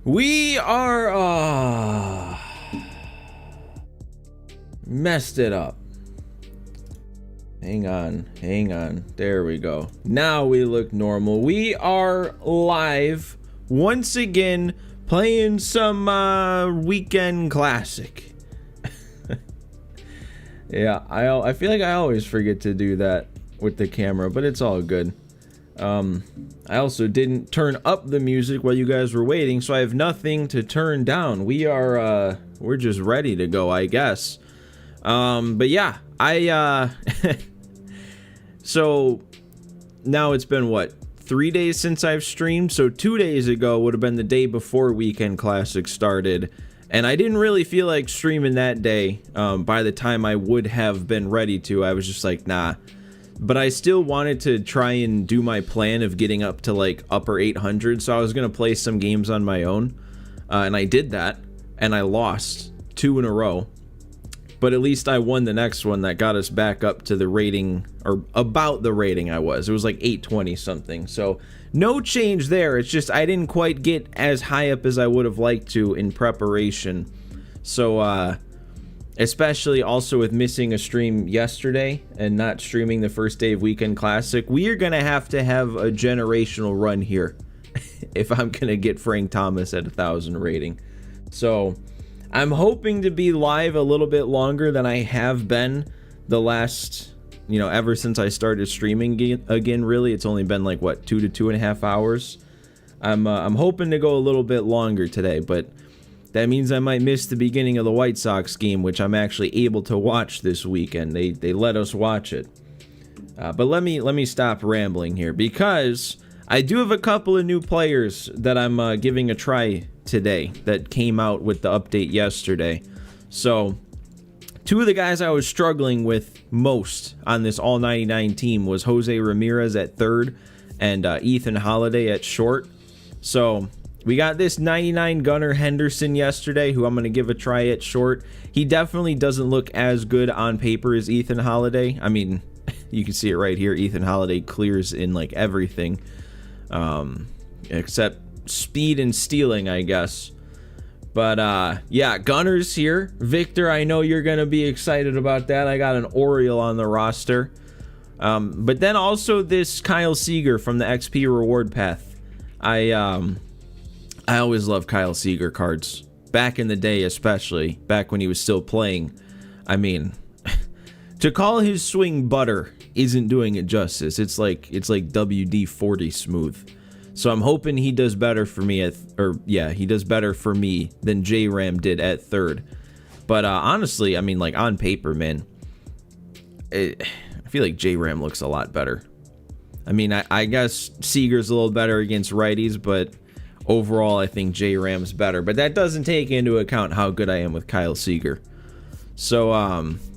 We are messed it up. Hang on. There we go. Now we look normal. We are live once again playing some weekend classic. Yeah, I feel like I always forget to do that with the camera, but it's all good. I also didn't turn up the music while you guys were waiting, so I have nothing to turn down. We're just ready to go, I guess. But yeah, so now it's been what, 3 days since I've streamed? So 2 days ago would have been the day before Weekend Classic started, and I didn't really feel like streaming that day. By the time I would have been ready to, I was just like, nah. But I still wanted to try and do my plan of getting up to like upper 800, so I was gonna play some games on my own, and I did that, and I lost 2 in a row. But at least I won the next one that got us back up to the rating, or about the rating I was. It was like 820 something, so no change there. It's just I didn't quite get as high up as I would have liked to in preparation. So especially also with missing a stream yesterday and not streaming the first day of Weekend Classic, we are gonna have a generational run here if I'm gonna get Frank Thomas at 1,000 rating. So I'm hoping to be live a little bit longer than I have been the last, ever since I started streaming again. Really, it's only been like what, 2 to 2.5 hours. I'm hoping to go a little bit longer today, but that means I might miss the beginning of the White Sox game, which I'm actually able to watch this weekend. They let us watch it. But let me stop rambling here, because I do have a couple of new players that I'm giving a try today that came out with the update yesterday. So 2 of the guys I was struggling with most on this all 99 team was Jose Ramirez at third and Ethan Holiday at short. So we got this 99 Gunnar Henderson yesterday, who I'm going to give a try at short. He definitely doesn't look as good on paper as Ethan Holiday. I mean, you can see it right here. Ethan Holiday clears in like everything, except speed and stealing, I guess. But yeah, Gunnar's here. Victor, I know you're going to be excited about that. I got an Oriole on the roster. But then also this Kyle Seager from the XP Reward Path. I always loved Kyle Seager cards. Back in the day, especially. Back when he was still playing. I mean, to call his swing butter isn't doing it justice. It's like WD-40 smooth. So I'm hoping he does better for me he does better for me than J-Ram did at third. But honestly, I mean, like on paper, man, I feel like J-Ram looks a lot better. I mean, I guess Seager's a little better against righties, but overall, I think J-Ram's better. But that doesn't take into account how good I am with Kyle Seager. So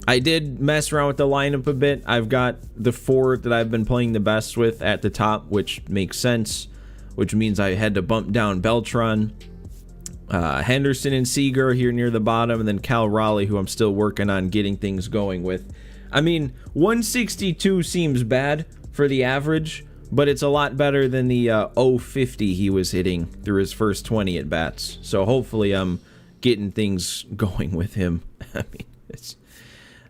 I did mess around with the lineup a bit. I've got the 4 that I've been playing the best with at the top, which makes sense, which means I had to bump down Beltran, Henderson and Seager here near the bottom, and then Cal Raleigh, who I'm still working on getting things going with. I mean, 162 seems bad for the average, but it's a lot better than the 050 he was hitting through his first 20 at bats. So hopefully I'm getting things going with him. I mean,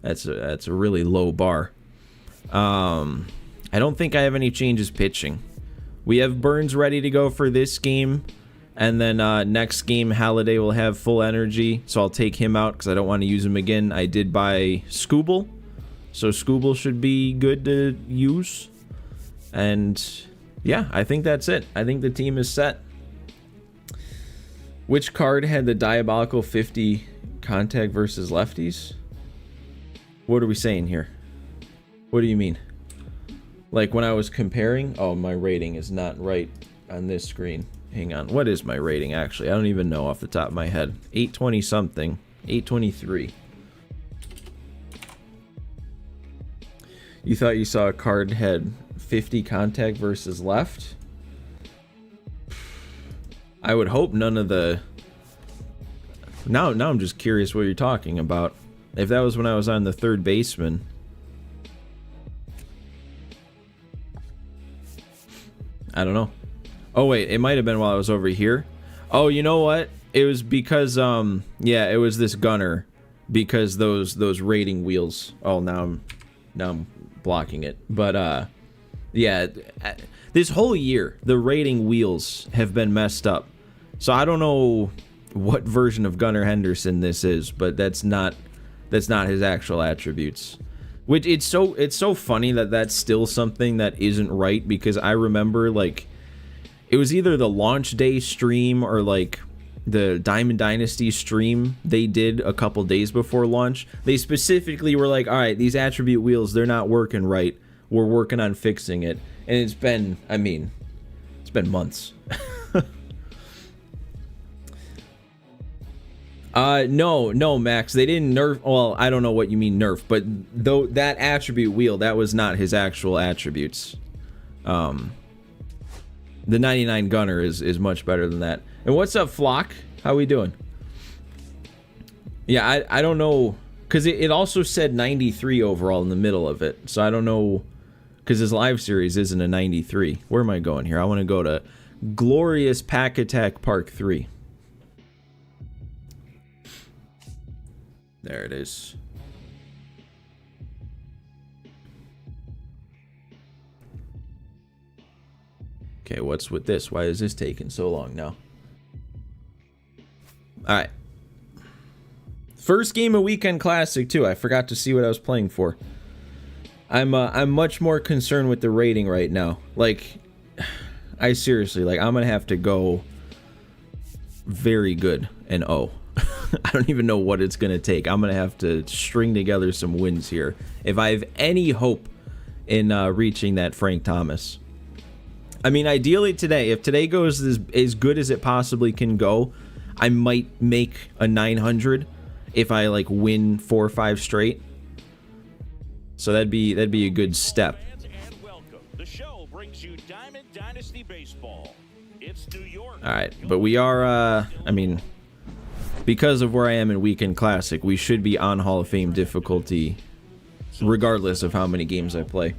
that's a really low bar. I don't think I have any changes pitching. We have Burns ready to go for this game, and then next game Halliday will have full energy, so I'll take him out because I don't want to use him again. I did buy Scooble, so Scooble should be good to use. And yeah, I think that's it. I think the team is set. Which card had the diabolical 50 contact versus lefties? What are we saying here? What do you mean? Like when I was comparing? Oh, my rating is not right on this screen. Hang on. What is my rating actually? I don't even know off the top of my head. 820 something. 823. You thought you saw a card had 50 contact versus left? I would hope none of the... Now I'm just curious what you're talking about. If that was when I was on the third baseman. I don't know. Oh wait, it might have been while I was over here. Oh, you know what? It was because yeah, it was this gunner, because those rating wheels. Oh, now I'm blocking it. But yeah, this whole year the rating wheels have been messed up. So I don't know what version of Gunnar Henderson this is, but that's not his actual attributes. Which it's so funny that that's still something that isn't right, because I remember, like, it was either the launch day stream or like the Diamond Dynasty stream they did a couple days before launch. They specifically were like, all right, these attribute wheels, they're not working right. We're working on fixing it. And it's been, I mean, it's been months. No, Max, they didn't nerf. Well, I don't know what you mean nerf, but though that attribute wheel, that was not his actual attributes. The 99 Gunner is much better than that. And what's up, Flock? How we doing? Yeah, I don't know, because it also said 93 overall in the middle of it, so I don't know, because his live series isn't a 93. Where am I going here? I want to go to Glorious Pack Attack Park 3. There it is. Okay, what's with this? Why is this taking so long now? Alright. First game of Weekend Classic, too. I forgot to see what I was playing for. I'm much more concerned with the rating right now. Like, I seriously, like, I'm gonna have to go very good and I don't even know what it's going to take. I'm going to have to string together some wins here if I have any hope in reaching that Frank Thomas. I mean, ideally today, if today goes as good as it possibly can go, I might make a 900 if I like win 4 or 5 straight. So that'd be a good step. The show brings you Diamond Dynasty Baseball. It's New York. All right, but we are I mean, because of where I am in Weekend Classic, we should be on Hall of Fame difficulty regardless of how many games I play.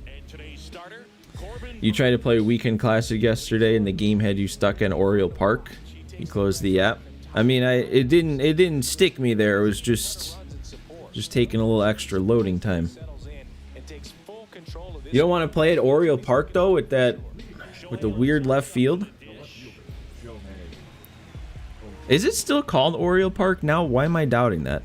You tried to play Weekend Classic yesterday and the game had you stuck in Oriole Park. You closed the app. I mean, it didn't stick me there. It was just taking a little extra loading time. You don't want to play at Oriole Park though with the weird left field? Is it still called Oriole Park now? Why am I doubting that?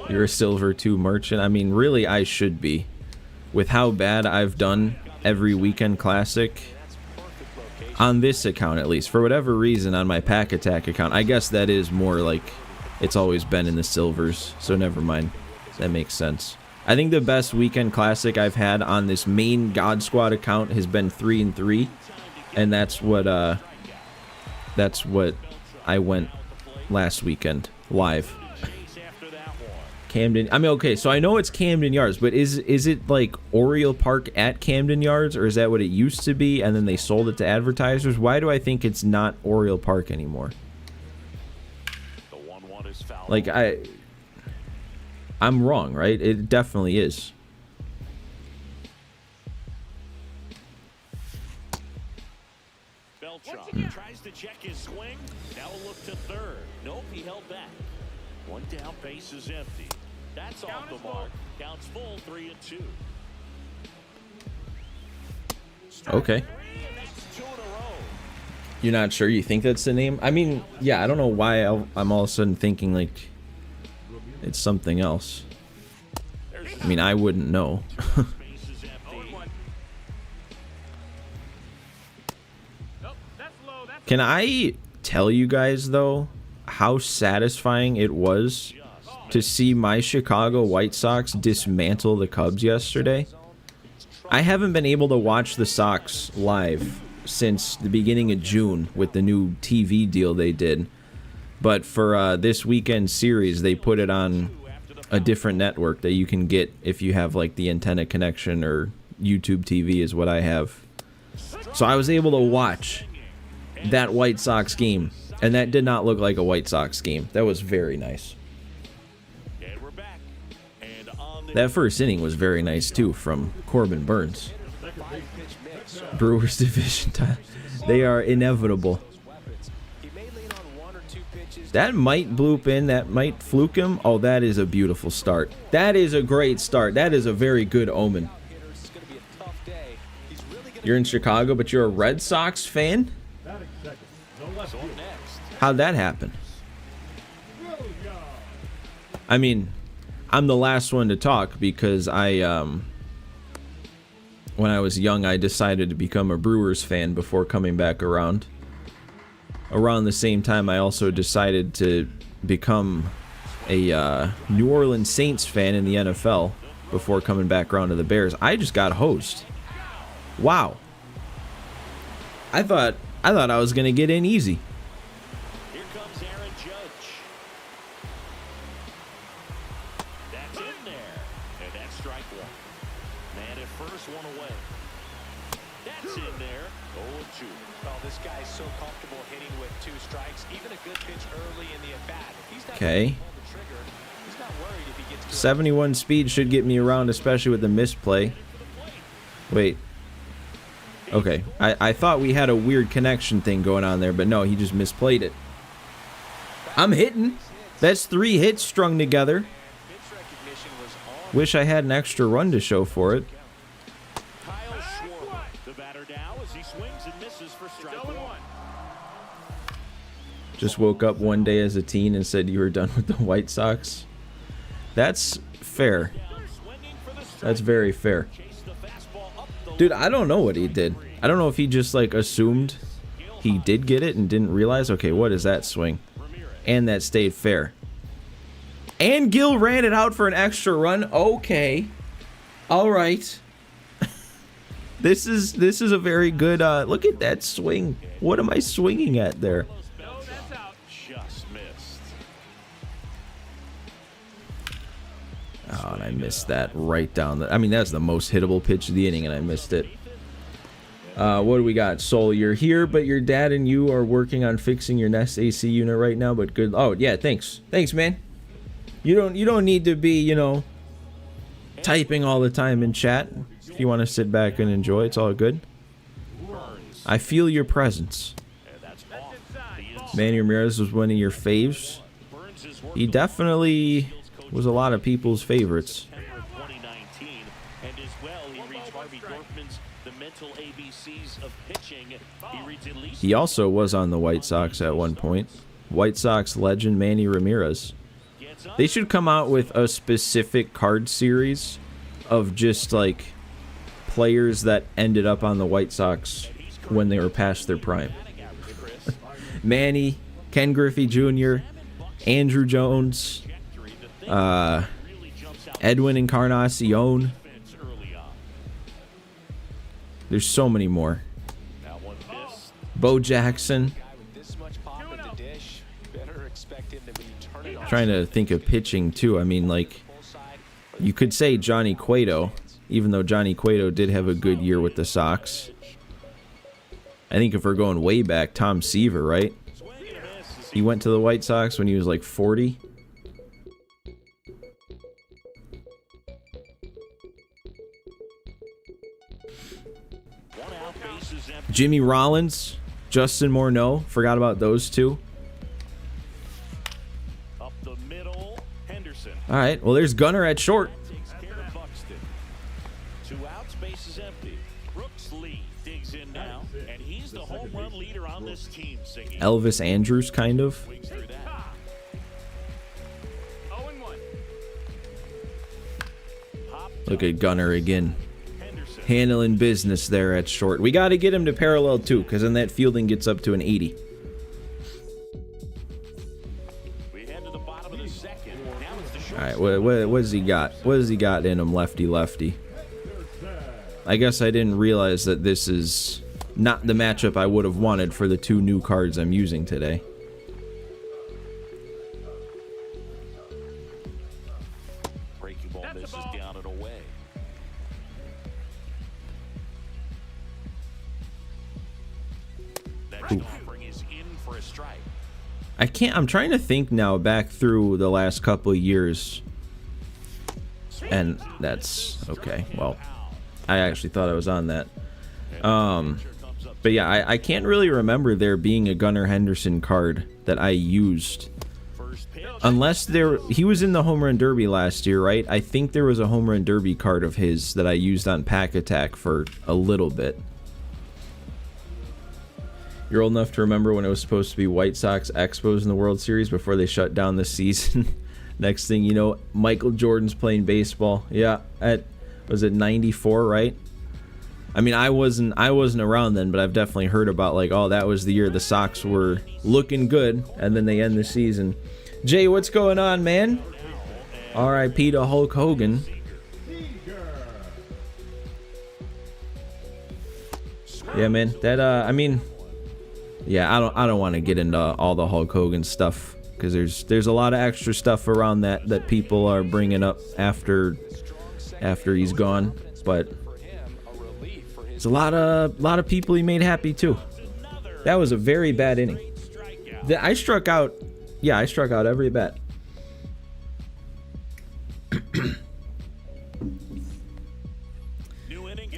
You're a Silver 2 merchant. I mean, really, I should be. With how bad I've done every Weekend Classic. On this account, at least. For whatever reason, on my Pack Attack account. I guess that is more like it's always been in the Silvers. So never mind. That makes sense. I think the best Weekend Classic I've had on this main God Squad account has been 3-3, and that's what I went last weekend live. Camden. I mean, okay, so I know it's Camden Yards, but is it like Oriole Park at Camden Yards, or is that what it used to be, and then they sold it to advertisers? Why do I think it's not Oriole Park anymore? Like I'm wrong, right? It definitely is. Tries to check his swing. Now a look to third. Nope, he held back. One down, base is empty. That's off the mark. Counts full, 3-2. Okay. You're not sure? You think that's the name? I mean, yeah, I don't know why I'm all of a sudden thinking like it's something else. I mean, I wouldn't know. Can I tell you guys, though, how satisfying it was to see my Chicago White Sox dismantle the Cubs yesterday? I haven't been able to watch the Sox live since the beginning of June with the new TV deal they did. But for this weekend series, they put it on a different network that you can get if you have like the antenna connection, or YouTube TV is what I have. So I was able to watch that White Sox game, and that did not look like a White Sox game. That was very nice. And we're back. And on That first inning was very nice too from Corbin Burns. Brewers division time. They are inevitable. That might bloop in. That might fluke him. Oh, that is a beautiful start. That is a great start. That is a very good omen. You're in Chicago, but you're a Red Sox fan? How'd that happen? I mean, I'm the last one to talk because when I was young, I decided to become a Brewers fan before coming back around. Around the same time, I also decided to become a New Orleans Saints fan in the NFL before coming back around to the Bears. I just got hosed. Wow. I thought I was gonna get in easy. Here comes Aaron Judge. That's in there. And that's strike one. Man at first, one away. That's in there. 0-2. Well, this guy's so comfortable hitting with 2 strikes. Even a good pitch early in the at-bat. If he's not Okay. pull the trigger, he's not worried if he gets to 71 speed should get me around, especially with the misplay. Wait. Okay, I thought we had a weird connection thing going on there, but no, he just misplayed it. I'm hitting. That's 3 hits strung together. pitch recognition was on. Wish I had an extra run to show for it. Kyle Schwarber, the batter now as he swings and misses for strike one. Just woke up one day as a teen and said you were done with the White Sox. That's fair. Swinging for the strike. That's very fair. Chase the fastball up the Dude, I don't know what he did. I don't know if he just like assumed he did get it and didn't realize, okay, what is that swing? And that stayed fair. And Gil ran it out for an extra run. Okay. All right. This is a very good look at that swing. What am I swinging at there? just missed. Oh, and I missed that right down the... I mean, that's the most hittable pitch of the inning, and I missed it. What do we got? Soul, you're here, but your dad and you are working on fixing your Nest AC unit right now, but good... Oh, yeah, thanks. Thanks, man. You don't need to be, you know, typing all the time in chat. If you want to sit back and enjoy, it's all good. I feel your presence. Manny Ramirez was one of your faves. He definitely was a lot of people's favorites. 2019, and as well, he reached Harvey Dorfman's The Mental ABCs of Pitching. He reads at least. He also was on the White Sox at one point. White Sox legend Manny Ramirez. They should come out with a specific card series of just like players that ended up on the White Sox when they were past their prime. Manny, Ken Griffey Jr., Andrew Jones, Edwin Encarnacion. There's so many more. Bo Jackson. Trying to think of pitching too. I mean, like, you could say Johnny Cueto, even though Johnny Cueto did have a good year with the Sox. I think if we're going way back, Tom Seaver, right? He went to the White Sox when he was like 40. Jimmy Rollins, Justin Morneau, forgot about those two. Up the middle, Henderson. All right, well, there's Gunnar at short. Takes care of Buxton. 2 outs, base is empty. Brooks Lee digs in now, and he's the home run leader on this team. Singing. Elvis Andrews, kind of. Swings through that. 0-1. Look at Gunnar again. Henderson. Handling business there at short. We got to get him to parallel too, because then that fielding gets up to an 80. We head to the bottom of the second. Now it's the short. All right, what does he got? What does he got in him, lefty? I guess I didn't realize that this is not the matchup I would have wanted for the 2 new cards I'm using today. Breaking ball misses down and away. Next offering is in for a strike. I'm trying to think now back through the last couple of years And that's okay. Well, I actually thought I was on that. But yeah, I can't really remember there being a Gunnar Henderson card that I used. Unless he was in the Home Run Derby last year, right? I think there was a Home Run Derby card of his that I used on Pack Attack for a little bit. You're old enough to remember when it was supposed to be White Sox Expos in the World Series before they shut down the season. Next thing you know, Michael Jordan's playing baseball. Yeah, was it 94, right? I mean, I wasn't around then, but I've definitely heard about, like, oh, that was the year the Sox were looking good, and then they end the season. Jay, what's going on, man? R.I.P. to Hulk Hogan. Yeah, man. That I mean, yeah, I don't want to get into all the Hulk Hogan stuff because there's a lot of extra stuff around that people are bringing up after he's gone, but it's a lot of people he made happy too. That was a very bad inning. I struck out. Yeah, I struck out every bat.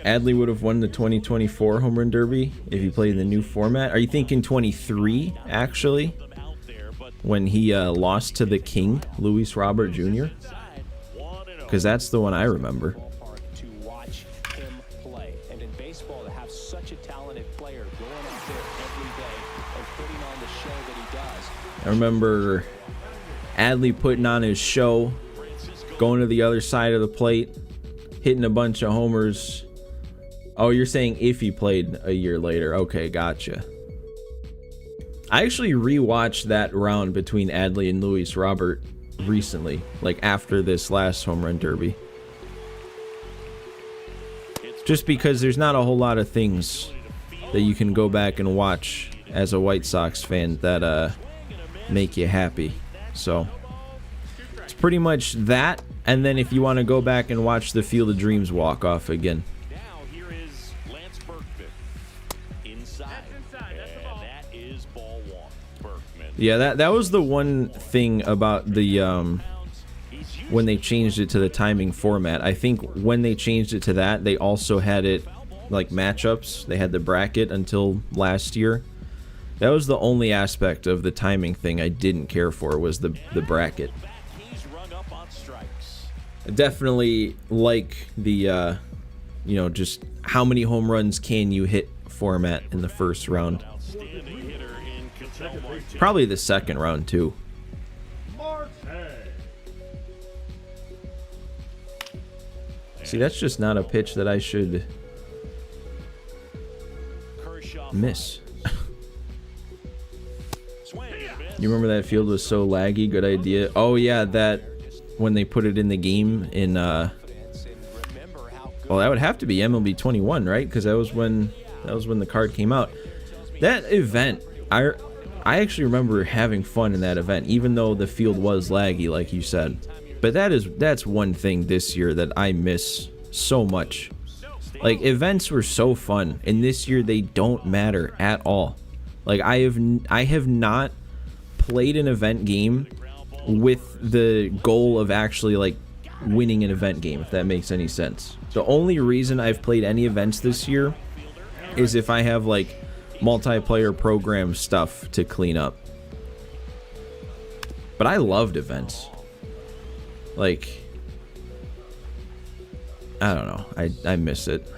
Adley would have won the 2024 Home Run Derby if he played in the new format. Are you thinking 23, actually? When he lost to the King, Luis Robert Jr.? Because that's the one I remember. I remember Adley putting on his show, going to the other side of the plate, hitting a bunch of homers. Oh, you're saying if he played a year later. Okay, gotcha. I actually rewatched that round between Adley and Luis Robert recently, like after this last Home Run Derby. Just because there's not a whole lot of things that you can go back and watch as a White Sox fan that make you happy. So it's pretty much that, and then if you want to go back and watch the Field of Dreams walk off again. Now here is Lance Berkman inside, and that is ball one. Berkman. Yeah, that was the one thing about the when they changed it to the timing format. I think when they changed it to that, they also had it like matchups. They had the bracket until last year. That was the only aspect of the timing thing I didn't care for, was the bracket. I definitely like the, just how many home runs can you hit format in the first round. Probably the second round, too. See, that's just not a pitch that I should miss. You remember that field was so laggy? Good idea. Oh yeah, that when they put it in the game in well, that would have to be MLB 21, right? Because that was when the card came out. That event, I actually remember having fun in that event, even though the field was laggy, like you said. But that's one thing this year that I miss so much. Like, events were so fun, and this year they don't matter at all. Like, I have not played an event game with the goal of actually like winning an event game, if that makes any sense. The only reason I've played any events this year is if I have like multiplayer program stuff to clean up. But I loved events. Like, I don't know, I miss it.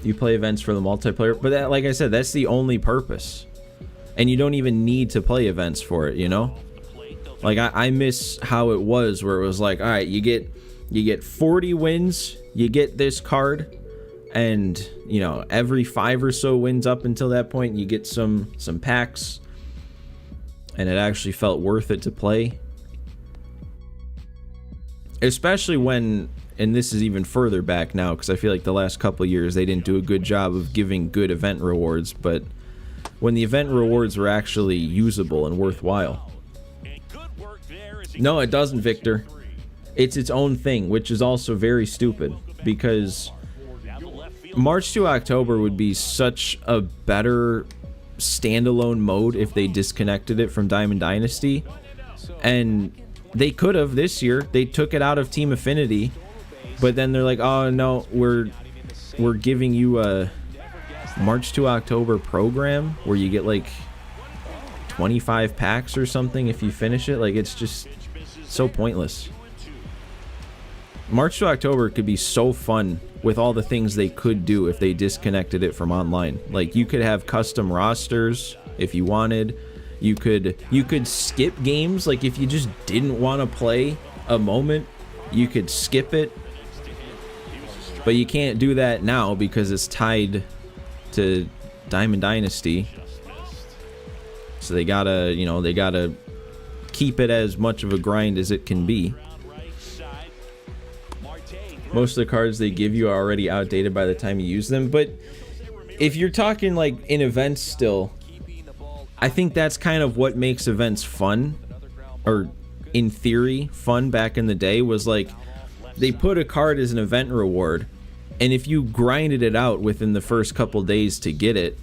You play events for the multiplayer, but that, like I said, that's the only purpose. And you don't even need to play events for it, you know? Like, I miss how it was, where it was like, all right, you get 40 wins, you get this card, and, every 5 or so wins up until that point, you get some packs, and it actually felt worth it to play. Especially when, and this is even further back now, because I feel like the last couple of years they didn't do a good job of giving good event rewards, but when the event rewards were actually usable and worthwhile. No, it doesn't, Victor. It's its own thing, which is also very stupid, because March to October would be such a better standalone mode if they disconnected it from Diamond Dynasty. And they could have this year. They took it out of Team Affinity, but then they're like, oh no, we're giving you a March to October program where you get like 25 packs or something if you finish it. Like, it's just so pointless. March to October could be so fun with all the things they could do if they disconnected it from online. Like, you could have custom rosters if you wanted. You could skip games. Like, if you just didn't want to play a moment, you could skip it. But you can't do that now because it's tied to Diamond Dynasty. So they gotta keep it as much of a grind as it can be. Most of the cards they give you are already outdated by the time you use them. But if you're talking like in events still, I think that's kind of what makes events fun, or in theory fun back in the day, was like they put a card as an event reward, and if you grinded it out within the first couple days to get it,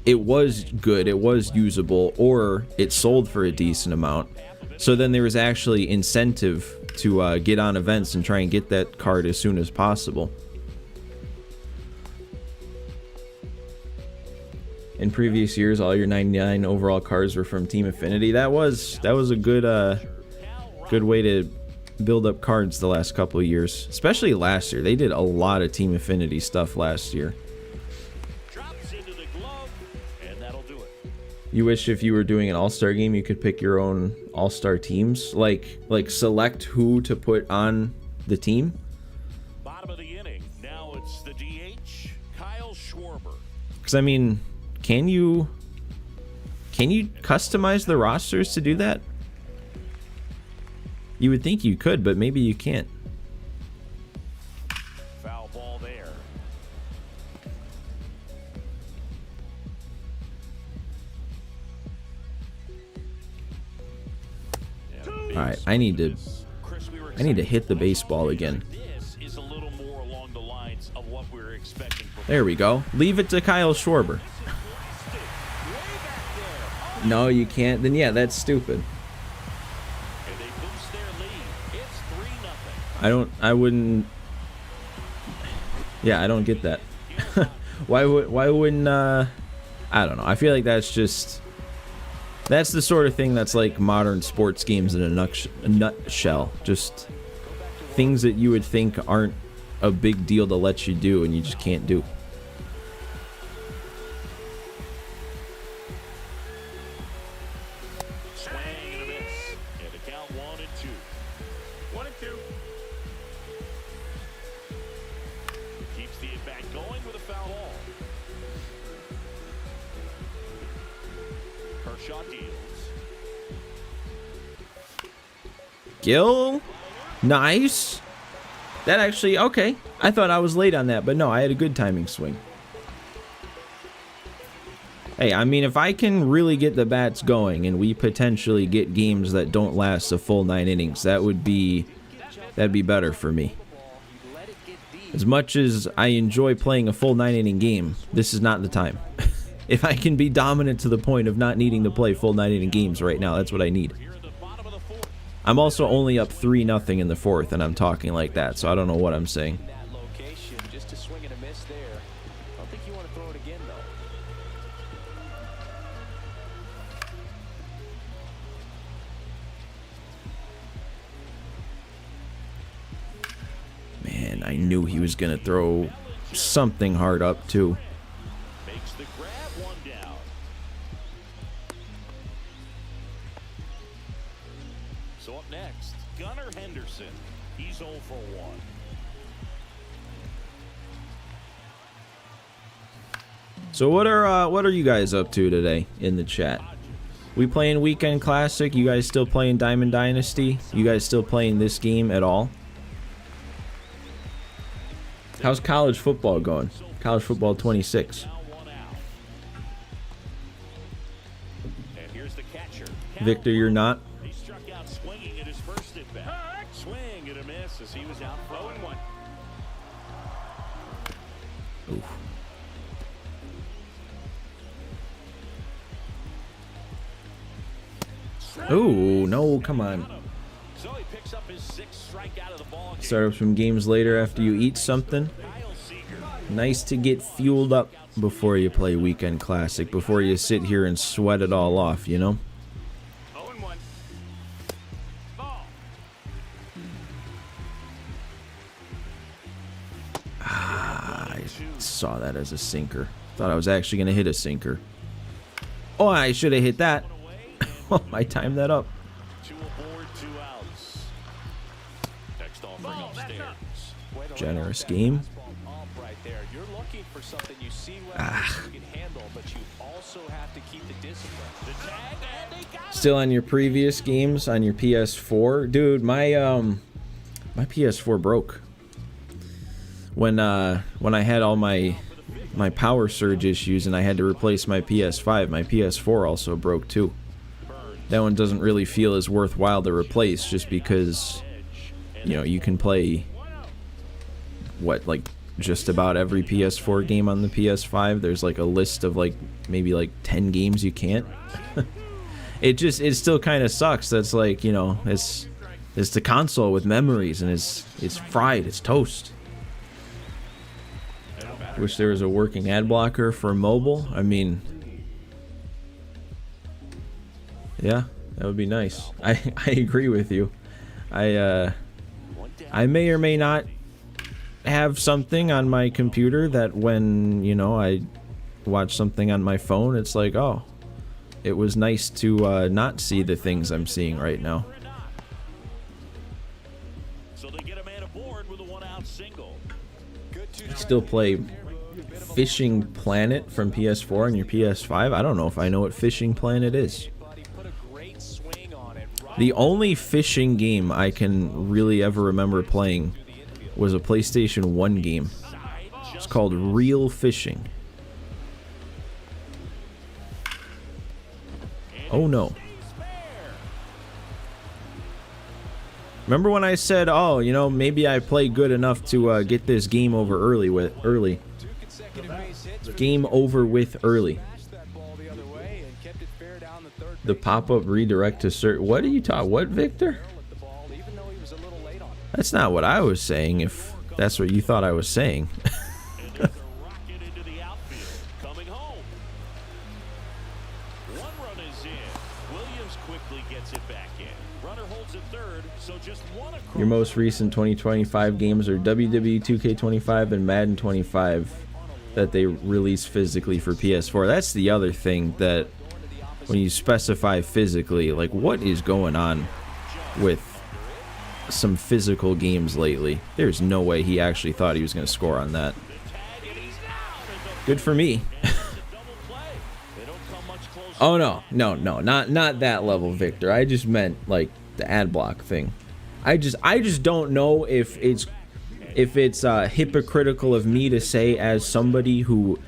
it was good, it was usable, or it sold for a decent amount. So then there was actually incentive to get on events and try and get that card as soon as possible. In previous years, all your 99 overall cards were from Team Affinity. That was a good way to build up cards the last couple of years, especially last year. They did a lot of Team Affinity stuff last year. You wish if you were doing an all-star game, you could pick your own all-star teams, like select who to put on the team. Bottom of the inning. Now it's the DH, Kyle Schwarber. Because I mean, can you customize the rosters to do that? You would think you could, but maybe you can't. Foul ball there. All right, I need to hit the baseball again. This is a little more along the lines of what we were expecting. There we go. Leave it to Kyle Schwarber. No, you can't. Then yeah, that's stupid. And they boost their lead. It's 3-0. I wouldn't. Yeah, I don't get that. Why wouldn't I don't know. I feel like that's the sort of thing that's like modern sports games in a nutshell. Just things that you would think aren't a big deal to let you do, and you just can't do. Swing and a miss. And the count 1-2. 1-2. Keeps the at-bat going with a foul ball. Kershaw deals. Gill, nice. That actually, okay. I thought I was late on that, but no, I had a good timing swing. Hey, I mean, if I can really get the bats going and we potentially get games that don't last a full 9 innings, that'd be better for me. As much as I enjoy playing a full 9-inning game, this is not the time. If I can be dominant to the point of not needing to play full 9-inning games right now, that's what I need. I'm also only up 3-0 in the fourth, and I'm talking like that, so I don't know what I'm saying. Just a swing and a miss there. I don't think you want to throw it again, though. Man, I knew he was going to throw something hard up, too. Makes the grab, one down. So up next, Gunnar Henderson. He's 0 for 1. So what are you guys up to today in the chat? We playing Weekend Classic? You guys still playing Diamond Dynasty? You guys still playing this game at all? How's college football going? College football 26. And here's the catcher. Victor, you're not? He struck out swinging at his first at bat. Swing and a miss as he was out throwing one. Oof. Ooh, no, come on. Start up some games later after you eat something. Nice to get fueled up before you play Weekend Classic, before you sit here and sweat it all off, you know? I saw that as a sinker. Thought I was actually going to hit a sinker. Oh, I should have hit that. Oh, I timed that up. 2 aboard, 2 outs. Next offering upstairs. Generous game. Right there. You're looking for something you see what you can handle, but you also have to keep the discipline. The tag, and they got it. Still on your previous games on your PS4, dude. My PS4 broke when I had all my power surge issues and I had to replace my PS5. My PS4 also broke too. That one doesn't really feel as worthwhile to replace, just because, you know, you can play what, like just about every PS4 game on the PS5. There's like a list of like maybe like 10 games you can't. It still kind of sucks. That's like, you know, it's the console with memories, and it's fried. It's toast. Wish there was a working ad blocker for mobile. I mean, yeah, that would be nice. I agree with you. I may or may not have something on my computer that when, you know, I watch something on my phone, it's like, oh, it was nice to not see the things I'm seeing right now. So they get a man aboard with a 1-out single. Still play Fishing Planet from PS4 on your PS5? I don't know if I know what Fishing Planet is. The only fishing game I can really ever remember playing was a PlayStation 1 game. It's called Real Fishing. Oh no. Remember when I said, oh, you know, maybe I play good enough to get this game over early. Game over with early. The pop-up redirect to cert. What are you talking? What, Victor? That's not what I was saying, if that's what you thought I was saying. Your most recent 2025 games are WWE 2K25 and Madden 25 that they release physically for PS4. That's the other thing, that when you specify physically, like, what is going on with some physical games lately? There's no way he actually thought he was going to score on that. Good for me. Oh no, not that level, Victor. I just meant like the ad block thing. I just don't know if it's hypocritical of me to say, as somebody who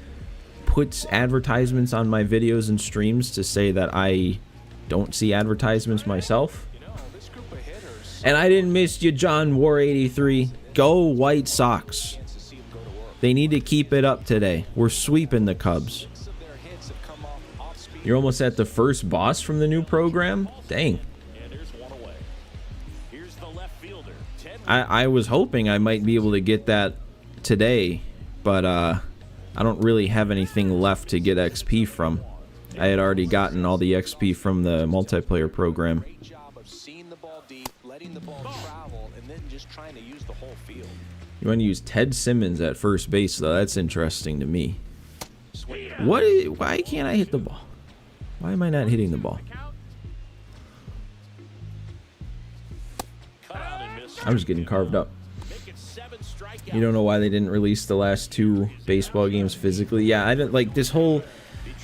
puts advertisements on my videos and streams, to say that I don't see advertisements myself. And I didn't miss you, John War 83. Go White Sox. They need to keep it up today. We're sweeping the Cubs. You're almost at the first boss from the new program? Dang. I was hoping I might be able to get that today, but I don't really have anything left to get XP from. I had already gotten all the XP from the multiplayer program. You want to use Ted Simmons at first base, though? That's interesting to me. Why can't I hit the ball? Why am I not hitting the ball? I'm just getting carved up. You don't know why they didn't release the last 2 baseball games physically? Yeah, I didn't like this whole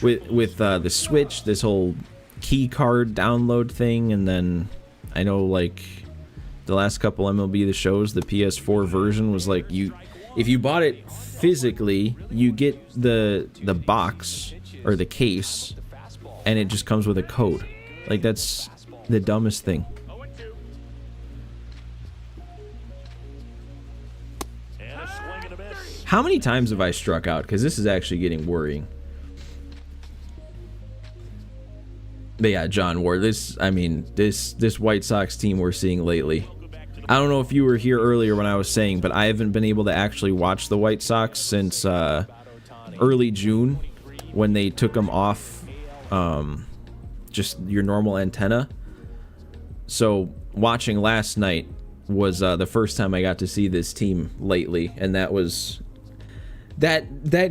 with the Switch, this whole key card download thing, and then I know like the last couple MLB The Shows, the PS4 version was like, if you bought it physically, you get the box or the case, and it just comes with a code. Like, that's the dumbest thing. How many times have I struck out? Because this is actually getting worrying. But yeah, John Ward, this White Sox team we're seeing lately, I don't know if you were here earlier when I was saying, but I haven't been able to actually watch the White Sox since early June when they took them off just your normal antenna. So watching last night was the first time I got to see this team lately, and that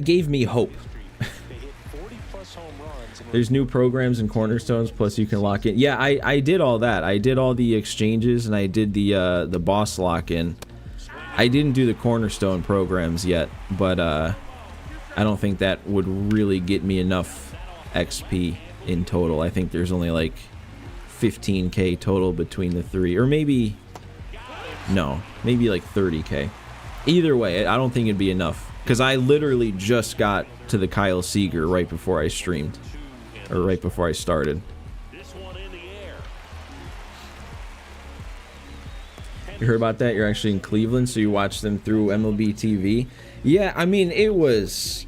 gave me hope. There's new programs and cornerstones, plus you can lock in. Yeah, I did all that. I did all the exchanges, and I did the boss lock-in. I didn't do the cornerstone programs yet, but I don't think that would really get me enough XP in total. I think there's only like 15k total between the three, or maybe like 30k. Either way, I don't think it'd be enough, because I literally just got to the Kyle Seager right before I streamed. Or right before I started. You heard about that? You're actually in Cleveland, so you watched them through MLB TV. Yeah, I mean, it was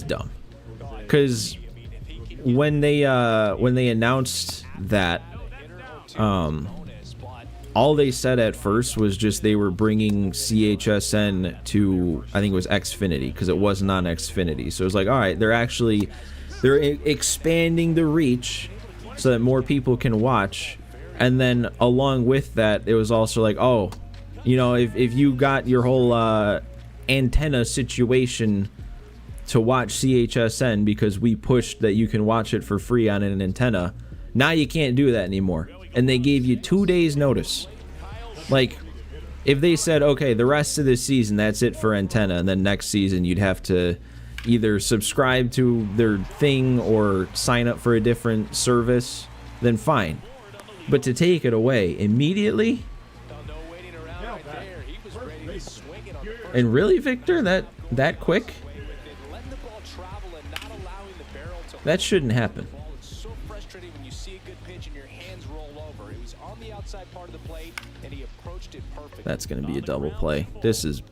dumb. Because when they announced that, all they said at first was just they were bringing CHSN to, I think it was Xfinity, because it wasn't on Xfinity. So it was like, all right, they're expanding the reach so that more people can watch. And then along with that, it was also like, oh, you know, if you got your whole antenna situation to watch CHSN because we pushed that you can watch it for free on an antenna, now you can't do that anymore. And they gave you 2 days notice. Like, if they said, okay, the rest of this season, that's it for antenna, and then next season you'd have to either subscribe to their thing or sign up for a different service, then fine. But to take it away immediately? And really, Victor, that quick? That shouldn't happen. That's going to be a double play. This is...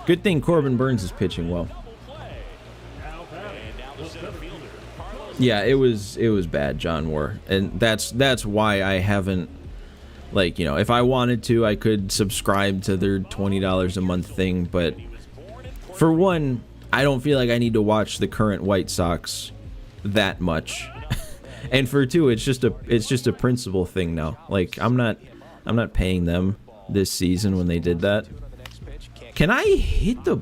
Good thing Corbin Burns is pitching well. Yeah, it was bad, John War. And that's why I haven't... Like, you know, if I wanted to, I could subscribe to their $20 a month thing. But for one, I don't feel like I need to watch the current White Sox that much. And for two, it's just a principle thing now. Like, I'm not paying them this season when they did that. Can I hit the...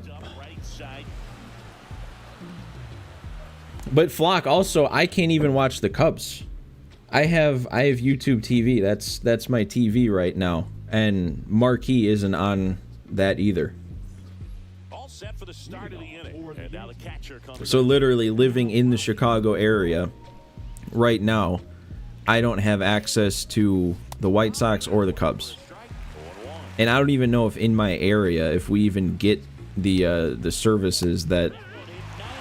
But Flock, also, I can't even watch the Cubs. I have YouTube TV. That's my TV right now, and Marquee isn't on that either. All set for the start of the inning. And now the catcher comes. So literally living in the Chicago area right now, I don't have access to the White Sox or the Cubs. And I don't even know if in my area, if we even get the services that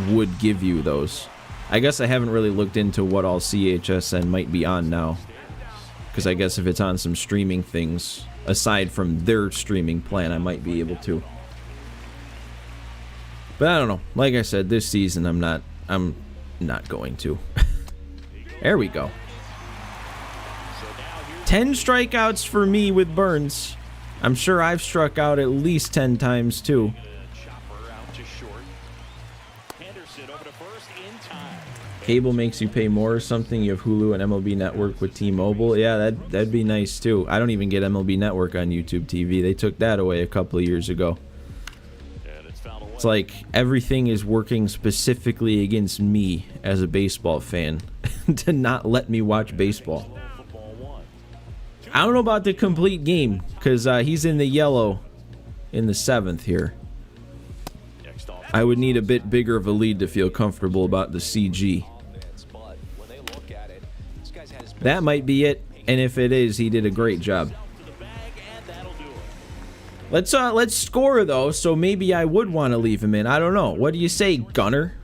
would give you those. I guess I haven't really looked into what all CHSN might be on now. Because I guess if it's on some streaming things, aside from their streaming plan, I might be able to. But I don't know. Like I said, this season I'm not going to. There we go. 10 strikeouts for me with Burns. I'm sure I've struck out at least 10 times too. Cable makes you pay more or something. You have Hulu and MLB Network with T-Mobile. Yeah, that'd be nice too. I don't even get MLB Network on YouTube TV. They took that away a couple of years ago. It's like everything is working specifically against me as a baseball fan to not let me watch baseball. I don't know about the complete game because he's in the yellow in the 7th here. I would need a bit bigger of a lead to feel comfortable about the CG. That might be it, and if it is, he did a great job. Let's score though, so maybe I would want to leave him in. I don't know. What do you say, Gunner?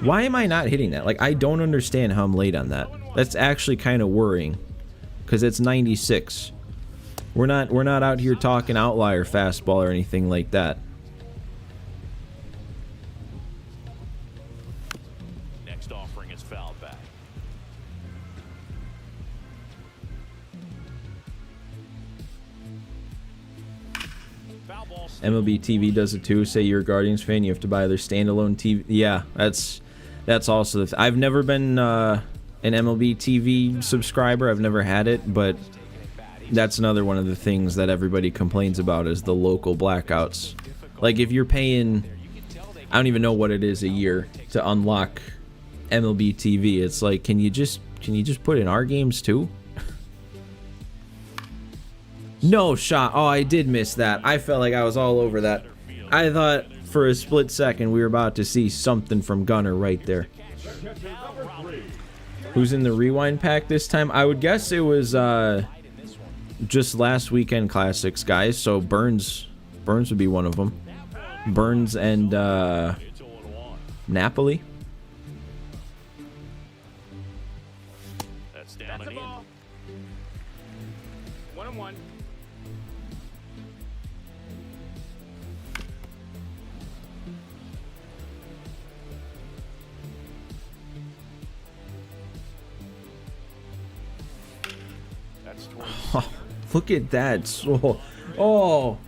Why am I not hitting that? Like, I don't understand how I'm late on that. That's actually kind of worrying, because it's 96. We're not out here talking outlier fastball or anything like that. Next off MLB TV does it too. Say you're a Guardians fan, you have to buy their standalone TV. Yeah, that's also I've never been an MLB TV subscriber. I've never had it, but that's another one of the things that everybody complains about is the local blackouts. Like if you're paying, I don't even know what it is a year to unlock MLB TV. It's like, can you just put in our games too? No shot. Oh, I did miss that. I felt like I was all over that. I thought for a split second we were about to see something from Gunner right there. Who's in the rewind pack this time? I would guess it was just last weekend classics guys. So Burns would be one of them. Burns and Napoli. That's down and in. 1-1. That's 20. Oh, look at that. So, oh,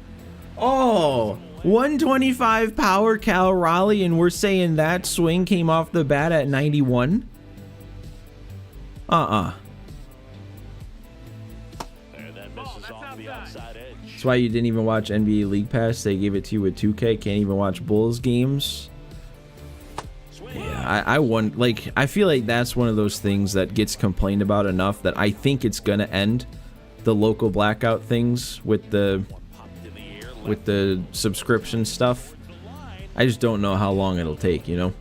125 power Cal Raleigh, and we're saying that swing came off the bat at 91? There, that misses off the outside edge. That's why you didn't even watch NBA League Pass. They gave it to you with 2K. Can't even watch Bulls games. Yeah, I feel like that's one of those things that gets complained about enough that I think it's gonna end the local blackout things with the subscription stuff. I just don't know how long it'll take, you know?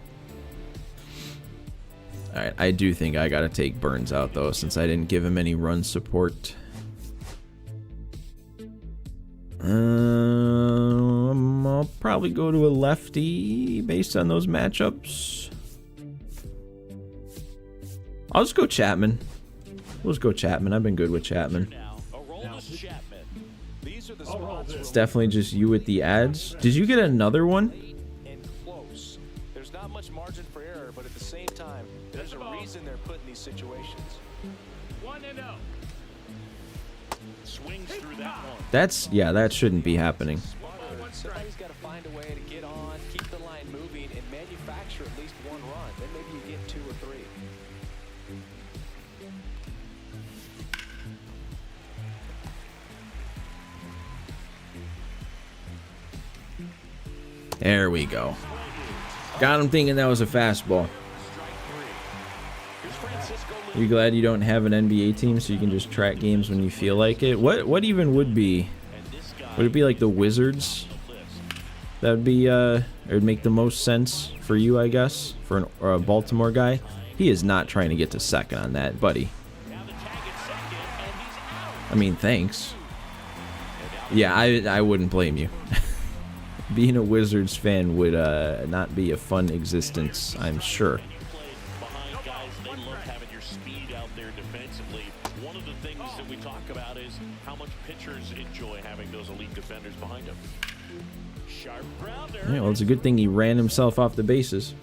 Alright, I do think I gotta take Burns out though, since I didn't give him any run support. I'll probably go to a lefty based on those matchups. I'll just go Chapman. We'll just go Chapman. I've been good with Chapman. It's definitely just you with the ads. Did you get another one? Close. There's not much margin for error, but at the same time, there's a reason they're put in these situations. 1-0. Swings through that one. That shouldn't be happening. Somebody's got to find a way to get on, keep the line moving, and manufacture at least one run. Then maybe you get 2 or 3. There we go. Got him thinking that was a fastball. Are you glad you don't have an NBA team so you can just track games when you feel like it? What even would be? Would it be like the Wizards? That would be it would make the most sense for you, I guess, for a Baltimore guy. He is not trying to get to second on that, buddy. I mean, thanks. Yeah, I wouldn't blame you. Being a Wizards fan would not be a fun existence, I'm sure. Behind guys, they love having your speed out there defensively. One of the things that we talk about is how much pitchers enjoy having those elite defenders behind them. Sharp grounder. Yeah, well, it's a good thing he ran himself off the bases.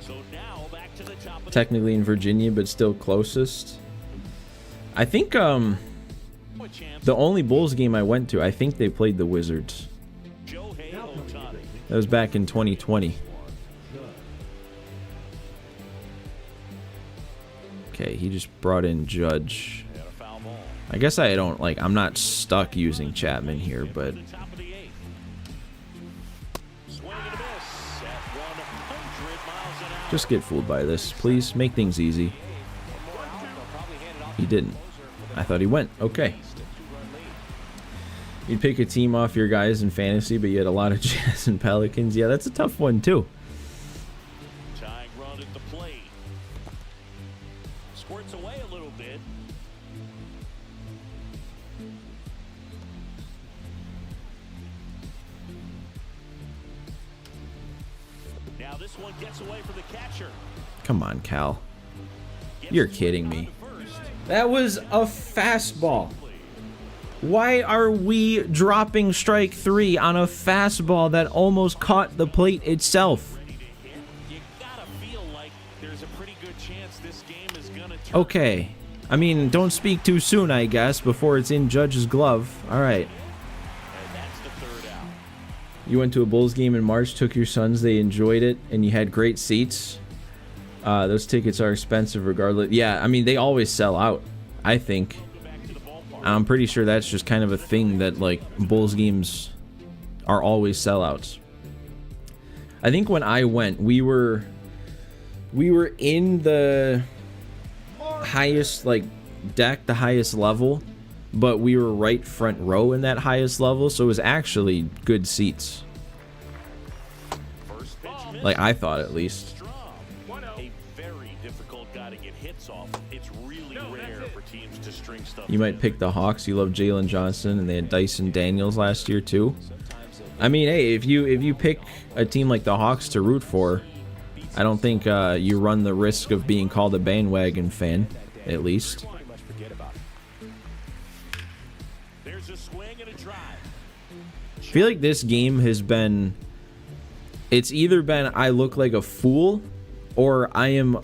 So now back to the top of Technically in Virginia, but still closest. I think the only Bulls game I went to, I think they played the Wizards. That was back in 2020. Okay, he just brought in Judge. I guess I don't I'm not stuck using Chapman here, but just get fooled by this, please. Make things easy. He didn't. I thought he went. Okay. You'd pick a team off your guys in fantasy, but you had a lot of Jazz and Pelicans. Yeah, that's a tough one, too. tying run at the plate. Squirts away a little bit. Now this one gets away from the catcher. Come on, Cal. You're kidding me. That was a fastball. Why are we dropping strike 3 on a fastball that almost caught the plate itself? You gotta feel like there's a pretty good chance this game is gonna turn. Okay. I mean, don't speak too soon, I guess, before it's in Judge's glove. All right. And that's the third out. You went to a Bulls game in March, took your sons, they enjoyed it, and you had great seats. Those tickets are expensive regardless. Yeah, I mean, they always sell out, I think. I'm pretty sure that's just kind of a thing that, like, Bulls games are always sellouts. I think when I went, we were in the highest, like, deck, the highest level, but we were right front row in that highest level, so it was actually good seats. Like, I thought, at least. A very difficult guy to get hits off. It's really rare for teams to string stuff. You might pick the Hawks. You love Jalen Johnson, and they had Dyson Daniels last year too. I mean, hey, if you pick a team like the Hawks to root for, I don't think you run the risk of being called a bandwagon fan, at least. There's a swing and a drive. I feel like this game has been, it's either been I look like a fool, or I am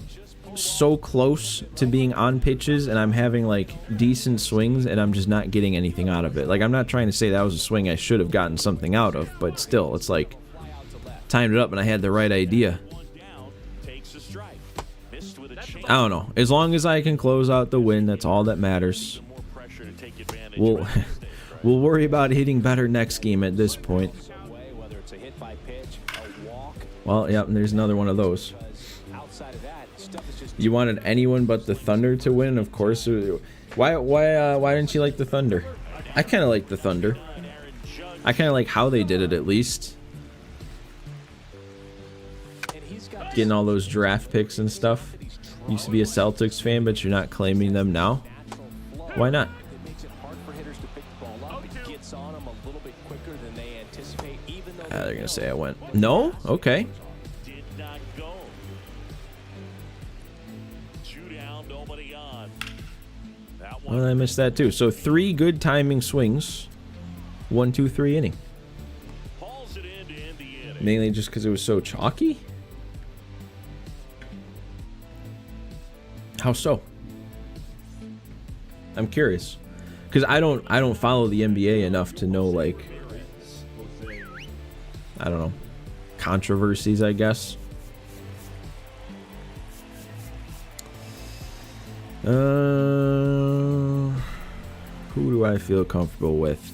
so close to being on pitches and I'm having like decent swings and I'm just not getting anything out of it. Like, I'm not trying to say that was a swing I should have gotten something out of, but still, it's like timed it up and I had the right idea. I don't know. As long as I can close out the win, that's all that matters. We'll worry about hitting better next game at this point. Well, yep, there's another one of those. You wanted anyone but the Thunder to win, of course. Why didn't you like the Thunder? I kind of like the Thunder. I kind of like how they did it, at least. Getting all those draft picks and stuff. Used to be a Celtics fan, but you're not claiming them now. Why not? They're gonna say I went. No? Okay. Well, I missed that too. So 3 good timing swings. 1, 2, 3 inning. Mainly just because it was so chalky? How so? I'm curious. Because I don't follow the NBA enough to know, like, I don't know, controversies, I guess. Who do I feel comfortable with?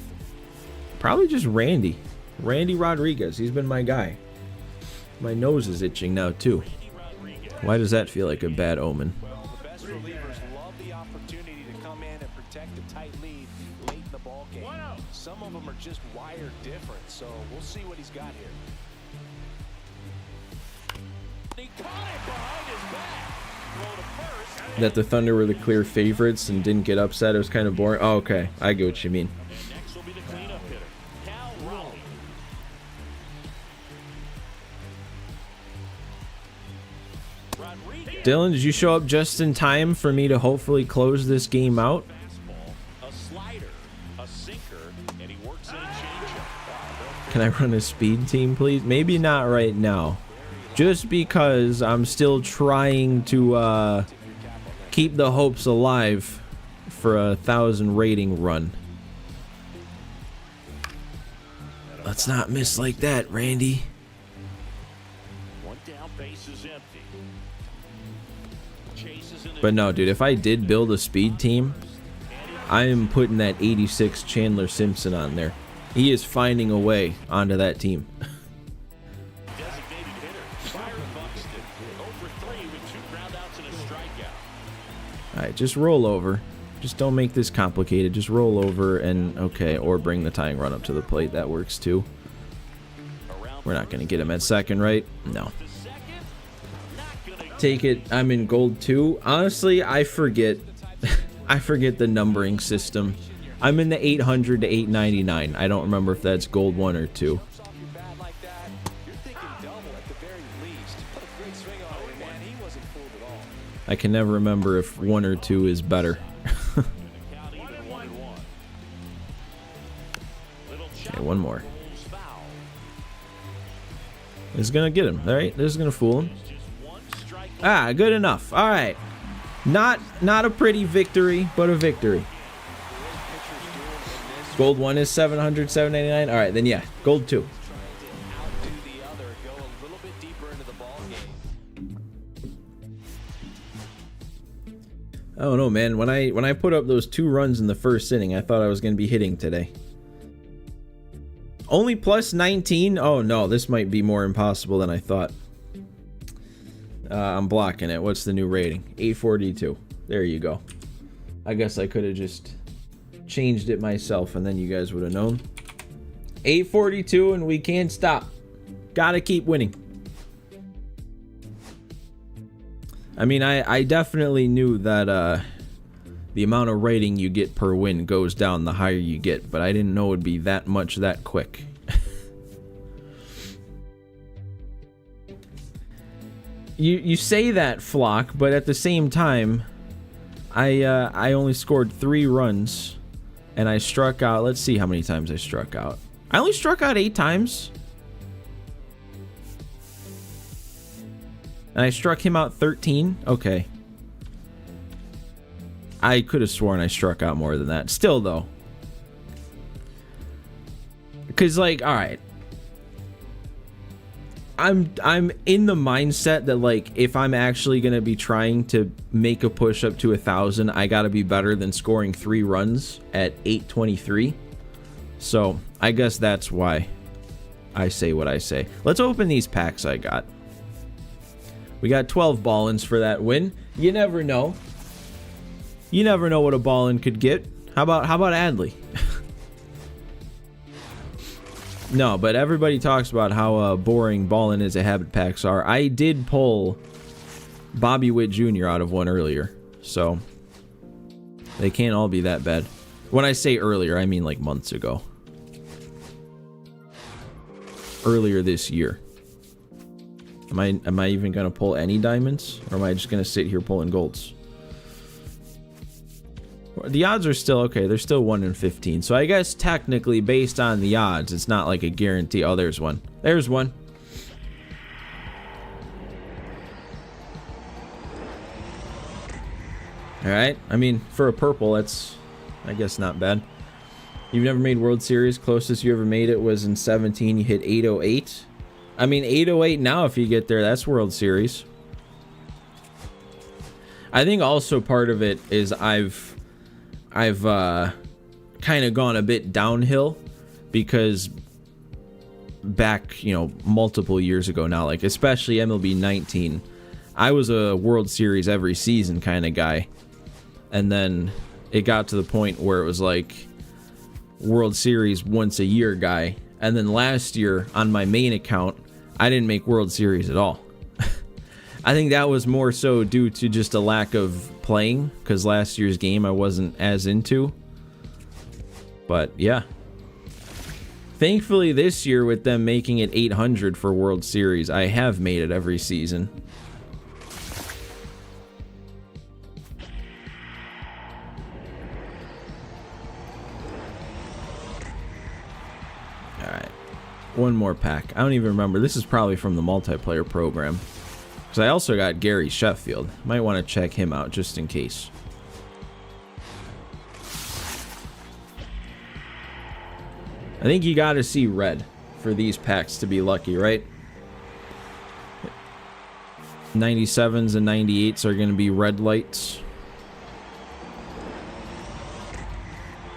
Probably just Randy. Randy Rodriguez. He's been my guy. My nose is itching now, too. Why does that feel like a bad omen? Well, the best relievers love the opportunity to come in and protect a tight lead late in the ball game. Some of them are just wired different, so we'll see what he's got here. He caught it behind his back. That the Thunder were the clear favorites and didn't get upset. It was kind of boring. Oh, okay. I get what you mean. Next will be the cleanup hitter, Cal Raleigh. Dylan, did you show up just in time for me to hopefully close this game out? A slider, a sinker, and he works in a changeup. Can I run a speed team, please? Maybe not right now. Just because I'm still trying to keep the hopes alive for a 1,000 rating run. Let's not miss like that, Randy. One down, base is empty. But no, dude, if I did build a speed team, I am putting that 86 Chandler Simpson on there. He is finding a way onto that team. Alright, just roll over. Just don't make this complicated. Just roll over and, okay, or bring the tying run up to the plate. That works too. We're not going to get him at second, right? No. Take it. I'm in gold 2. Honestly, I forget. I forget the numbering system. I'm in the 800 to 899. I don't remember if that's gold 1 or 2. I can never remember if 1 or 2 is better. Okay, one more. This is gonna get him. All right, this is gonna fool him. Ah, good enough. All right, not a pretty victory, but a victory. Gold 1 is 700, 799. All right, then yeah, gold 2. I don't know, man. When I put up those 2 runs in the first inning, I thought I was going to be hitting today. Only plus 19? Oh no, this might be more impossible than I thought. I'm blocking it. What's the new rating? 842. There you go. I guess I could have just changed it myself and then you guys would have known. 842 and we can't stop. Gotta keep winning. I mean, I definitely knew that the amount of rating you get per win goes down the higher you get, but I didn't know it would be that much that quick. You say that, Flock, but at the same time, I only scored 3 runs, and I struck out. Let's see how many times I struck out. I only struck out 8 times. And I struck him out 13? Okay. I could have sworn I struck out more than that. Still, though. Because, like, alright. I'm in the mindset that, like, if I'm actually going to be trying to make a push up to 1,000, I got to be better than scoring 3 runs at 823. So, I guess that's why I say what I say. Let's open these packs I got. We got 12 ball-ins for that win. You never know. You never know what a ball-in could get. How about Adley? No, but everybody talks about how boring ball-in is a habit packs are. I did pull Bobby Witt Jr. out of one earlier, so they can't all be that bad. When I say earlier, I mean like months ago. Earlier this year. Am I even gonna pull any diamonds, or am I just gonna sit here pulling golds? The odds are still okay. They're still 1 in 15. So I guess technically, based on the odds, it's not like a guarantee. Oh, there's one. There's one. All right. I mean, for a purple, that's, I guess, not bad. You've never made World Series. Closest you ever made it was in 17. You hit 808. I mean, 808 now, if you get there, that's World Series. I think also part of it is I've kind of gone a bit downhill because back, multiple years ago now, like especially MLB 19, I was a World Series every season kind of guy. And then it got to the point where it was like World Series once a year guy. And then last year on my main account, I didn't make World Series at all. I think that was more so due to just a lack of playing, because last year's game I wasn't as into. But yeah. Thankfully this year, with them making it 800 for World Series, I have made it every season. Alright. One more pack. I don't even remember. This is probably from the multiplayer program. Because I also got Gary Sheffield. Might want to check him out just in case. I think you got to see red for these packs to be lucky, right? 97s and 98s are going to be red lights.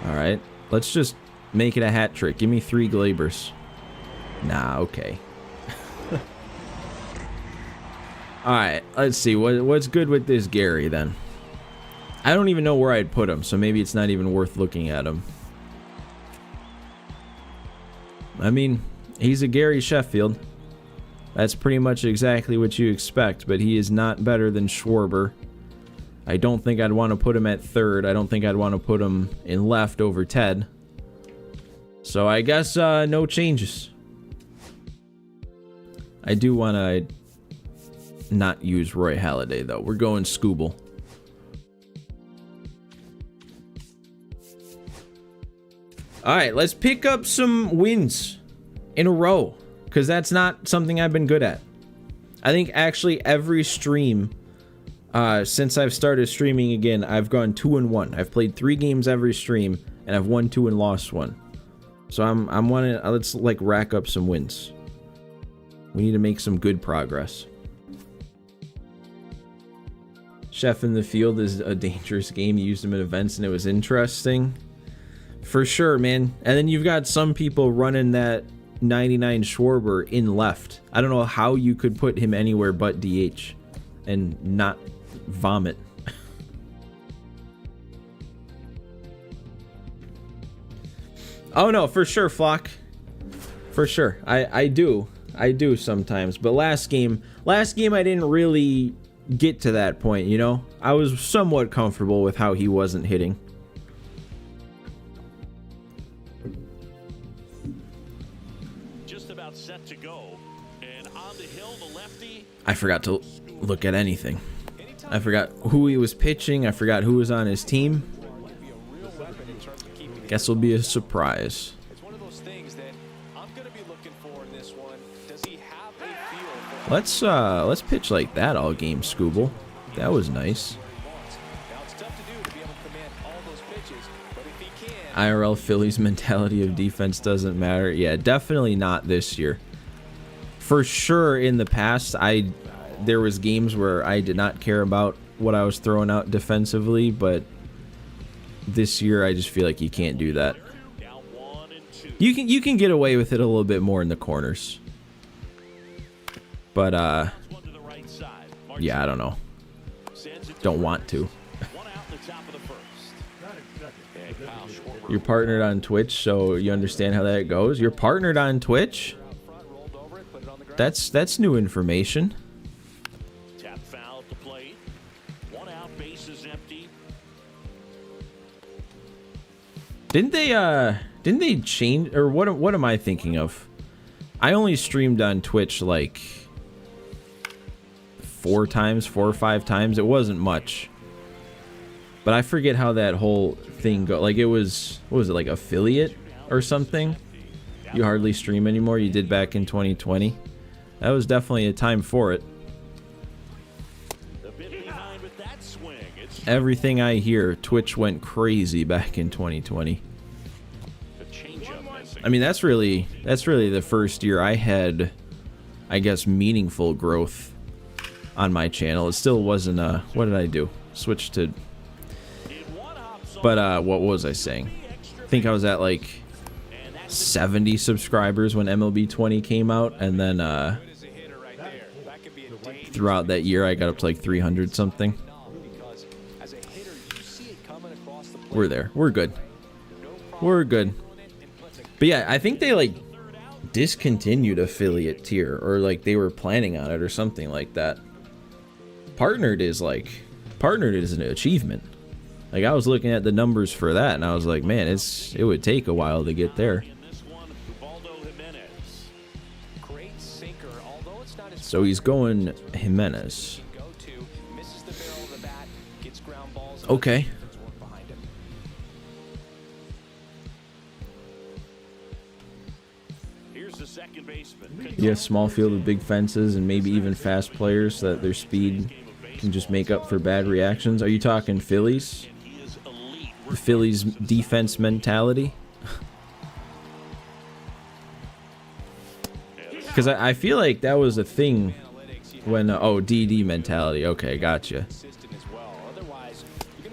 Alright. Let's just make it a hat trick. Give me 3 Glabers. Nah, okay. Alright, let's see. What's good with this Gary, then? I don't even know where I'd put him, so maybe it's not even worth looking at him. I mean, he's a Gary Sheffield. That's pretty much exactly what you expect, but he is not better than Schwarber. I don't think I'd want to put him at third. I don't think I'd want to put him in left over Ted. So I guess no changes. I do want to not use Roy Halladay, though. We're going Scooble. Alright, let's pick up some wins in a row, because that's not something I've been good at. I think actually every stream since I've started streaming again, I've gone 2-1. I've played 3 games every stream, and I've won 2 and lost 1. So I'm wanting, let's like rack up some wins. We need to make some good progress. Chef in the Field is a dangerous game. You used him in events and it was interesting. For sure, man. And then you've got some people running that 99 Schwarber in left. I don't know how you could put him anywhere but DH and not vomit. Oh no, for sure, Flock. For sure. I do sometimes. But last game I didn't really get to that point, you know? I was somewhat comfortable with how he wasn't hitting. Just about set to go. And on the hill, the lefty. I forgot to look at anything. I forgot who he was pitching. I forgot who was on his team. Guess it'll be a surprise. It's one of those things that I'm going to be looking for in this one. Does he have a feel? Let's pitch like that all game, Scooble. That was nice. Now it's tough to do to be able to command all those pitches, but if he can, IRL Phillies mentality of defense doesn't matter. Yeah, definitely not this year. For sure in the past, there was games where I did not care about what I was throwing out defensively, but this year I just feel like you can't do that. You can get away with it a little bit more in the corners. But yeah, I don't know. Don't want to. You're partnered on Twitch, so you understand how that goes. You're partnered on Twitch? That's new information. Tap foul to plate. One out, base is empty. Didn't they change, or what am I thinking of? I only streamed on Twitch like 4 or 5 times. It wasn't much. But I forget how that whole thing go. Like it was, what was it, like affiliate or something? You hardly stream anymore. You did back in 2020. That was definitely a time for it. Everything I hear, Twitch went crazy back in 2020. I mean, that's really the first year I had, I guess, meaningful growth on my channel. It still wasn't what did I do? Switch to, but what was I saying? I think I was at like 70 subscribers when MLB 20 came out, and then throughout that year I got up to like 300 something. We're there. We're good. We're good. But yeah, I think they like discontinued affiliate tier, or like they were planning on it or something like that. Partnered is an achievement. Like I was looking at the numbers for that and I was like, man, it would take a while to get there. So he's going Jimenez. Okay. You have small field with big fences and maybe even fast players so that their speed can just make up for bad reactions. Are you talking Phillies? The Phillies defense mentality? Because I feel like that was a thing when, oh, DD mentality. Okay, gotcha.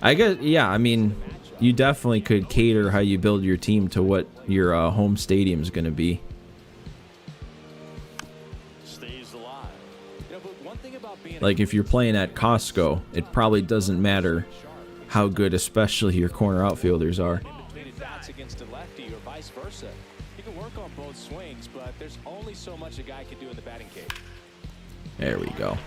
I guess, yeah, I mean, you definitely could cater how you build your team to what your home stadium's going to be. Like, if you're playing at Costco, it probably doesn't matter how good, especially your corner outfielders are. Against a lefty or vice versa. You can work on both swings, but there's only so much a guy can do in the batting cage. There we go.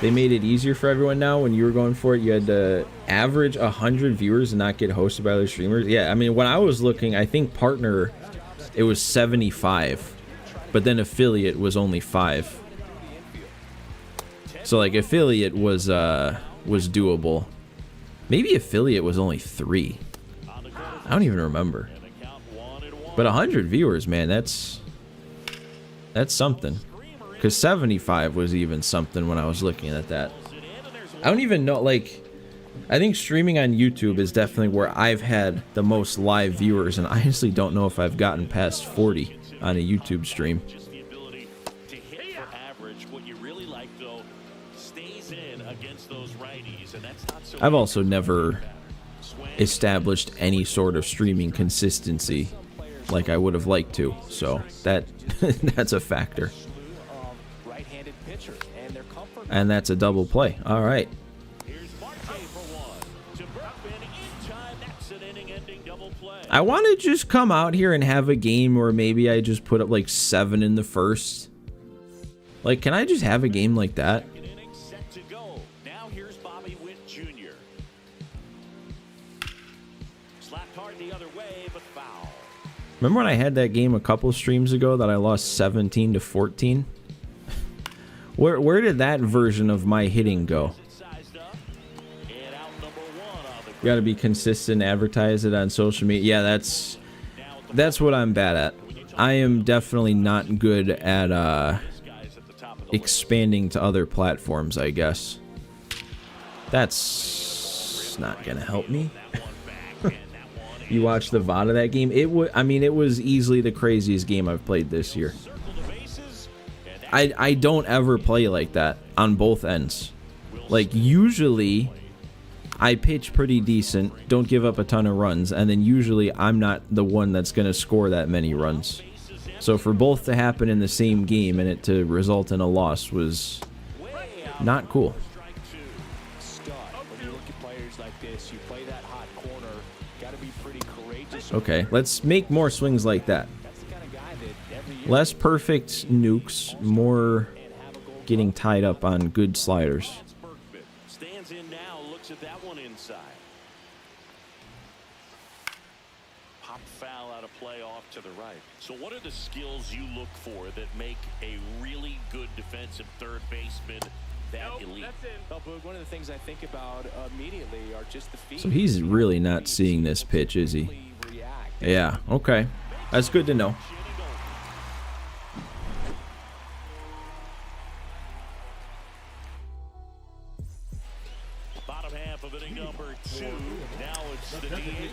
They made it easier for everyone now. When you were going for it, you had to average 100 viewers and not get hosted by other streamers. Yeah, I mean, when I was looking, I think partner, it was 75, but then affiliate was only 5. So like affiliate was doable. Maybe affiliate was only 3. I don't even remember. But 100 viewers, man, that's something. Because 75 was even something when I was looking at that. I don't even know, like, I think streaming on YouTube is definitely where I've had the most live viewers, and I honestly don't know if I've gotten past 40 on a YouTube stream. What you really like, though, stays in against those righties. I've also never established any sort of streaming consistency like I would have liked to, so that that's a factor. And that's a double play. All right. I want to just come out here and have a game where maybe I just put up like 7 in the first. Like, can I just have a game like that? Now here's Bobby Witt Jr. Slapped hard the other way, but foul. Remember when I had that game a couple streams ago that I lost 17-14? Where did that version of my hitting go? You got to be consistent, advertise it on social media. Yeah, that's what I'm bad at. I am definitely not good at expanding to other platforms, I guess. That's not gonna help me. You watch the VOD of that game? It was easily the craziest game I've played this year. I don't ever play like that on both ends. Like, usually I pitch pretty decent, don't give up a ton of runs, and then usually I'm not the one that's going to score that many runs. So for both to happen in the same game and it to result in a loss was not cool. Okay, let's make more swings like that. Less perfect nukes, more getting tied up on good sliders. Stands in now, looks at that one inside. Pop foul out of play off to the right. So what are the skills you look for that make a really good defensive third baseman that elite? One of the things I think about immediately are just the feet. So he's really not seeing this pitch, is he? Yeah, okay. That's good to know.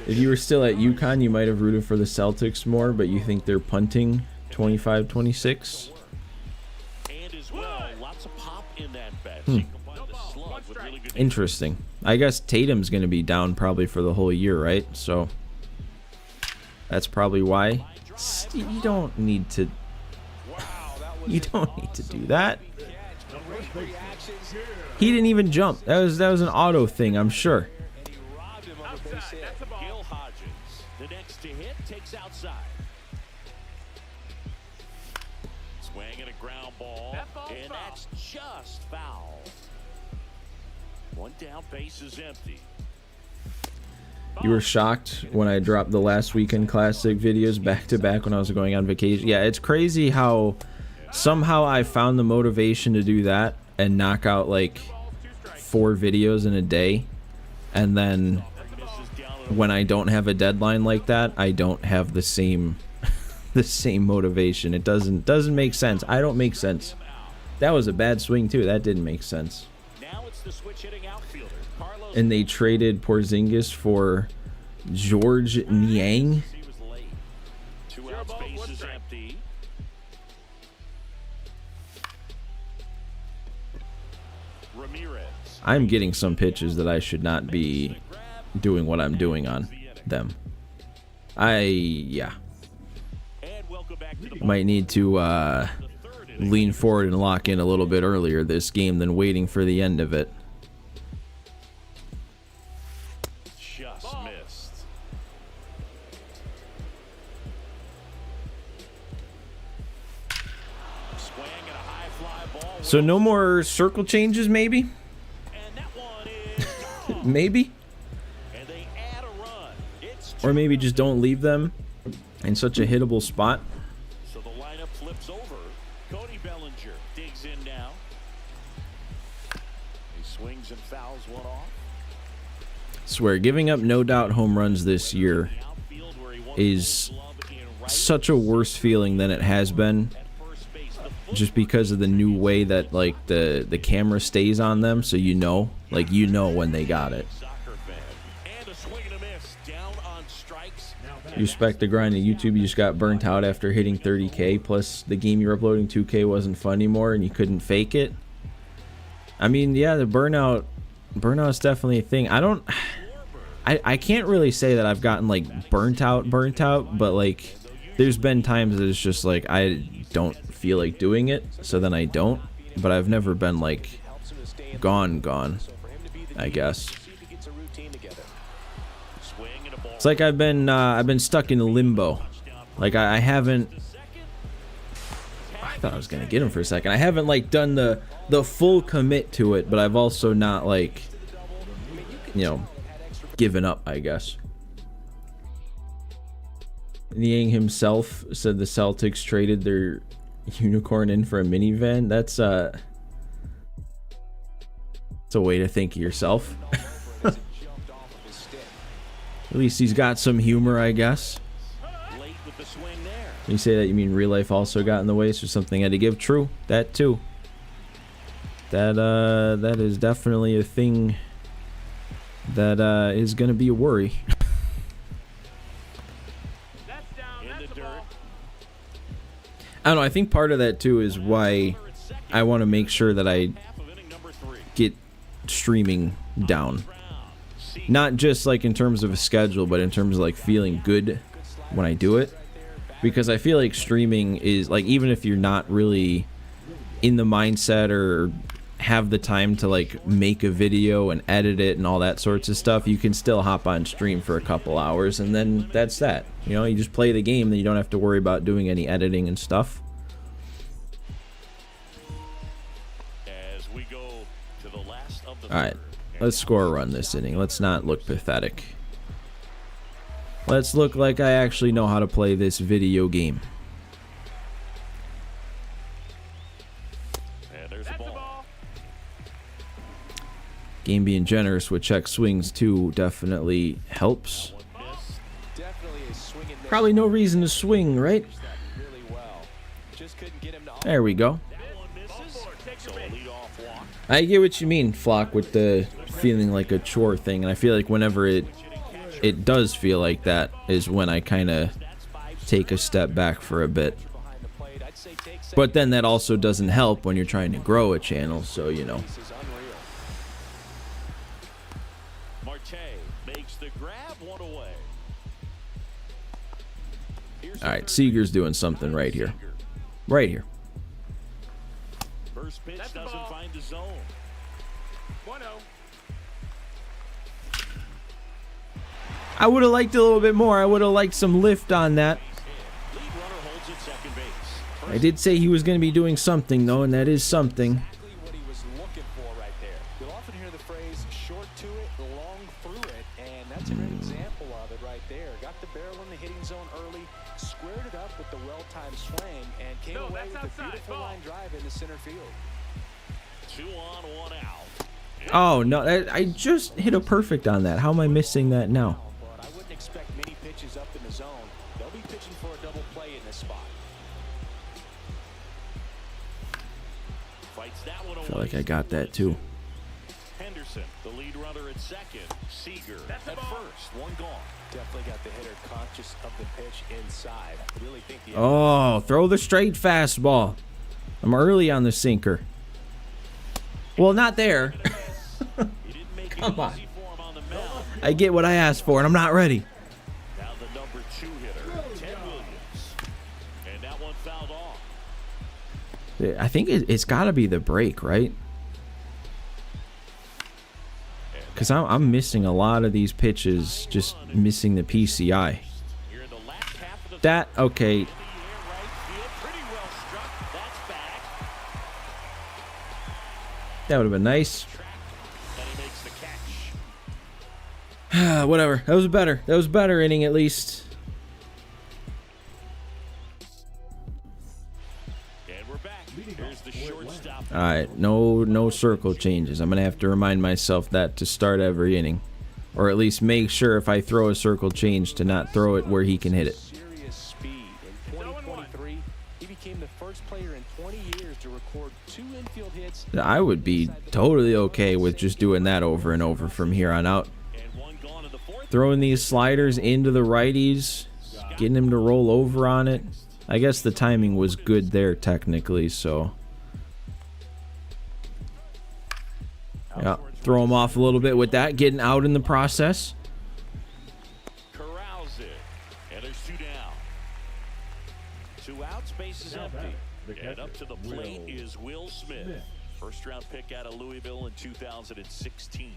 If you were still at UConn, you might have rooted for the Celtics more, but you think they're punting 25-26? And as well, lots of pop in that bet. Interesting. I guess Tatum's going to be down probably for the whole year, right? So that's probably why. You don't need to. You don't need to do that. He didn't even jump. That was an auto thing, I'm sure. The next to hit takes outside. Swing and a ground ball, and that's just foul. One down, base is empty. You were shocked when I dropped the last Weekend Classic videos back to back when I was going on vacation. Yeah, it's crazy how somehow I found the motivation to do that and knock out like 4 videos in a day, and then when I don't have a deadline like that, I don't have the same the same motivation. It doesn't make sense. I don't make sense. That was a bad swing too. That didn't make sense. Now it's the switch hitting outfielder. And they traded Porzingis for George Niang. He was late. 2 outs, base is empty. Ramirez. I'm getting some pitches that I should not be doing what I'm doing on them. Yeah. Might need to lean forward and lock in a little bit earlier this game than waiting for the end of it. Just missed. Swing and a high fly ball. So no more circle changes, maybe? And that one is gone. Maybe? And they add a run. It's Or maybe just don't leave them in such a hittable spot. So the lineup flips over. Cody Bellinger digs in now. He swings and fouls one off. Swear, giving up no doubt home runs this year is such a worse feeling than it has been, just because of the new way that like the camera stays on them, so you know when they got it. You respect the grind of YouTube. You just got burnt out after hitting 30K, plus the game you're uploading 2K wasn't fun anymore and you couldn't fake it. I mean, yeah, the burnout Burnout's definitely a thing. I can't really say that I've gotten like burnt out, but like there's been times that it's just like I don't feel like doing it, so then I don't. But I've never been like gone, I guess. It's like I've been stuck in limbo. Like I haven't. I thought I was gonna get him for a second. I haven't like done the full commit to it, but I've also not like, you know, given up, I guess. Niang himself said the Celtics traded their unicorn in for a minivan. That's a way to think of yourself. At least he's got some humor, I guess. When you say that, you mean real life also got in the way, so something had to give. True, that too. That is definitely a thing that is gonna be a worry. I don't know, I think part of that too is why I want to make sure that I get streaming down. Not just like in terms of a schedule, but in terms of like feeling good when I do it. Because I feel like streaming is like, even if you're not really in the mindset or have the time to like make a video and edit it and all that sorts of stuff, you can still hop on stream for a couple hours and then that's that. You know, you just play the game, then you don't have to worry about doing any editing and stuff. As we go to the last of the Alright, let's score a run this inning. Let's not look pathetic. Let's look like I actually know how to play this video game. And there's the ball. Game being generous with check swings too definitely helps. Probably no reason to swing, right? There we go. I get what you mean, Flock, with the feeling like a chore thing, and I feel like whenever it does feel like that is when I kind of take a step back for a bit. But then that also doesn't help when you're trying to grow a channel, so you know. Alright, Seager's doing something right here. Right here. First pitch doesn't find the zone. 1-0. I would have liked a little bit more. I would have liked some lift on that. Lead runner holds at second base. I did say he was going to be doing something, though, and that is something. Exactly what he was looking for right there. You'll often hear the phrase short to it, long through it, and that's a great example of it right there. Got the barrel in the hitting zone early, squared it up with the well-timed swing, and came away with a beautiful line drive into center field. 2 on, 1 out. Oh, no, I just hit a perfect on that. How am I missing that now? But I wouldn't expect many pitches up in the zone. They'll be pitching for a double play in this spot. Fights that one I away. feel like I got that, too. Henderson, the lead runner at second. Seager at first. 1 gone. Definitely got the hitter conscious of the pitch inside. I really think the Oh, throw the straight fastball. I'm early on the sinker. Well, not there. He didn't make it Come on. easy for him on the mound. I get what I asked for, and I'm not ready. Now the number 2 hitter, Ted Williams. And that one fouled off. I think it's got to be the break, right? Because I'm missing a lot of these pitches, just missing the PCI. You're in the last half of the That, okay. pretty well struck. That's back. That would have been nice. And he makes the catch. Whatever. That was better. That was better inning, at least. And we're back. Here's the shortstop. All right, no circle changes. I'm gonna have to remind myself that to start every inning, or at least make sure if I throw a circle change to not throw it where he can hit it. serious speed. In 2023, he became the first player in 20 years to record 2 infield hits. I would be totally okay with just doing that over and over from here on out. And 1 gone in the 4th. Throwing these sliders into the righties, getting him to roll over on it. I guess the timing was good there technically, so. Yeah. Throw him off a little bit with that, getting out in the process. Corrals it. And there's 2 down. 2 outs, base is empty. And up to the plate is Will Smith. First round pick out of Louisville in 2016.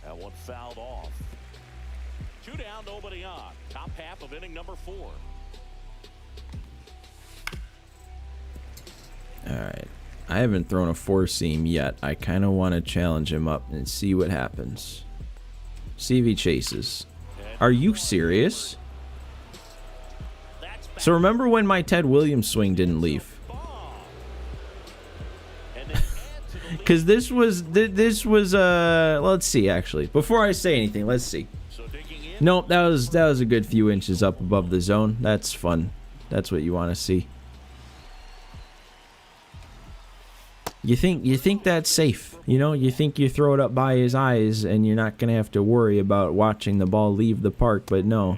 That one fouled off. 2 down, nobody on. Top half of inning number 4. All right. I haven't thrown a 4-seam yet. I kind of want to challenge him up and see what happens. See if he chases. Are you serious? So remember when my Ted Williams swing didn't leave? Because this was let's see, actually. Before I say anything, let's see. Nope, that was a good few inches up above the zone. That's fun. That's what you want to see. You think that's safe, you know? You think you throw it up by his eyes and you're not gonna have to worry about watching the ball leave the park, but no.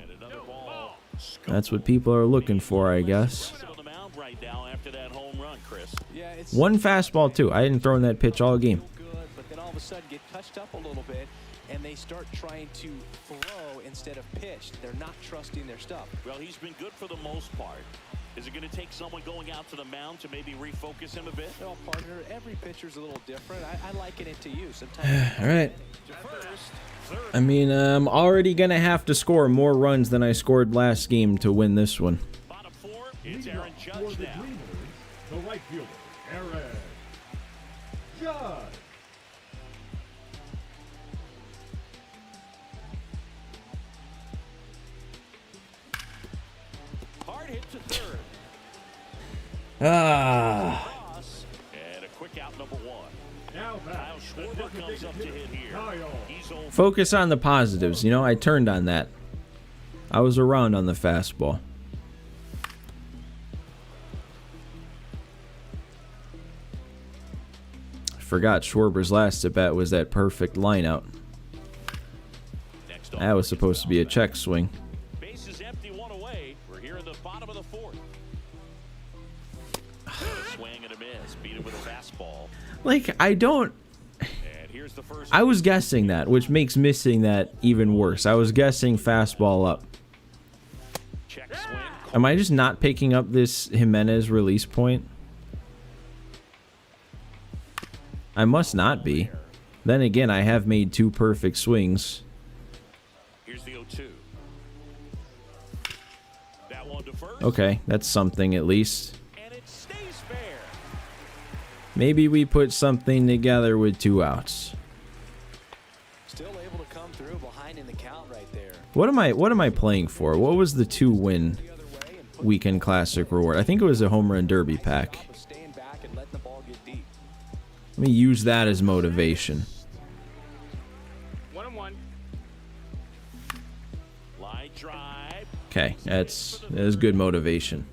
That's what people are looking for, I guess. One fastball too. I hadn't thrown that pitch all game. But then all of a sudden get touched up a little bit, and they start trying to throw instead of pitch. They're not trusting their stuff. Well, he's been good for the most part. Is it going to take someone going out to the mound to maybe refocus him a bit? Well, partner, every pitcher's a little different. I liken it to you. Sometimes. All right. I mean, I'm already going to have to score more runs than I scored last game to win this one. Bottom 4, it's Aaron Judge now. The right fielder, Aaron Judge. Hard hit to third. Ah. And a quick out number 1. Kyle Schwarber comes up to hit here. He's over. Focus on the positives. You know, I turned on that. I was around on the fastball. I forgot Schwarber's last at bat was that perfect line out. That was supposed to be a check swing. Base is empty, 1 away. We're here in the bottom of the 4th. Swing and a miss. Beat him with a fastball. Like, I don't... And here's the first. I was guessing that, which makes missing that even worse. I was guessing fastball up. Check swing. Am I just not picking up this Jimenez release point? I must not be. Then again, I have made 2 perfect swings. Here's the 0-2. That one to first. Okay, that's something at least. And it stays fair. Maybe we put something together with 2 outs. Still able to come through behind in the count right there. What am I playing for? What was the 2-win weekend classic reward? I think it was a home run derby pack. Staying back and letting the ball get deep. Let me use that as motivation. 1-1. Line drive. Okay, that's good motivation.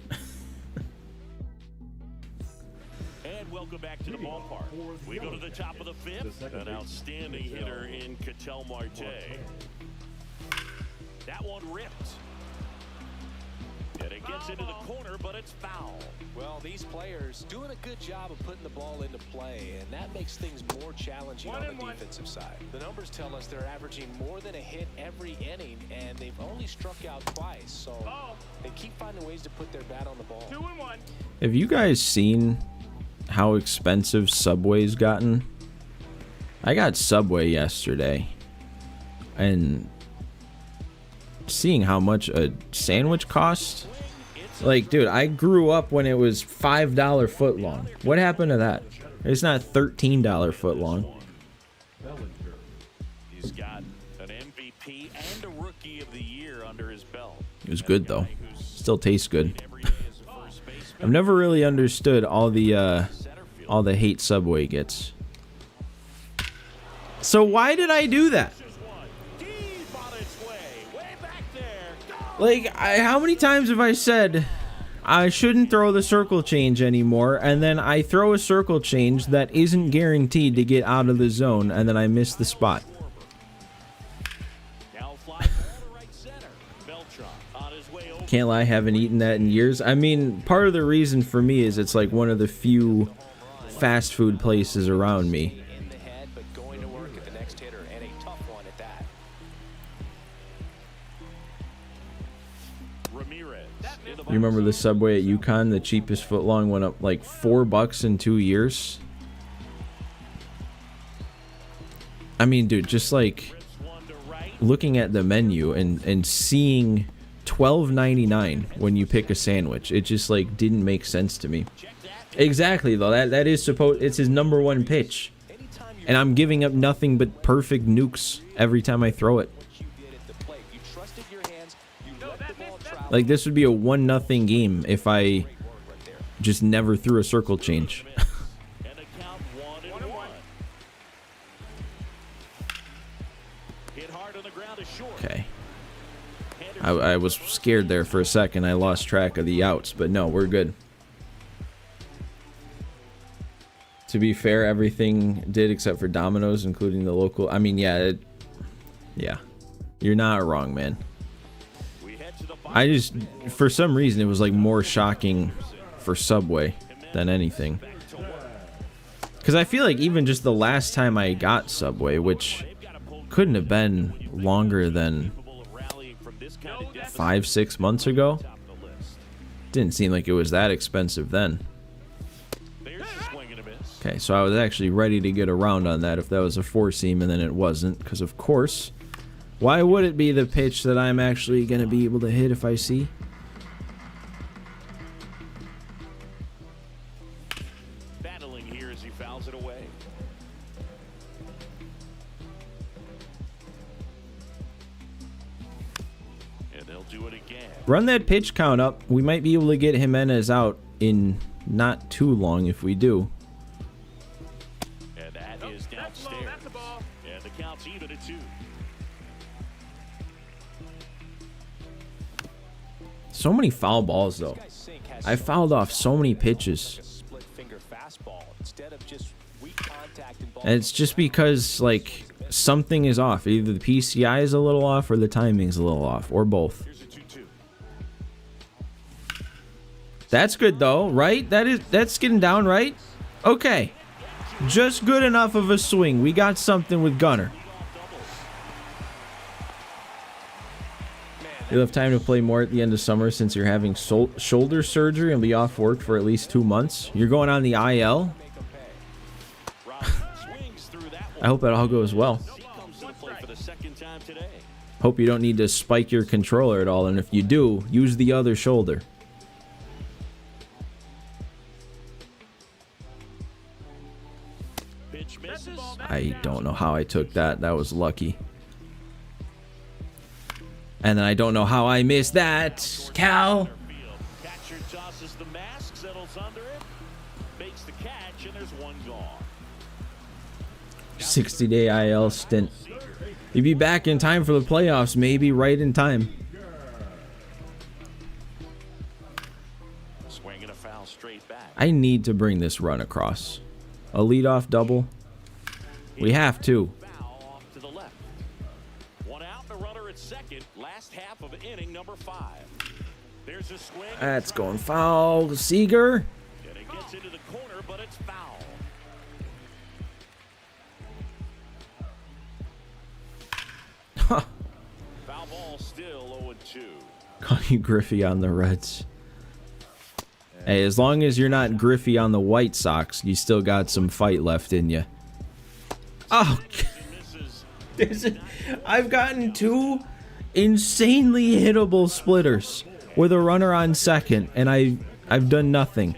And welcome back to the ballpark. We go to the top of the 5th. An outstanding hitter in Ketel Marte. That one ripped. And it gets into the corner, but it's foul. Well, these players doing a good job of putting the ball into play, and that makes things more challenging on the defensive side. The numbers tell us they're averaging more than a hit every inning, and they've only struck out twice, so they keep finding ways to put their bat on the ball. 2-1. Have you guys seen how expensive Subway's gotten? I got Subway yesterday, and seeing how much a sandwich costs, like, dude, I grew up when it was $5 foot long. What happened to that? It's not $13 foot long. He's got an MVP and a Rookie of the Year under his belt. It was good though. Still tastes good. I've never really understood all the hate Subway gets. So why did I do that? Like, how many times have I said I shouldn't throw the circle change anymore, and then I throw a circle change that isn't guaranteed to get out of the zone, and then I miss the spot? Can't lie, I haven't eaten that in years. I mean, part of the reason for me is it's like one of the few fast food places around me. In the head, but going to work at the next hitter, and a tough one at that. Ramirez. You remember the Subway at UConn? The cheapest footlong went up like $4 in 2 years. I mean, dude, just like looking at the menu and seeing $12.99 when you pick a sandwich, it just like didn't make sense to me. Exactly, though. That is supposed. It's his #1 pitch, and I'm giving up nothing but perfect nukes every time I throw it. Like, this would be a 1-0 game if I just never threw a circle change. Okay. I was scared there for a second. I lost track of the outs, but no, we're good. To be fair, everything did except for Domino's, including the local. I mean, yeah, yeah. You're not wrong, man. I just, for some reason, it was like more shocking for Subway than anything. Because I feel like even just the last time I got Subway, which couldn't have been longer than 5-6 months ago, didn't seem like it was that expensive then. Okay, so I was actually ready to get around on that if that was a 4-seam, and then it wasn't, because of course, why would it be the pitch that I'm actually going to be able to hit if I see? Battling here as he fouls it away. And they'll do it again. Run that pitch count up. We might be able to get Jimenez out in not too long if we do. And that is downstairs. And the count's even at 2. So many foul balls, though. I fouled off so many pitches. And it's just because, like, something is off. Either the PCI is a little off or the timing's a little off, or both. That's good, though, right? That's getting down, right? Okay. Just good enough of a swing. We got something with Gunner. You'll have time to play more at the end of summer since you're having shoulder surgery and be off work for at least 2 months. You're going on the IL? I hope it all goes well. Hope you don't need to spike your controller at all, and if you do, use the other shoulder. I don't know how I took that. That was lucky. And then I don't know how I missed that. Cal. Catcher tosses the mask, settles under it, makes the catch, and there's one gone. 60-day IL stint. You'd be back in time for the playoffs, maybe right in time. Swinging a foul straight back. I need to bring this run across. A leadoff double. We have to. Foul off to the left. One out, and a runner at second. Last half of inning number 5. There's a swing. That's going foul. Seager. And it gets into the corner, but it's foul. Foul ball still 0-2. Call you Griffey on the Reds. Hey, as long as you're not Griffey on the White Sox, you still got some fight left in you. Oh, I've gotten 2 insanely hittable splitters with a runner on second, and I've done nothing.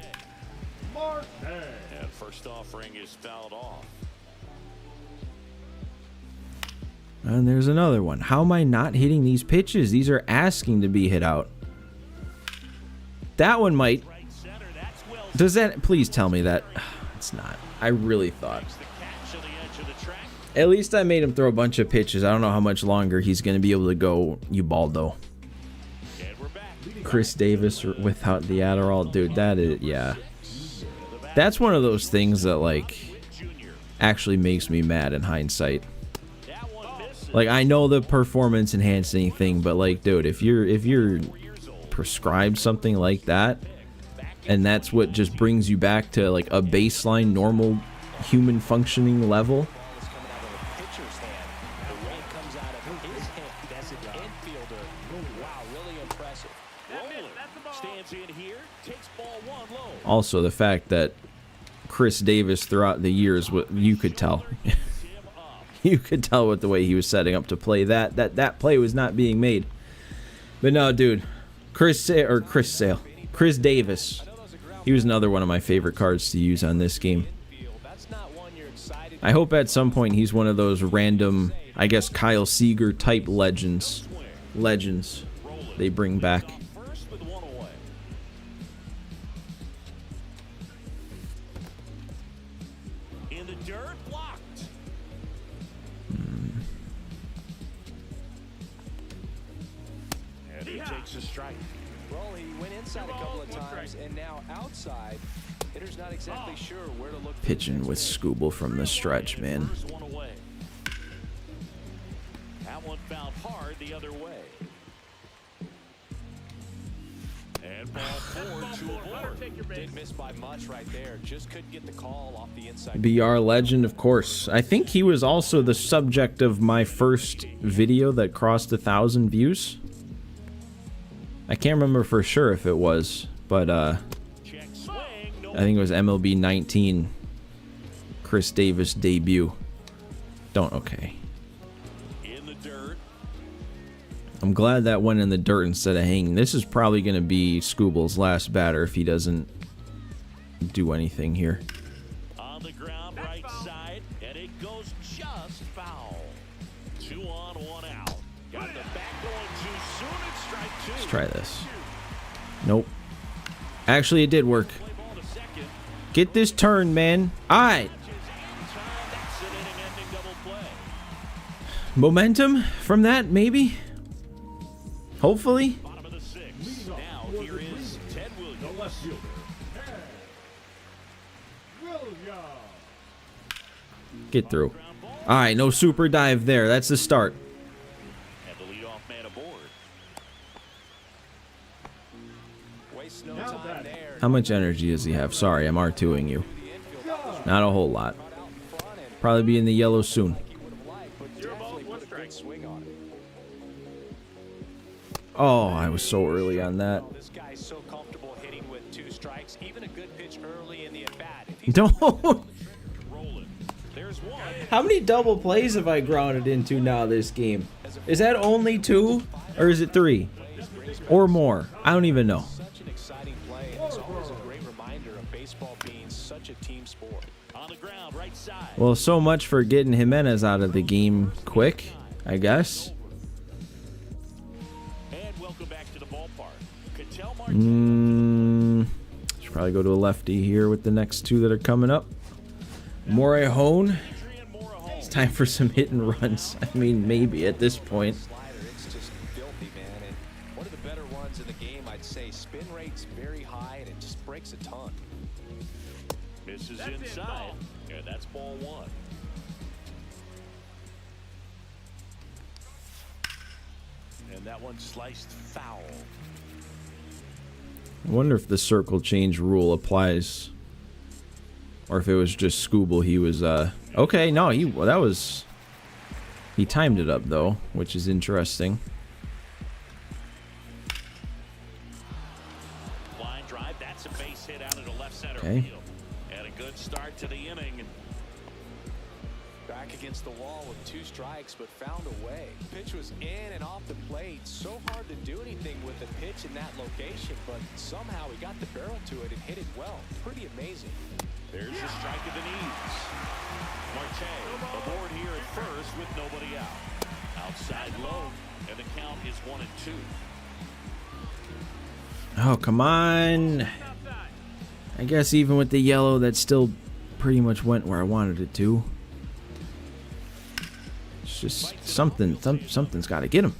And first offering is fouled off. And there's another one. How am I not hitting these pitches? These are asking to be hit out. That one might. Does that? Please tell me that. It's not. I really thought. At least I made him throw a bunch of pitches. I don't know how much longer he's going to be able to go, Ubaldo. Chris Davis without the Adderall. Dude, that is, yeah. That's one of those things that, like, actually makes me mad in hindsight. Like, I know the performance enhancing thing, but, like, dude, if you're prescribed something like that, and that's what just brings you back to like a baseline normal human functioning level. Ball is coming out of the pitcher's hand. The way it comes out of his hand as an infielder. Wow, really impressive. Rolling. Stands in here. Takes ball one low. Also, the fact that Chris Davis throughout the years, what you could tell, you could tell with the way he was setting up to play that play was not being made. But no, dude, Chris Davis, he was another one of my favorite cards to use on this game. That's not one you're excited. I hope at some point he's one of those random, I guess, Kyle Seager type legends they bring back. First with one away. In the dirt, blocked. And he takes a strike. Well, he went inside a couple of times, and now outside. Hitter's not exactly sure where to look. for the Pitching next with man. Skubal from the stretch, man. First one away. That one fouled hard the other way. And ball four to a board. Didn't miss by much right there. Just couldn't get the call off the inside. BR legend, of course. I think he was also the subject of my first video that crossed 1,000 views. I can't remember for sure if it was, but Check swing. No. I think it was MLB 19 Chris Davis debut. Okay. In the dirt. I'm glad that went in the dirt instead of hanging. This is probably going to be Skubal's last batter if he doesn't do anything here. On the ground, right side, and it goes just foul. 2 on, 1 out. Got the bat going too soon. It's strike 2. Let's try this. Nope. Actually, it did work. Play ball to second. Get this turn, man. All right. That's an inning-ending double play. Momentum from that, maybe? Hopefully. Bottom of the 6th. Now here is Ted The Williams. left fielder, Ted Williams. Get through. All right, no super dive there. That's the start. And the leadoff man aboard. Waste no Now time that- there. How much energy does he have? Sorry, I'm R2ing you. The infield Not a whole lot. brought out in front and Probably be in the yellow soon. like he would have liked, but definitely put a good swing on it. Oh, I was so early on that. This guy's so comfortable hitting with 2 strikes. Even a good pitch early in the at-bat. If he's Don't. Rolling. There's one. How many double plays have I grounded into now this game? Is that only 2? Or is it 3? Or more? I don't even know. such an exciting play, and it's always a great reminder of baseball being such a team sport. On the ground, right side. Well, so much for getting Jimenez out of the game quick, I guess. And welcome back to the ballpark. Cattell Martin. Should probably go to a lefty here with the next 2 that are coming up. Morehone. Adrian Morejon. It's time for some hit and runs. I mean, maybe at this point. Slider, it's just filthy, man. And one of the better ones in the game, I'd say. Spin rate's very high, and it just breaks a ton. Misses inside. And that's ball 1. And that one sliced foul. I wonder if the circle change rule applies, or if it was just Skubal. He was okay. No, he timed it up though, which is interesting. Line drive. That's a base hit out into left center Okay. field. And a good start to the inning. Back against the wall with 2 strikes, but found a way. Pitch was in and off the plate. So hard to do anything with the pitch in that location, but somehow he got the barrel to it and hit it well. Pretty amazing. There's a strike at the knees. Marte aboard here at first with nobody out. Outside low, and the count is 1-2. Oh, come on. I guess even with the yellow, that still pretty much went where I wanted it to. It's just something's got to get him.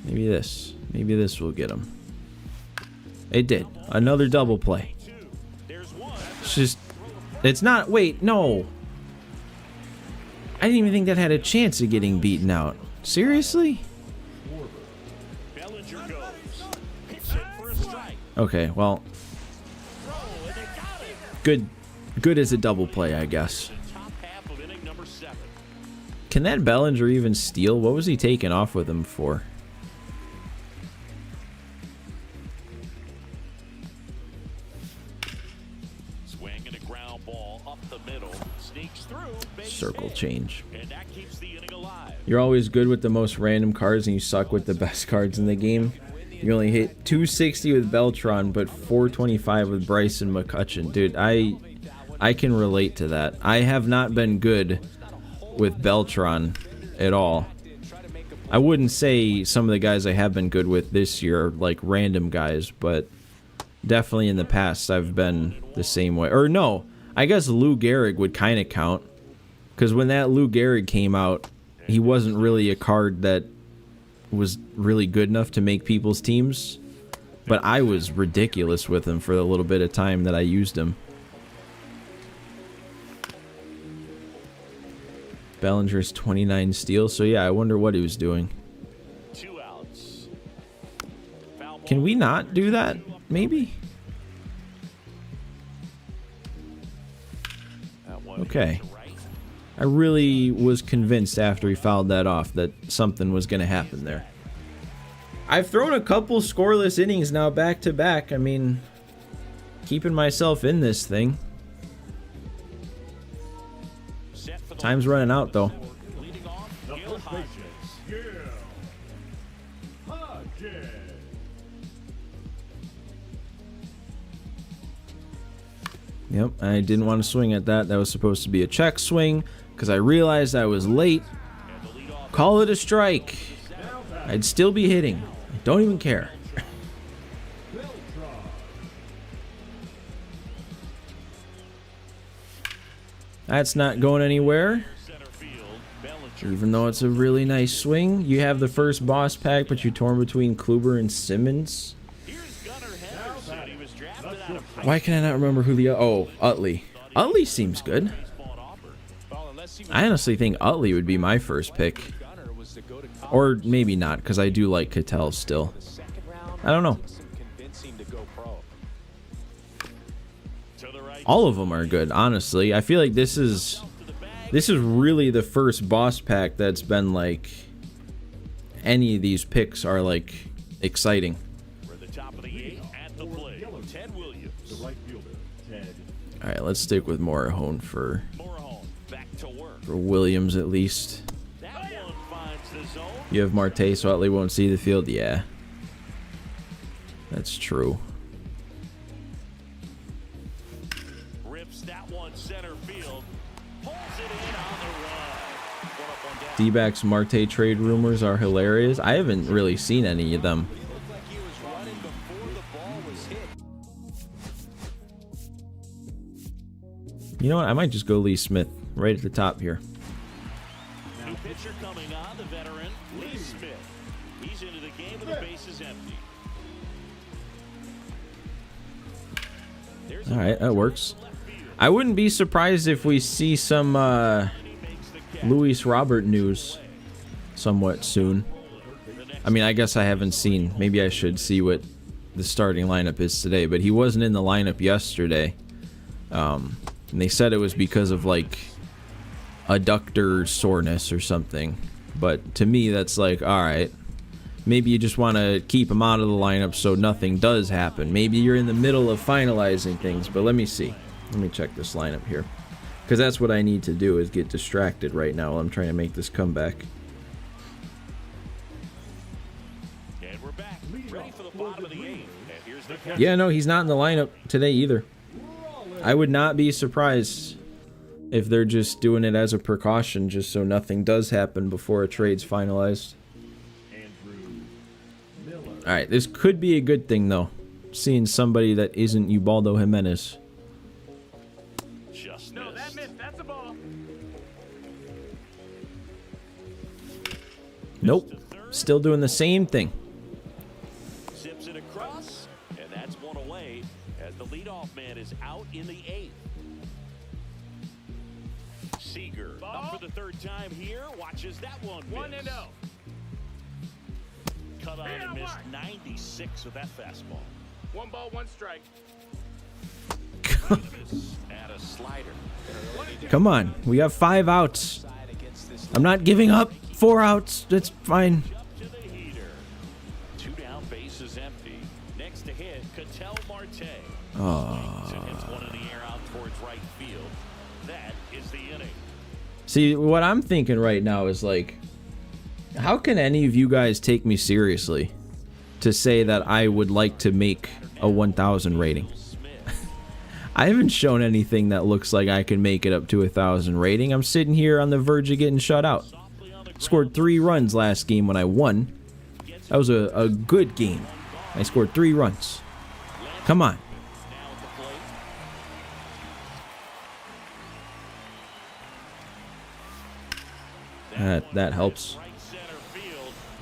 Maybe this will get him. It did. Another double play. There's one. It's just, it's not, wait, no. I didn't even think that had a chance of getting beaten out. Seriously? Bellinger Bellinger goes. Hits it for a strike. Okay, well, Throw, and they got it. good as a double play, I guess. The top half of inning number 7. Can that Bellinger even steal? What was he taking off with him for? Swing and a ground ball up the middle. Sneaks through. Base Circle hit. change. And that keeps the inning alive. You're always good with the most random cards and you suck with the best cards in the game. You only hit 260 with Beltran, but 425 with Bryson McCutcheon. Dude, I can relate to that. I have not been good with Beltran at all. I wouldn't say some of the guys I have been good with this year are like random guys, but definitely in the past I've been the same way. Or no, I guess Lou Gehrig would kind of count. Because when that Lou Gehrig came out, he wasn't really a card that was really good enough to make people's teams. But I was ridiculous with him for the little bit of time that I used him. Bellinger's 29 steals, so yeah, I wonder what he was doing. 2 outs. Foul ball. Can we not do that? Maybe? That one Okay. hits to right. I really was convinced after he fouled that off that something was going to happen there. I've thrown a couple scoreless innings now back to back. I mean, keeping myself in this thing. Set for the Time's running out, though. leading off. The Gil first Hodges. baseman, Gil Hodges. Yep, I didn't want to swing at that. That was supposed to be a check swing because I realized I was late. And the leadoff Call it a strike. I'd still be hitting. I don't even care. Beltran. That's not going anywhere. center field. Bellinger. Even though it's a really nice swing. You have the first boss pack, but you're torn between Kluber and Simmons. Here's Gunnar Henderson. He was drafted out of high Why can I not remember who the... Oh, Utley. Utley seems good. baseball at Auburn. Well, unless he was I honestly think Utley would be my first pick. Gunnar was to go to college. Or maybe not, because I do like Cattell still. The second round, I don't know. took some convincing to go pro. To the right. All of them are good, honestly. I feel like this is really the first boss pack that's been like... Any of these picks are like exciting. For the top of the 8th at the plate. Ted The Williams. right fielder, Ted. Alright, let's stick with Morahone for Morahone back to work. Williams at least. That one finds the zone. You have Marte, so Utley won't see the field? Yeah. That's true. Rips that one center field. Pulls it in on the run. One up, one down. D-backs Marte trade rumors are hilarious. I haven't really seen any of them. He looked like he was running before the ball was hit. You know what? I might just go Lee Smith right at the top here. New pitcher coming on, the veteran, Lee Smith. He's into the game with the bases empty. There's a Alright, that works. I wouldn't be surprised if we see some Luis Robert news somewhat soon. I mean, I guess I haven't seen. Maybe I should see what the starting lineup is today, but he wasn't in the lineup yesterday. And they said it was because of like adductor soreness or something. But to me, that's like, alright. Maybe you just want to keep him out of the lineup so nothing does happen. Maybe you're in the middle of finalizing things, but let me see. Let me check this lineup here. Because that's what I need to do, is get distracted right now while I'm trying to make this comeback. And we're back, ready for the bottom of the 8th. And here's the catch. Yeah, no, he's not in the lineup today either. I would not be surprised if they're just doing it as a precaution, just so nothing does happen before a trade's finalized. Andrew Miller. Alright, this could be a good thing, though. Seeing somebody that isn't Ubaldo Jimenez. Just No, that missed. That's a ball. Nope. Still doing the same thing. zips it across, and that's one away as the leadoff man is out in the 8th. Seager up for the 3rd time here, watches that one miss. 1-0. cut on and missed 96 with that fastball. 1 ball, 1 strike. Add a slider. Come on. We got 5 outs. I'm not giving up. 4 outs. That's fine. To the heater. 2 down, bases empty. Next to hit, Ketel Marte. Hits one in the air out towards right field. That is the inning. See, what I'm thinking right now is like, how can any of you guys take me seriously to say that I would like to make a 1,000 rating? I haven't shown anything that looks like I can make it up to 1,000 rating. I'm sitting here on the verge of getting shut out. Scored 3 runs last game when I won. That was a good game. I scored 3 runs. Come on. That helps.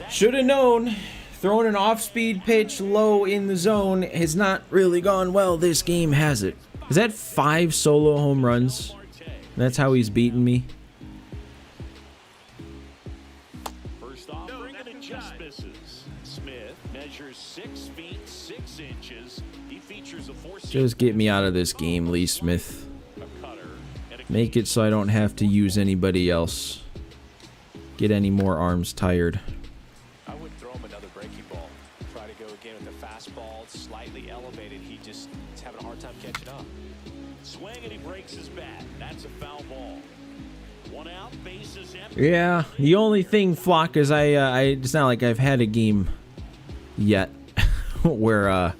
Should have known. Throwing an off-speed pitch low in the zone has not really gone well this game, has it? Is that 5 solo home runs? That's how he's beaten me. First offering and it just misses. Smith measures 6 feet 6 inches. He features a 4-seam. Just get me out of this game, Lee Smith. A cutter and a Make it so I don't have to use anybody else. Get any more arms tired. I would throw him another breaking ball. Try to go again with the fastball slightly elevated. He just is having a hard time catching up. swing and he breaks his bat. That's a foul ball. 1 out, bases empty. Yeah, the only thing, Flock, is it's not like I've had a game yet where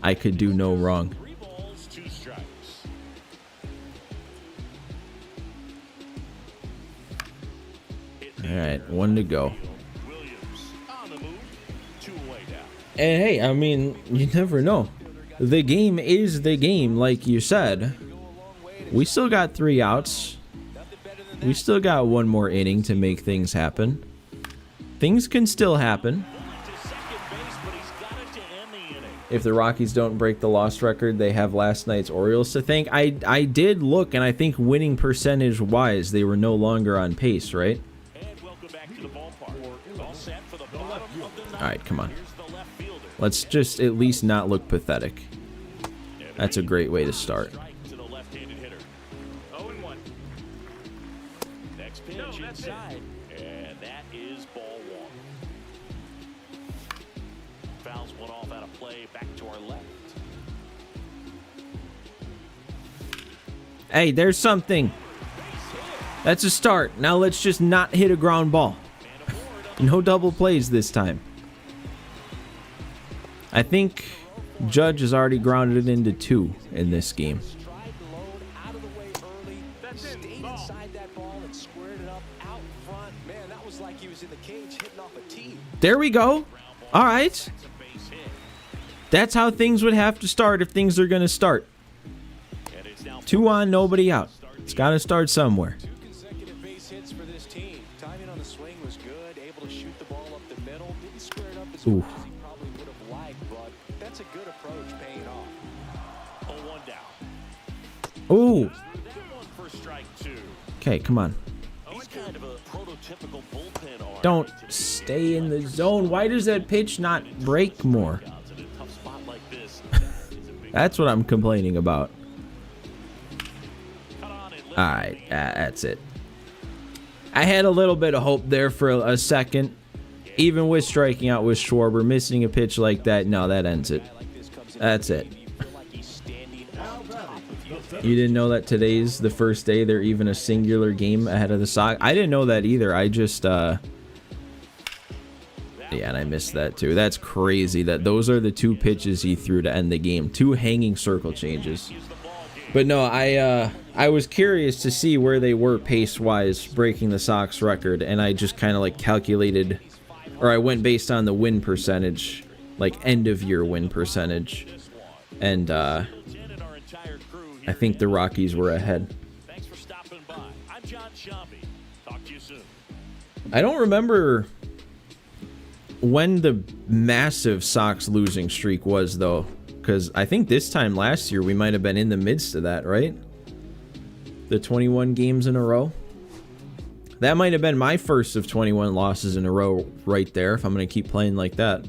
I could do no wrong. 3 balls, 2 strikes. All right, 1 to go. Williams on the move. 2 away now. And hey, I mean, you never know. The game is the game, like you said. We still got 3 outs. We still got 1 more inning to make things happen. Things can still happen. To second base, but he's got it to end the inning. If the Rockies don't break the loss record, they have last night's Orioles to thank. I did look, and I think winning percentage-wise, they were no longer on pace, right? And welcome back to the ballpark. All set for the bottom of the ninth. All right, come on. Here's the left fielder. Let's just at least not look pathetic. That's a great way to start. Strike to the left-handed hitter. 0-1. Next pitch No, that's it. inside, and that is ball 1. Fouls one off out of play. Back to our left. Hey, there's something. That's a start. Now let's just not hit a ground ball. No double plays this time. I think Judge has already grounded it into 2 in this game. Tried to load out of the way early. That's it. Stayed Ball. inside that ball and squared it up out front. Man, that was like he was in the cage hitting off a tee. There we go. All right. That's a base hit. That's how things would have to start if things are going to start. And it's now 2 on, nobody out. It's got to start somewhere. 2 consecutive base hits for this team. Timing on the swing was good. Able to shoot the ball up the middle. Didn't square it up as Ooh. well as he probably would have liked, but that's a good approach paying off. 0-1 down. Ooh. That one for strike 2. Okay, come on. He's kind of a prototypical bullpen arm. Don't stay in the zone. Why does that pitch not break more? In a tough spot like this, that is a big That's what I'm complaining about. cut on and All right, that's it. I had a little bit of hope there for a second. Even with striking out with Schwarber, missing a pitch like that, no, that ends it. That's it. You feel like he's standing on top of you. You didn't know that today's the first day they're even a singular game ahead of the Sox? I didn't know that either. I just, yeah, and I missed that too. That's crazy that those are the 2 pitches he threw to end the game. 2 hanging circle changes. But no, I was curious to see where they were pace-wise breaking the Sox record, and I just kind of like calculated, or I went based on the win percentage, like end-of-year win percentage, and I think the Rockies were ahead. Thanks for stopping by. I'm John Shambi. Talk to you soon. I don't remember when the massive Sox losing streak was, though, because I think this time last year we might have been in the midst of that, right? The 21 games in a row. That might have been my first of 21 losses in a row right there, if I'm going to keep playing like that.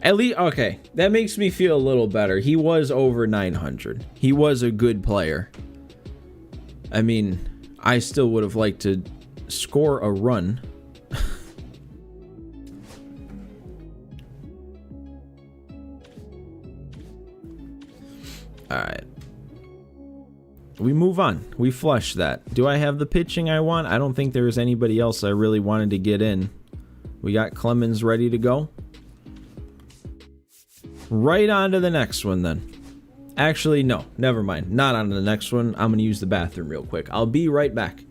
At least, okay, that makes me feel a little better. He was over 900. He was a good player. I mean, I still would have liked to score a run. All right. We move on. We flush that. Do I have the pitching I want? I don't think there's anybody else I really wanted to get in. We got Clemens ready to go. Right on to the next one then. Actually, no. Never mind. Not on to the next one. I'm going to use the bathroom real quick. I'll be right back.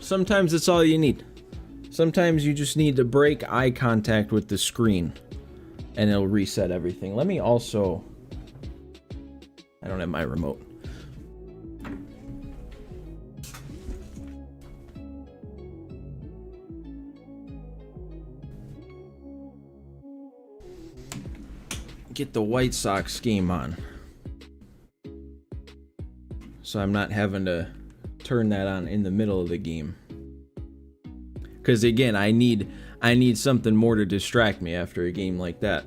Sometimes it's all you need. Sometimes you just need to break eye contact with the screen and it'll reset everything. Let me also... I don't have my remote. Get the White Sox game on. So I'm not having to turn that on in the middle of the game. Because again, I need something more to distract me after a game like that.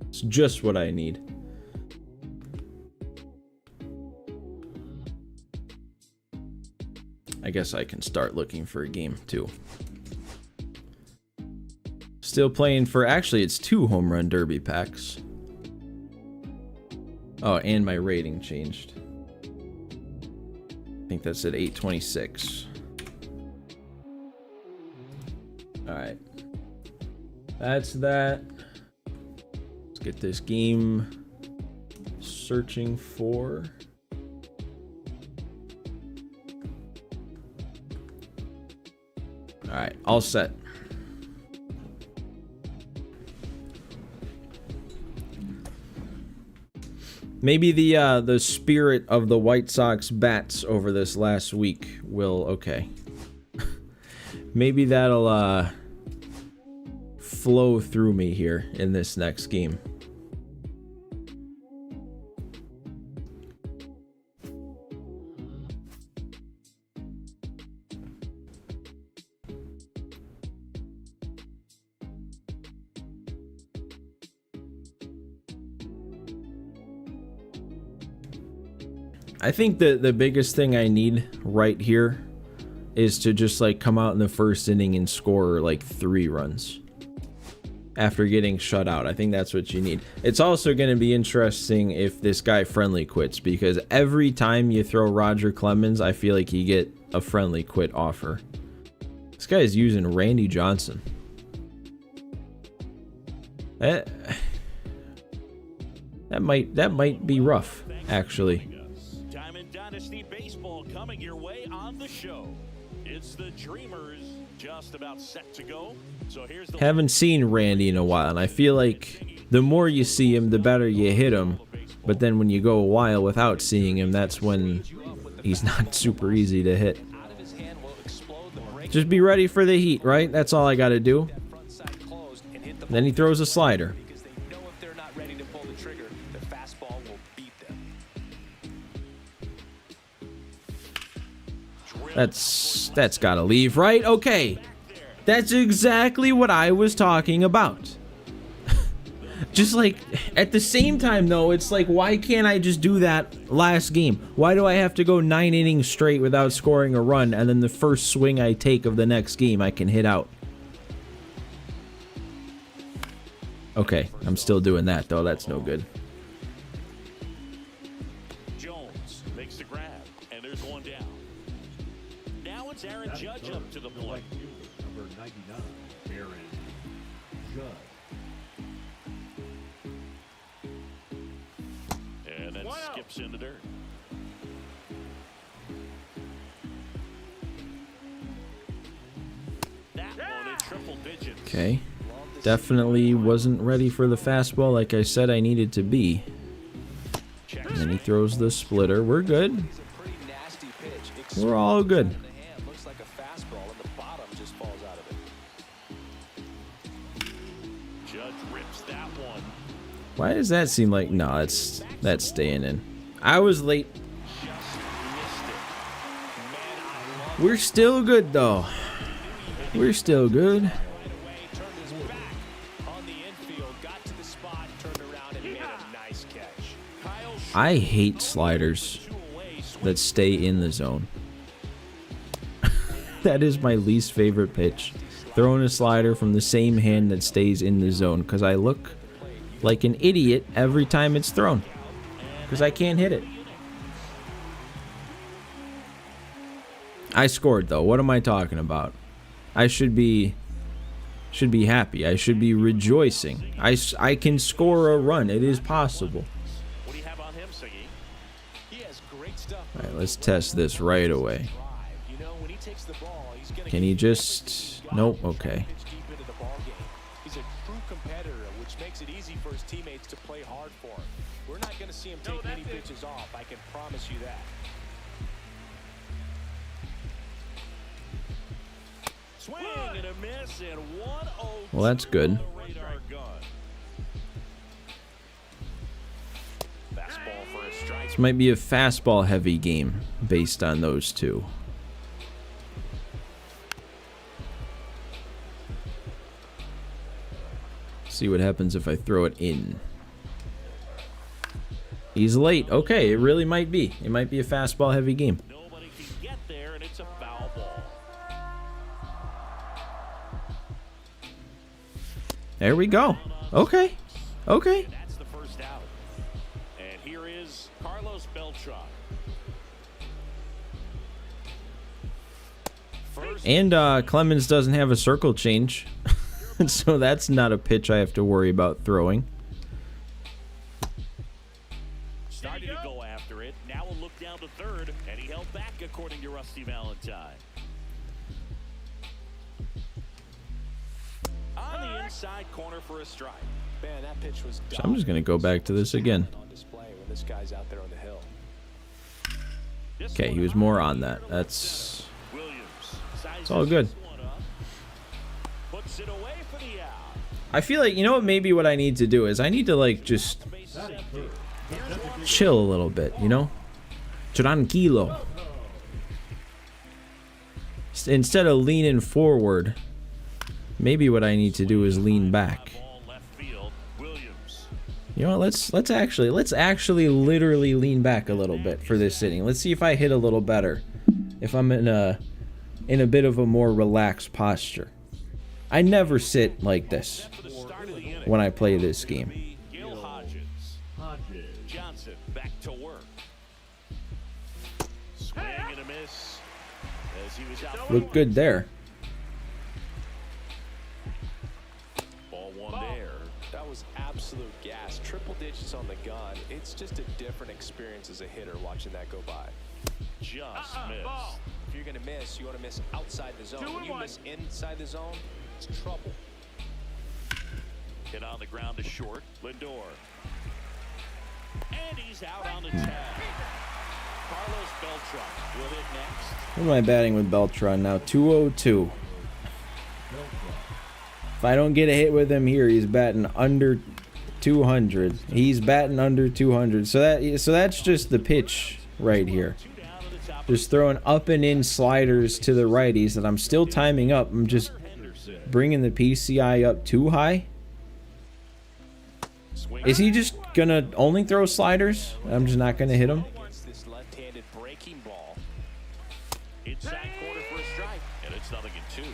It's just what I need. I guess I can start looking for a game too. Still playing for, actually it's 2 home run derby packs. Oh, and my rating changed. I think that's at 826. Alright. That's that. Let's get this game searching for. Alright, all set. Maybe the spirit of the White Sox bats over this last week will, okay. Maybe that'll flow through me here in this next game. I think the biggest thing I need right here is to just like come out in the first inning and score like 3 runs after getting shut out. I think that's what you need. It's also going to be interesting if this guy friendly quits, because every time you throw Roger Clemens, I feel like you get a friendly quit offer. This guy is using Randy Johnson. That might be rough, actually. Dynasty Baseball coming your way on the show. It's the Dreamers just about set to go. So here's the Haven't seen Randy in a while, and I feel like the more you see him, the better you hit him. But then when you go a while without seeing him, that's when he's not super easy to hit. Just be ready for the heat, right? That's all I got to do. Then he throws a slider. Because they know if they're not ready to pull the trigger, the fastball will beat them. That's got to leave, right? Okay. That's exactly what I was talking about. Just like, at the same time, though, it's like, why can't I just do that last game? Why do I have to go 9 innings straight without scoring a run, and then the first swing I take of the next game I can hit out? Okay, I'm still doing that, though. That's no good. Jones makes the grab, and there's one down. Now it's Aaron Judge up to the plate. Number 99, Aaron Judge. And then skips in the dirt. That one in triple digits. Okay. Definitely wasn't ready for the fastball like I said I needed to be. And then he throws the splitter. We're good. It's a pretty nasty pitch. We're all good. In the hand. Looks like a fastball, and the bottom just falls out of it. Judge rips that one. Why does that seem like... No, that's staying in. I was late. Just missed it. Man, I love We're still good, though. We're still good. Right away, turned his back on the infield, got to the spot, turned around, and made a nice catch. Kyle I hate sliders that stay in the zone. That is my least favorite pitch. Throwing a slider from the same hand that stays in the zone, because I look like an idiot every time it's thrown. Because I can't hit it. I scored, though. What am I talking about? I should be happy. I should be rejoicing. I can score a run. It is possible. What do you have on him, Siggy? He has great stuff. All right, let's test this right away. You know, when he takes the ball, he's gonna Can he just... Nope, okay. pitch deep into the ball game. He's a true competitor, which makes it easy for his teammates to play hard for him. We're not going to see him take many pitches off. I can promise you that. Swing and a miss, and 1-0. Well, that's good. on the radar gun. Fastball for a strike. This might be a fastball-heavy game based on those two. See what happens if I throw it in. He's late. Okay, it really might be. It might be a fastball-heavy game. Nobody can get there, and it's a foul ball. There we go. Okay. Okay. And that's the first out. And here is Carlos Beltran. First And Clemens doesn't have a circle change. So that's not a pitch I have to worry about throwing. started to go after it. Now a look down to third, and he held back according to Rusty Valentine. On the inside corner for a strike. Man, that pitch was So I'm just going to go back to this again. on display when this guy's out there on the hill. Okay, he was more on that. That's It's all good. Puts it away for the out. I feel like, you know what, maybe what I need to do is I need to, like, just chill a little bit, you know? Tranquilo. Instead of leaning forward, maybe what I need to do is lean back. Ball left field. Williams. You know what, let's actually literally lean back a little bit for this inning. Let's see if I hit a little better. If I'm in a bit of a more relaxed posture. I never sit like this when I play this game. Gil Hodges. Johnson back to work. Swing and a miss as he was out. Look good there. Ball one there. That was absolute gas. Triple digits on the gun. It's just a different experience as a hitter watching that go by. Just missed. If you're going to miss, you want to miss outside the zone. When you miss inside the zone, it's trouble. Hit on the ground to short. Lindor. And he's out on the tag. Carlos Beltran will hit next. What am I batting with Beltran now? 202. If I don't get a hit with him here, he's batting under 200. He's batting under 200. So that's just the pitch right here. Just throwing up and in sliders to the righties that I'm still timing up. I'm just bringing the PCI up too high. Is he just gonna only throw sliders? I'm just not gonna hit him. This left-handed breaking ball. Inside corner for a strike, and it's 0-2.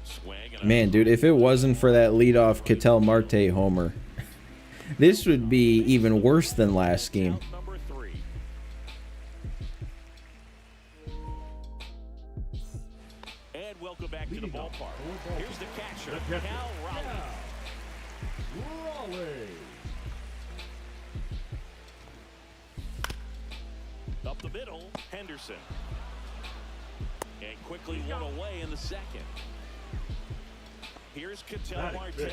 Swing and Man, dude, if it wasn't for that leadoff Ketel Marte homer, this would be even worse than last game. number 3. And welcome back to the ballpark. Here's the catcher, Cal Raleigh. Raleigh. Up the middle, Henderson. And quickly one away in the second. Here's Ketel Marte. The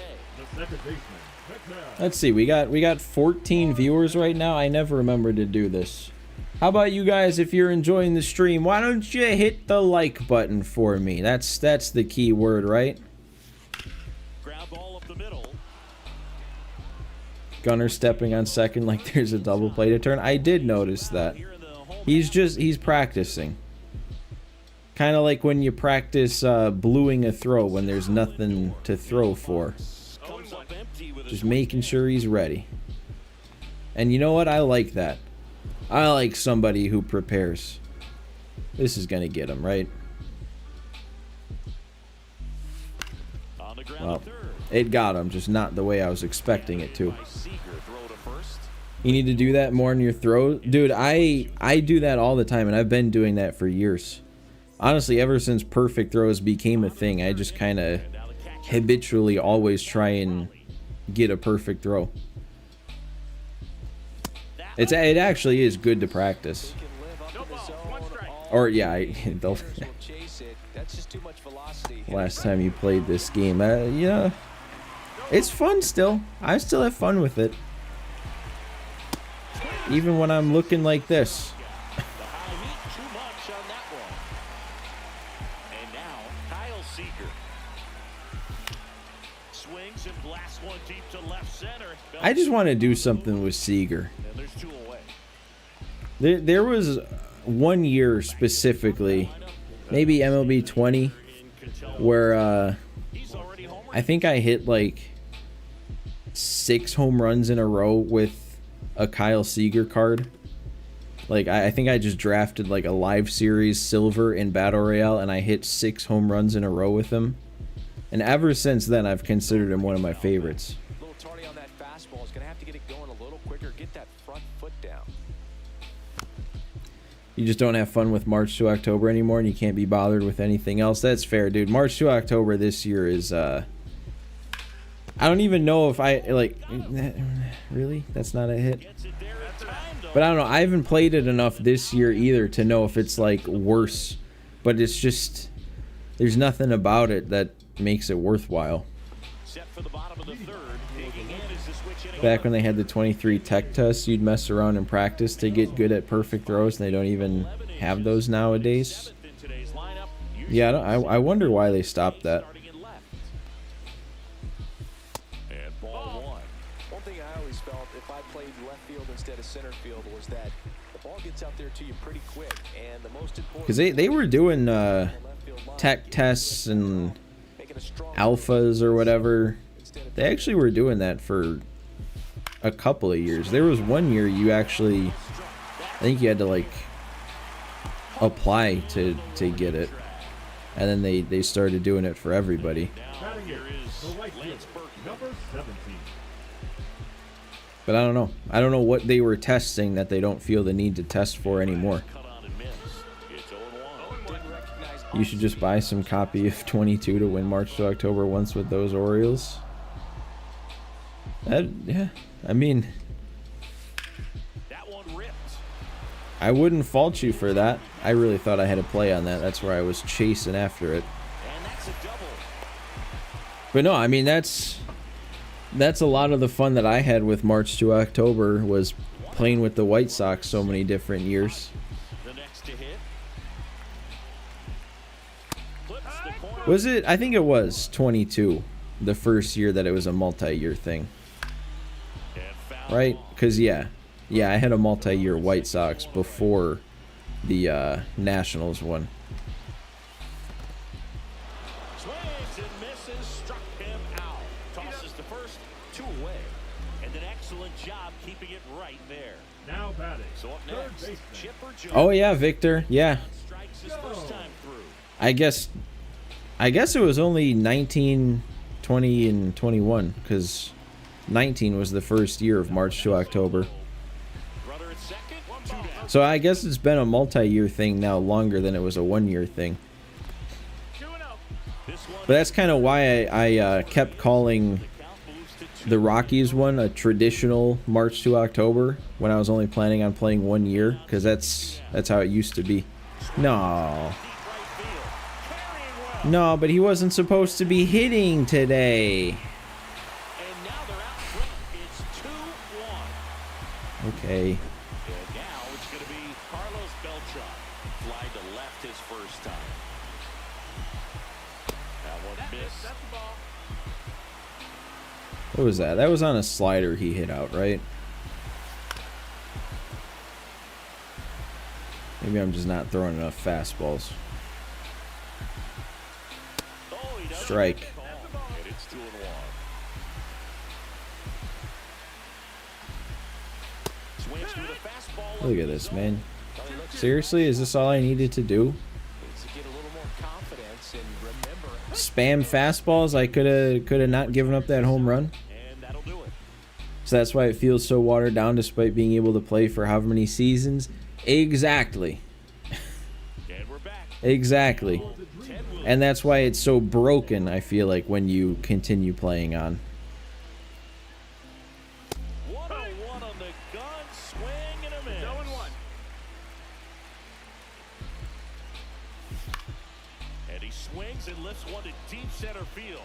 second baseman. Ketel. Let's see, we got 14 viewers right now. I never remember to do this. How about you guys, if you're enjoying the stream, why don't you hit the like button for me? That's the key word, right? Ground ball up the middle. Gunner stepping on second like there's a double play to turn. I did notice that. Here in the home He's practicing. Kind of like when you practice bluing a throw when there's nothing to throw for. comes up empty with Just making sure he's ready. And you know what? I like that. I like somebody who prepares. This is going to get him, right? on the ground Well, to third. it got him, just not the way I was expecting it to. By Seager, throw to first. You need to do that more in your throw. Dude, I do that all the time, and I've been doing that for years. Honestly, ever since perfect throws became a thing, I just kind of habitually always try and get a perfect throw. It actually is good to practice. Can live up in the zone. One strike. All Or, yeah, players will chase it. That's just too much velocity. last time you played this game. Yeah, it's fun still. I still have fun with it. Even when I'm looking like this. The high heat, too much on that one. And now, Kyle Seager. Swings and blasts one deep to left center. I just want to do something with Seager. And there's two away. There was one year specifically, maybe MLB 20, where He's already home. I think I hit like 6 home runs in a row with a Kyle Seager card. Like I think I just drafted like a live series silver in Battle Royale, and I hit 6 home runs in a row with him. And ever since then, I've considered him one of my favorites. A little tardy on that fastball. Is going to have to get it going a little quicker. Get that front foot down. You just don't have fun with March to October anymore, and you can't be bothered with anything else. That's fair, dude. March to October this year is, I don't even know if I, like, really? That's not a hit? Gets it there in time, though. But I don't know. I haven't played it enough this year either to know if it's, like, worse. But it's just, there's nothing about it that makes it worthwhile. Set for the bottom of the third. Digging in as the switch hitting. Back when they had the 23 tech tests, you'd mess around and practice to get good at perfect throws, and they don't even have those nowadays. Seventh in today's lineup. Yeah, I wonder why they stopped that. Starting in left. And ball one. One thing I always felt if I played left field instead of center field was that the ball gets out there to you pretty quick. And the most important Because they were doing left field line, tech tests and making a strong alphas or whatever. instead of They actually were doing that for a couple of years. There was one year you actually, I think you had to like apply to get it, and then they started doing it for everybody. Now here is The right fielder, Lance Berkman. number 17. But I don't know. I don't know what they were testing that they don't feel the need to test for anymore. Cut on and miss. It's 0-1. didn't recognize You should just buy some copy of 22 to win March to October once with those Orioles. Yeah, I mean, That one ripped. I wouldn't fault you for that. I really thought I had a play on that. That's where I was chasing after it. And that's a double. But no, I mean that's a lot of the fun that I had with March to October was playing with the White Sox so many different years. The next to hit. Flips the corner. Was it? I think it was 22, the first year that it was a multi-year thing, And foul right? ball. Because yeah, I had a multi-year White Sox before the Nationals one. Swings and misses, struck him out. Tosses the first, 2 away. And an excellent job keeping it right there. Now batting. So up Third next, baseman. Chipper Jones. Oh yeah, Victor. Yeah, Strikes his first time through. I guess it was only 19, 20, and 21 because 19 was the first year of March to October. Runner at second, 2 down. So I guess it's been a multi-year thing now longer than it was a one-year thing. 2-0. This one, But that's kind of why I kept calling count moves to 2. the Rockies one a traditional March to October when I was only planning on playing 1 year, because that's how it used to be. No. Deep right field. Carrying well. No, but he wasn't supposed to be hitting today. And now they're out front. It's 2-1. Okay. And now it's going to be Carlos Beltran. Fly to left his first time. That one missed. That's the ball. What was that? That was on a slider he hit out, right? Maybe I'm just not throwing enough fastballs. Oh, he doesn't Strike. get the call. And it's 2-1. Swings through the fastball. Look at this, man. Seriously, is this all I needed to do? Needs to get a little more confidence and remember. Spam fastballs? I could have not given up that home run. And that'll do it. So that's why it feels so watered down despite being able to play for however many seasons. Exactly. And we're back. Exactly. 10 moves. And that's why it's so broken, I feel like, when you continue playing on. 101 on the gun. Swing and a miss. 0-1. And he swings and lifts one to deep center field.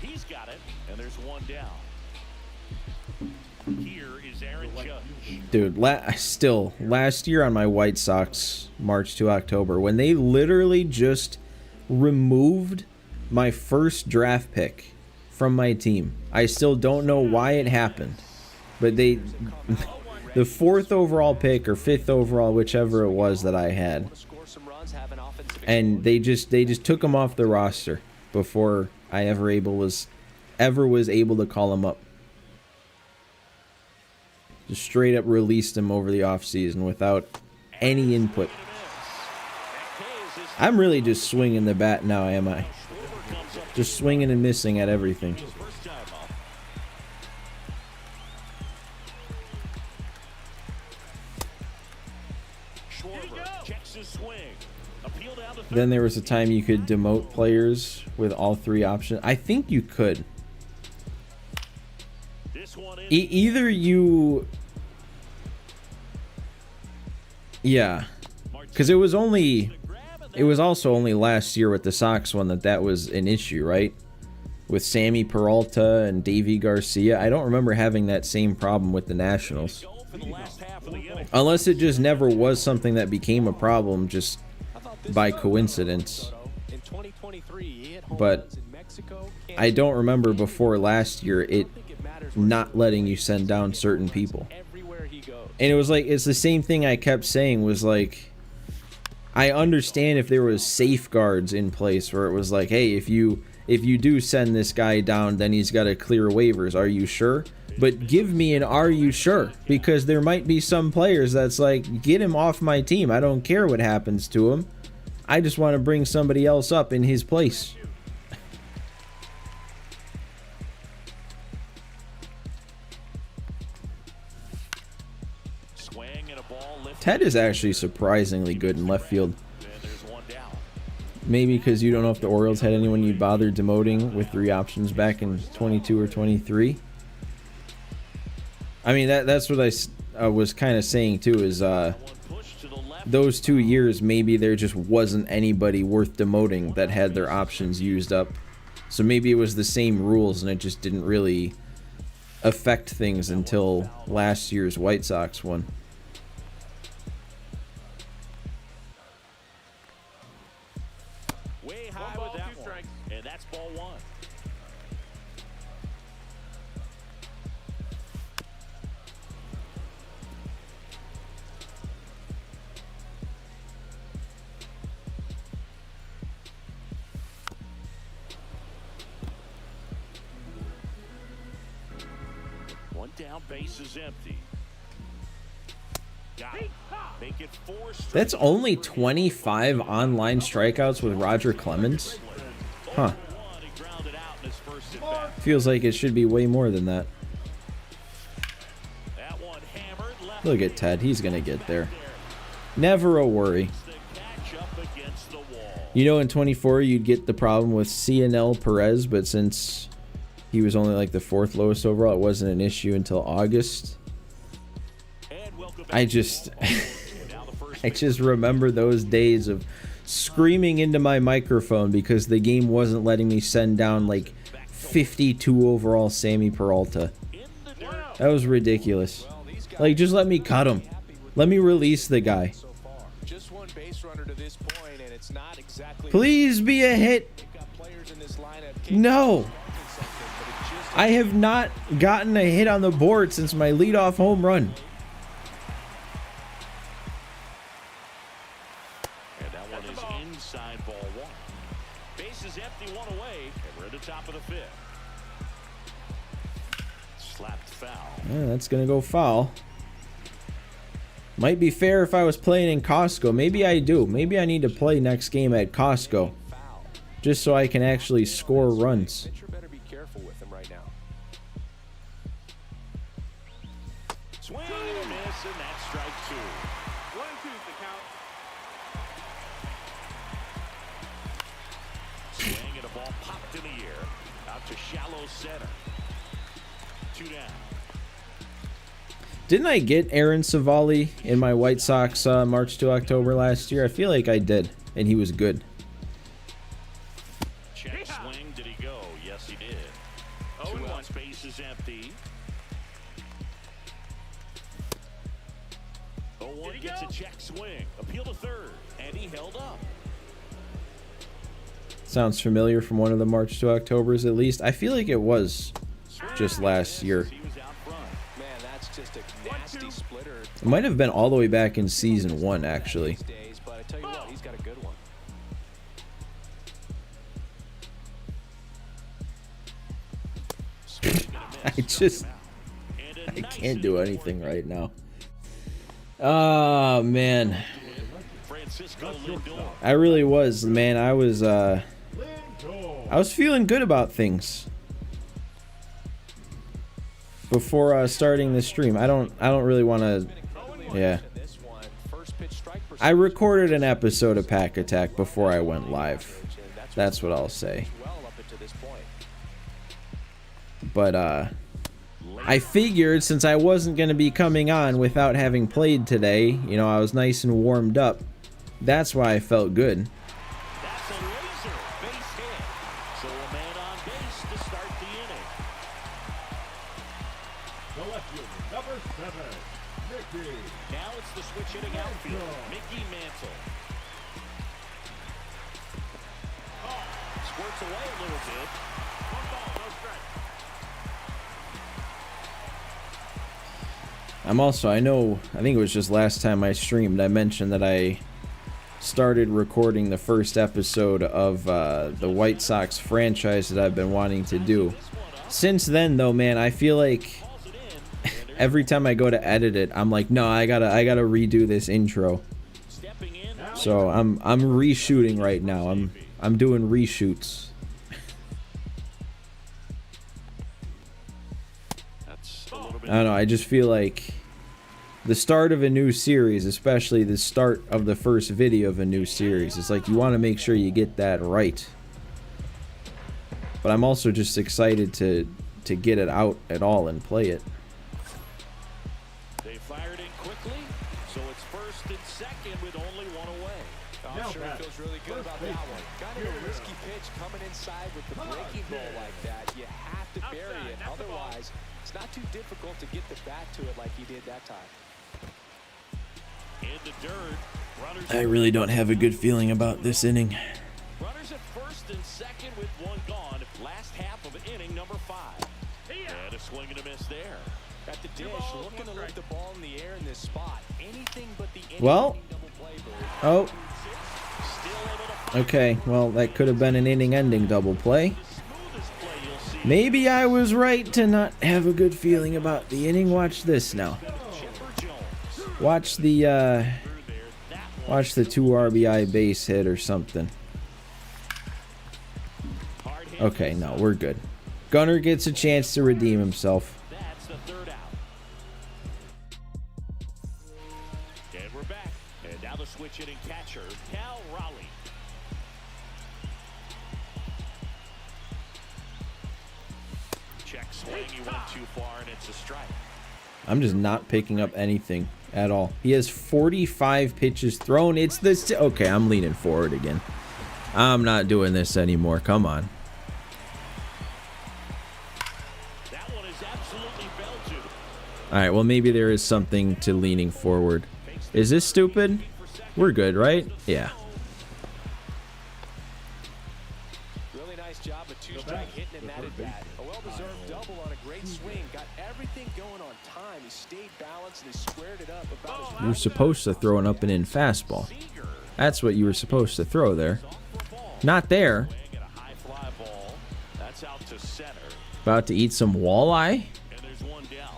He's got it, and there's one down. Here is Aaron Judge. Dude, last year on my White Sox March to October, when they literally just removed my first draft pick from my team. I still don't know why it happened. But the 4th overall pick or 5th overall, whichever it was that I had, Want to score some runs, have an offensive and they just took him off the roster before I ever was able to call him up. Just straight up released him over the offseason without any input. I'm really just swinging the bat now, am I? Just swinging and missing at everything. First time up. Schwarber checks his swing. Appeal down to third. Then there was a time you could demote players with all 3 options. I think you could. This one in. Either you... Yeah. Because it was also only last year with the Sox one that was an issue, right? With Sammy Peralta and Davy Garcia. I don't remember having that same problem with the Nationals. Go for the last half of the inning. Unless it just never was something that became a problem just by coincidence. In 2023, he hit home But runs in Mexico, I don't remember before last year it not letting you send down certain people. everywhere he goes. And it was like, it's the same thing I kept saying was like, I understand if there was safeguards in place where it was like, hey, if you do send this guy down, then he's got to clear waivers. Are you sure? But give me an are you sure? Because there might be some players that's like, get him off my team. I don't care what happens to him. I just want to bring somebody else up in his place. Swing and a ball lifted. Ted is actually surprisingly good in left field. And there's one down. Maybe because you don't know if the Orioles had anyone you'd bother demoting with 3 options back in 22 or 23. I mean, that's what I was kind of saying too, is One push to the left. those 2 years, maybe there just wasn't anybody worth demoting that had their options used up. So maybe it was the same rules and it just didn't really affect things until last year's White Sox one. Way high with that one. And that's ball one. One down, base is empty. Got it. Make it 4 straight. That's only 25 online strikeouts with Roger Clemens? Huh. He grounded out in his first at bat. Feels like it should be way more than that. That one hammered left. Look at Ted, he's gonna get there. Never a worry. The catch up against the wall. You know, in 24 you'd get the problem with CNL Perez, but since he was only like the 4th lowest overall, it wasn't an issue until August. And welcome back. I just Now the first I just remember those days of screaming into my microphone because the game wasn't letting me send down like 52 overall Sammy Peralta. in the dirt. That was ridiculous. Like, just let me cut him. Let me release the guy. So far, just one base runner to this point, and it's not exactly. Please be a hit. They've got players in this lineup No. capable of something, but it just I have not gotten a hit on the board since my leadoff home run. And that one is inside ball one. Base is empty, one away, and we're at the top of the 5th. Slapped foul. Yeah, that's gonna go foul. Might be fair if I was playing in Costco. Maybe I do. Maybe I need to play next game at Costco. foul. Just so I can actually score runs. Pitcher better be careful with him right now. Swing and a miss, and that's strike 2. 1-2's the count. Swing and a ball popped in the air. Out to shallow center. 2 down. Didn't I get Aaron Savali in my White Sox March to October last year? I feel like I did, and he was good. Check swing. Did he go? Yes, he did. 2 out. Base is empty. 0-1 gets a check swing. Appeal to third, and he held up. Sounds familiar from one of the March to Octobers at least. I feel like it was just last year. He was out front. Man, that's just a nasty splitter. It might have been all the way back in season 1, actually. These days, but I tell you what, he's got a good one. Swing and a miss. I just, And a I nice can't do inning anything for right now. Oh, man. Francisco Lindor. I really was, man. I was Lindor. feeling good about things before starting the stream. I don't really want to. Yeah. This one, first pitch strike I recorded an episode of Pack Attack before I went live. That's what I'll say. well up until this point. But I figured since I wasn't going to be coming on without having played today, you know, I was nice and warmed up. That's why I felt good. That's a laser base hit. So a man on base to start the inning. The left fielder, number 7, Mickey. Now it's the switch hitting outfield. Mickey Mantle. Squirts away a little bit. 1 ball, no strike. I'm also, I think it was just last time I streamed, I mentioned that I started recording the first episode of the White Sox franchise that I've been wanting to do. Since then, though, man, I feel like every time I go to edit it, I'm like, no, I gotta redo this intro. Stepping in. So I'm reshooting right now. I'm doing reshoots. That's a little bit. I don't know. I just feel like the start of a new series, especially the start of the first video of a new series, it's like you want to make sure you get that right. But I'm also just excited to get it out at all and play it. They fired in quickly, so it's first and second with right about that one. Kind of a risky pitch coming inside with the breaking ball like that. You have to bury it. Otherwise, it's not too difficult to get the bat to it like he did that time. In the dirt, runners I really don't have a good feeling about this inning. runners at first and second with one gone. Last half of inning number 5. And a swing and a miss there. At the dish, looking to lift the ball in the air in this spot. Anything but the Well, double play, Bird. oh, Still able to okay. Well, that could have been an inning-ending double play. smoothest play you'll see. Maybe I was right to not have a good feeling about the inning. Watch this now. Chipper Jones Watch the through there. That one watch the 2 RBI base hit or something. hard hit. Okay, no, we're good. Gunnar gets a chance to redeem himself. That's the third out. And we're back. And now the switch hitting catcher, Cal Raleigh. Check swing. He went too far, and it's a strike. I'm just not picking up anything at all. He has 45 pitches thrown. It's this. Okay, I'm leaning forward again. I'm not doing this anymore. Come on. That one is absolutely belted. All right, well, maybe there is something to leaning forward. Is this stupid? We're good, right? Yeah. Really nice job of two-strike hitting and that at bat. A well-deserved double on a great swing. Got everything going on time. He stayed balanced and he squared it up about as You were supposed to throw an up and in fastball. That's what you were supposed to throw there. Not there. Swing and a high fly ball. That's out to center. About to eat some walleye? And there's one down.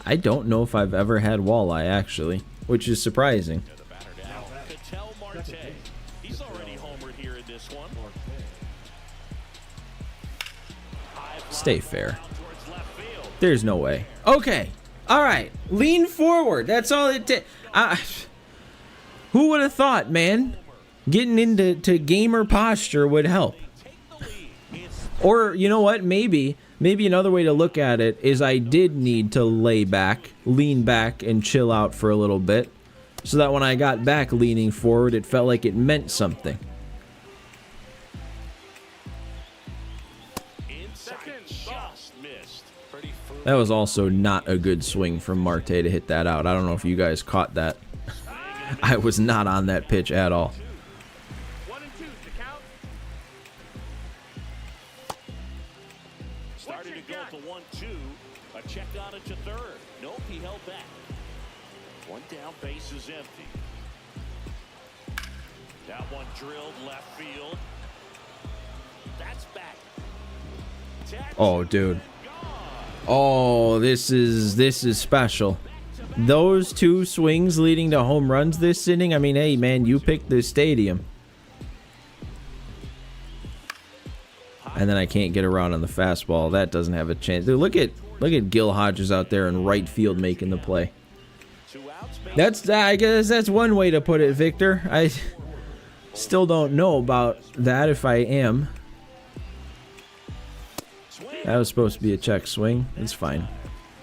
I don't know if I've ever had walleye, actually, which is surprising. The batter down. Ketel Marte. He's already homered here in this one. High fly Stay ball fair. out towards left field. There's no way. Okay. All right. Lean forward. That's all it takes. Who would have thought, man? Getting into gamer posture would help. Take the lead. It's Or, you know what? Maybe another way to look at it is I did need to lean back, and chill out for a little bit. So that when I got back leaning forward, it felt like it meant something. inside, just missed. pretty frugal. That was also not a good swing from Marte to hit that out. I don't know if you guys caught that. I was not on that pitch at all. 1 and 2 to count. Started to go at the 1-2. A check on it to third. Nope, he held back. One down, base is empty. That one drilled left field. That's back. Oh, dude. Oh, this is special. Those 2 swings leading to home runs this inning. I mean, hey, man, you picked this stadium. And then I can't get around on the fastball. That doesn't have a chance. Dude, look at Gil Hodges out there in right field making the play. 2 outs. I guess that's one way to put it, Victor. I still don't know about that if I am. That was supposed to be a check swing. It's fine.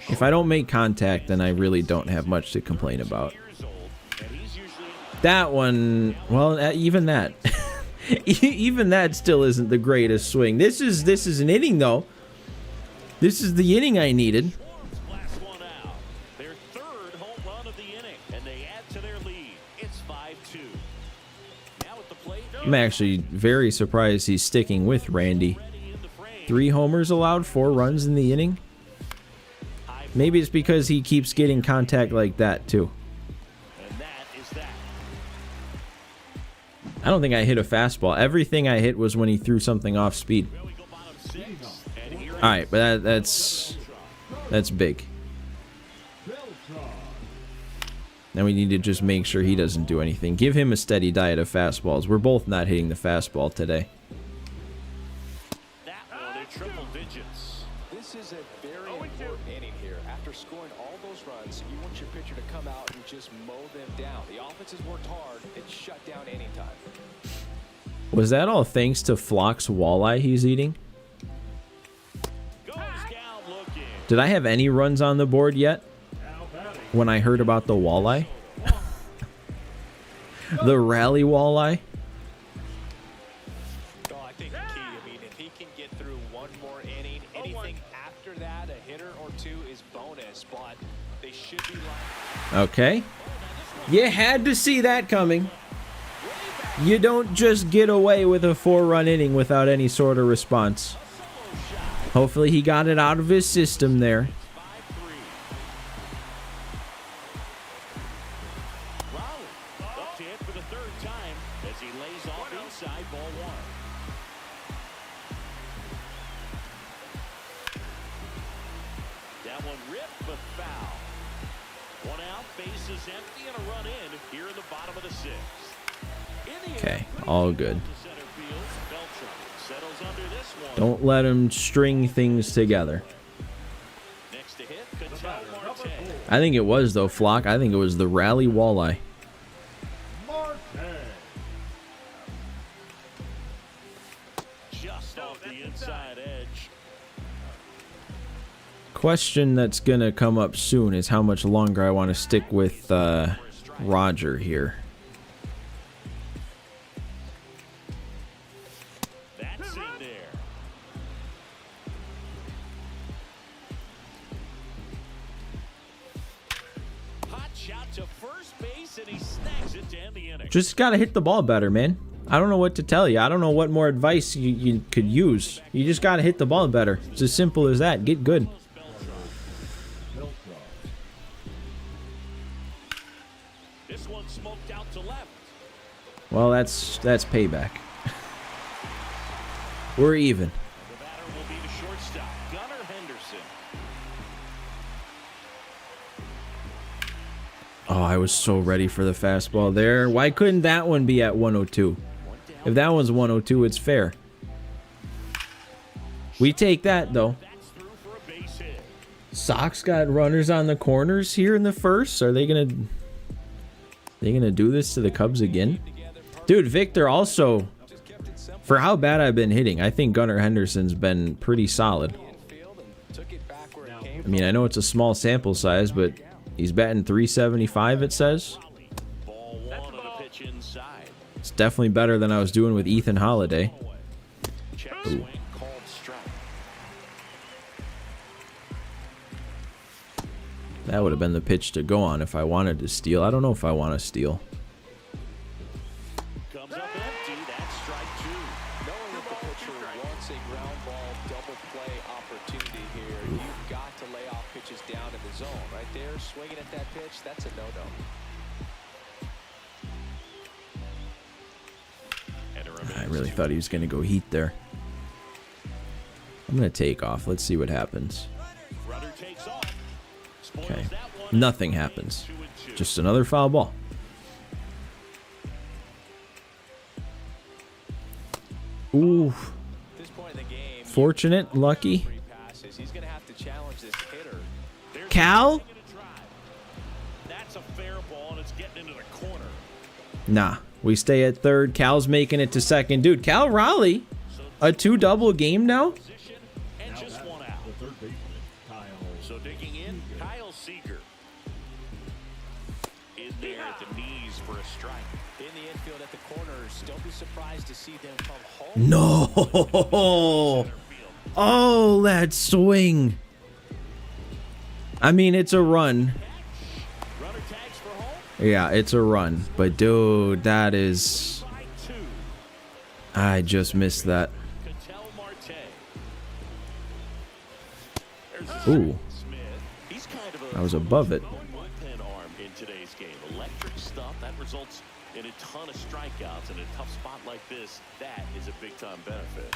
If I don't make contact, then I really don't have much to complain about. Years old, and he's usually That one, well, even that. Even that still isn't the greatest swing. This is an inning, though. This is the inning I needed. last one out. Their third home run of the inning, and they add to their lead. It's 5-2. Now at the plate, I'm actually very surprised he's sticking with Randy. ready in the frame. 3 homers allowed, 4 runs in the inning. Maybe it's because he keeps getting contact like that, too. And that is that. I don't think I hit a fastball. Everything I hit was when he threw something off speed. Well, we go bottom 6, and here All right, but that's big. Now we need to just make sure he doesn't do anything. Give him a steady diet of fastballs. We're both not hitting the fastball today. that one in triple digits. This is a very important inning here. After scoring all those runs, you want your pitcher to come out and just mow them down. The offense has worked hard and shut down anytime. Was that all thanks to Flock's walleye he's eating? Goes down looking. Did I have any runs on the board yet when I heard about the walleye? The rally walleye? that, a hitter or two is bonus, but they should be like. Okay. You had to see that coming. You don't just get away with a 4-run inning without any sort of response. Hopefully he got it out of his system there. Up to hit for the third time as he lays off inside, ball one. That one ripped but foul. One out, bases empty, and a run in here in the bottom of the sixth. Okay, all good. Don't let him string things together. I think it was, though, Flock. I think it was the rally walleye. Just off the inside edge. Question that's going to come up soon is how much longer I want to stick with Roger here. That's in there. Hot shot to first base, and he snags it to end the inning. Just got to hit the ball better, man. I don't know what to tell you. I don't know what more advice you could use. You just got to hit the ball better. It's as simple as that. Get good. This one smoked out to left. Well, that's payback. We're even. The batter will be the shortstop, Gunnar Henderson. Oh, I was so ready for the fastball there. Why couldn't that one be at 102? If that one's 102, it's fair. We take that, though. That's through for a base hit. Sox got runners on the corners here in the first. Are they gonna do this to the Cubs again? Dude, Victor also, for how bad I've been hitting, I think Gunnar Henderson's been pretty solid. I mean, I know it's a small sample size, but he's batting 375, it says. Ball one on a pitch inside. It's definitely better than I was doing with Ethan Holiday. Check swing, called strike. That would have been the pitch to go on if I wanted to steal. I don't know if I want to steal. Comes up empty. That's strike two. Knowing that the pitcher wants a ground ball double play opportunity here, you've got to lay off pitches down in the zone. Right there, swinging at that pitch, that's a no-no. I really thought he was going to go heat there. I'm going to take off. Let's see what happens. Runner takes off. Spoils Okay. that one. Nothing happens. 2-2. Just another foul ball. Ooh. At this point in the game, Fortunate, lucky. three passes. He's going to have to challenge this hitter. There's Cal? taking a drive. That's a fair ball, and it's getting into the corner. Nah. We stay at third. Cal's making it to second. Dude, Cal Raleigh. A 2-double game now? Position and just one out. The third baseman, Kyle. So digging in, Kyle Seager. In there at the knees for a strike. In the infield at the corners, don't be surprised to see them come home. No. Oh, that swing. I mean, it's a run. Runner tags for home. Yeah, it's a run. But, dude, that is... Strike two. I just missed that. Ketel Marte. Ooh. Smith. He's kind of I was above it. bullpen arm in today's game. Electric stuff that results in a ton of strikeouts. In a tough spot like this, that is a big-time benefit.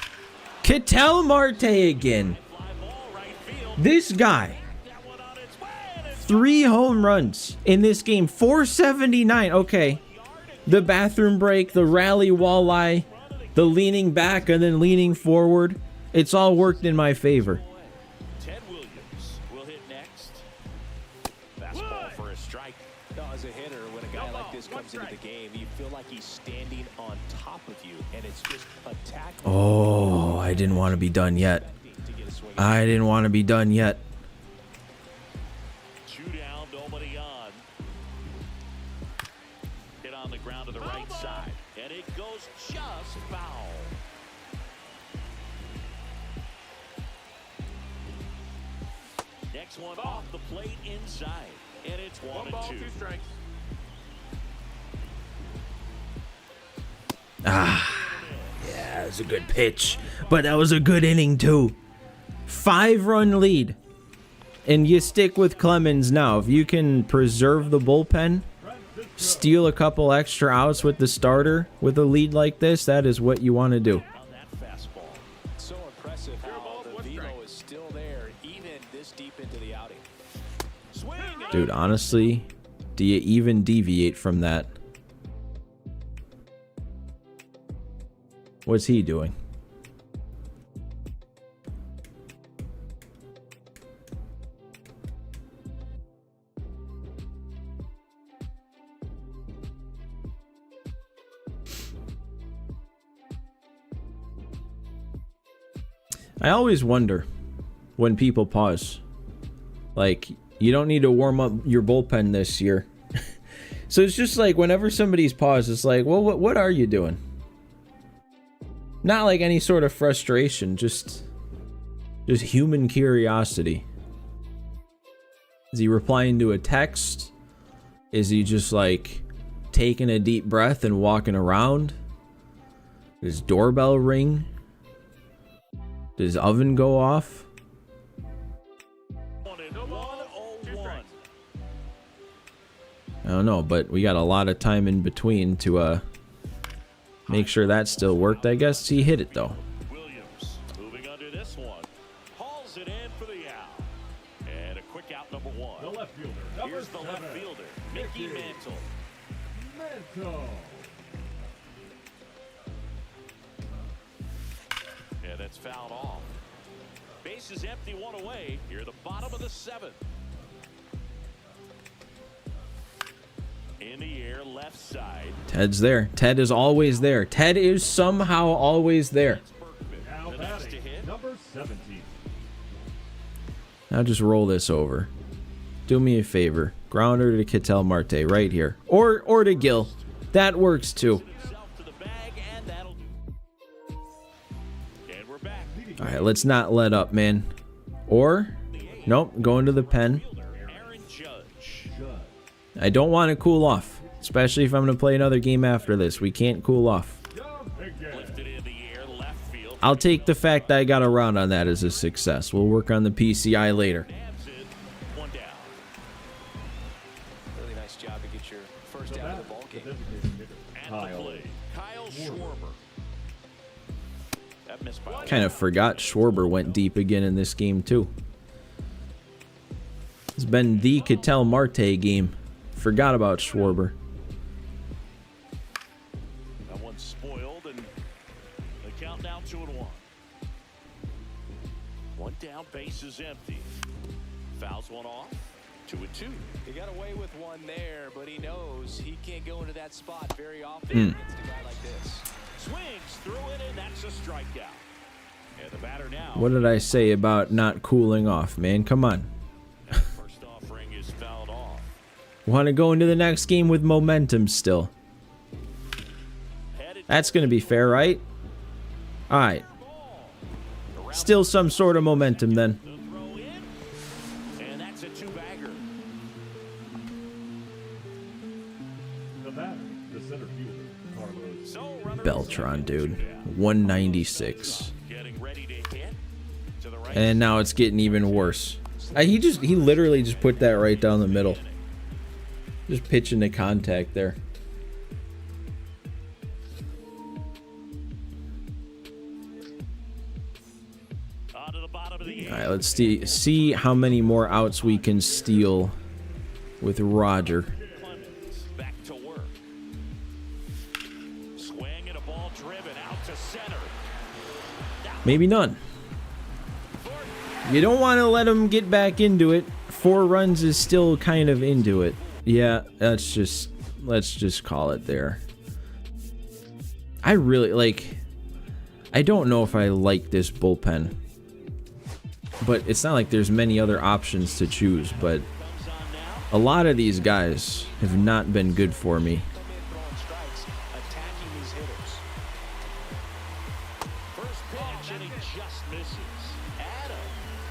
Ketel Marte again. Fly ball right field. This guy. That one on its way. And it's 3 home runs in this game. 479. Okay. The bathroom break, the rally walleye, the leaning back and then leaning forward. It's all worked in my favor. Ted Williams will hit next. Fastball for a strike. No, as a hitter, when a guy like this comes into the game, you feel like he's standing on top of you, and it's just attack. Oh, I didn't want to be done yet. To get a swing. I didn't want to be done yet. 2 down, nobody on. Hit on the ground to the right side, and it goes just foul. Next one off the plate inside. And it's 1 ball, and 2. 2 strikes. Yeah, that was a good pitch. But that was a good inning, too. 5-run lead. And you stick with Clemens now. If you can preserve the bullpen, steal a couple extra outs with the starter with a lead like this, that is what you want to do. On that fastball. So impressive how the velo is still there, even this deep into the outing. Swing. Dude, honestly, do you even deviate from that? What's he doing? I always wonder when people pause. Like, you don't need to warm up your bullpen this year. So it's just like whenever somebody's paused, it's like, well, what are you doing? Not like any sort of frustration, just human curiosity. Is he replying to a text? Is he just like taking a deep breath and walking around? Does doorbell ring? Does his oven go off? 1-1. I don't know, but we got a lot of time in between to make sure that still worked. I guess he hit it though. Williams moving under this one. Hauls it in for the out. And a quick out, number 1. The left fielder, number Here's the left 7, fielder, Mickey Mantle. Mantle. Yeah, that's fouled off. Base is empty, 1 away. Here, the bottom of the 7th. In the air, left side. Ted's there. Ted is always there. Ted is somehow always there. Now The next to batting, hit. number 17. Now just roll this over. Do me a favor. Grounder to Ketel Marte right here. Or to Gil. That works too. Himself to the bag, and that'll do. And we're back. All right, let's not let up, man. Or, nope, going to the pen. Aaron Judge. I don't want to cool off, especially if I'm going to play another game after this. We can't cool off. Lifted in the air, left field. I'll take the fact that I got a round on that as a success. We'll work on the PCI later. Nabs it. 1 down. Really nice job to get your first out of the ball game. At the plate, Kyle Schwarber. That missed by Kind of forgot Schwarber went deep again in this game, too. It's been the Ketel Marte game. Forgot about Schwarber. that one spoiled, and the count now 2-1. 1 down, base is empty. Fouls one off. 2-2. He got away with one there, but he knows he can't go into that spot very often against a guy like this. Swings through it, and that's a strikeout. And the batter now. What did I say about not cooling off, man? Come on. First offering is fouled off. Want to go into the next game with momentum still. Headed That's going to be fair, right? All right. Still some sort of momentum then. the throw in, and that's a 2-bagger. The batter, the center fielder, Carlos. So runner Beltran, dude. 196. getting ready to hit to the right. And now it's getting even worse. He literally just put that right down the middle. Just pitching to contact there. To the bottom of the All right, let's see how many more outs we can steal with Roger. Clemens back to work. Swing and a ball driven out to center. Maybe none. You don't want to let him get back into it. 4 runs is still kind of into it. Yeah, let's just call it there. I really I don't know if I like this bullpen. But it's not like there's many other options to choose, but a lot of these guys have not been good for me. Come in throwing strikes, attacking these hitters. First pitch, and he just misses. Adam,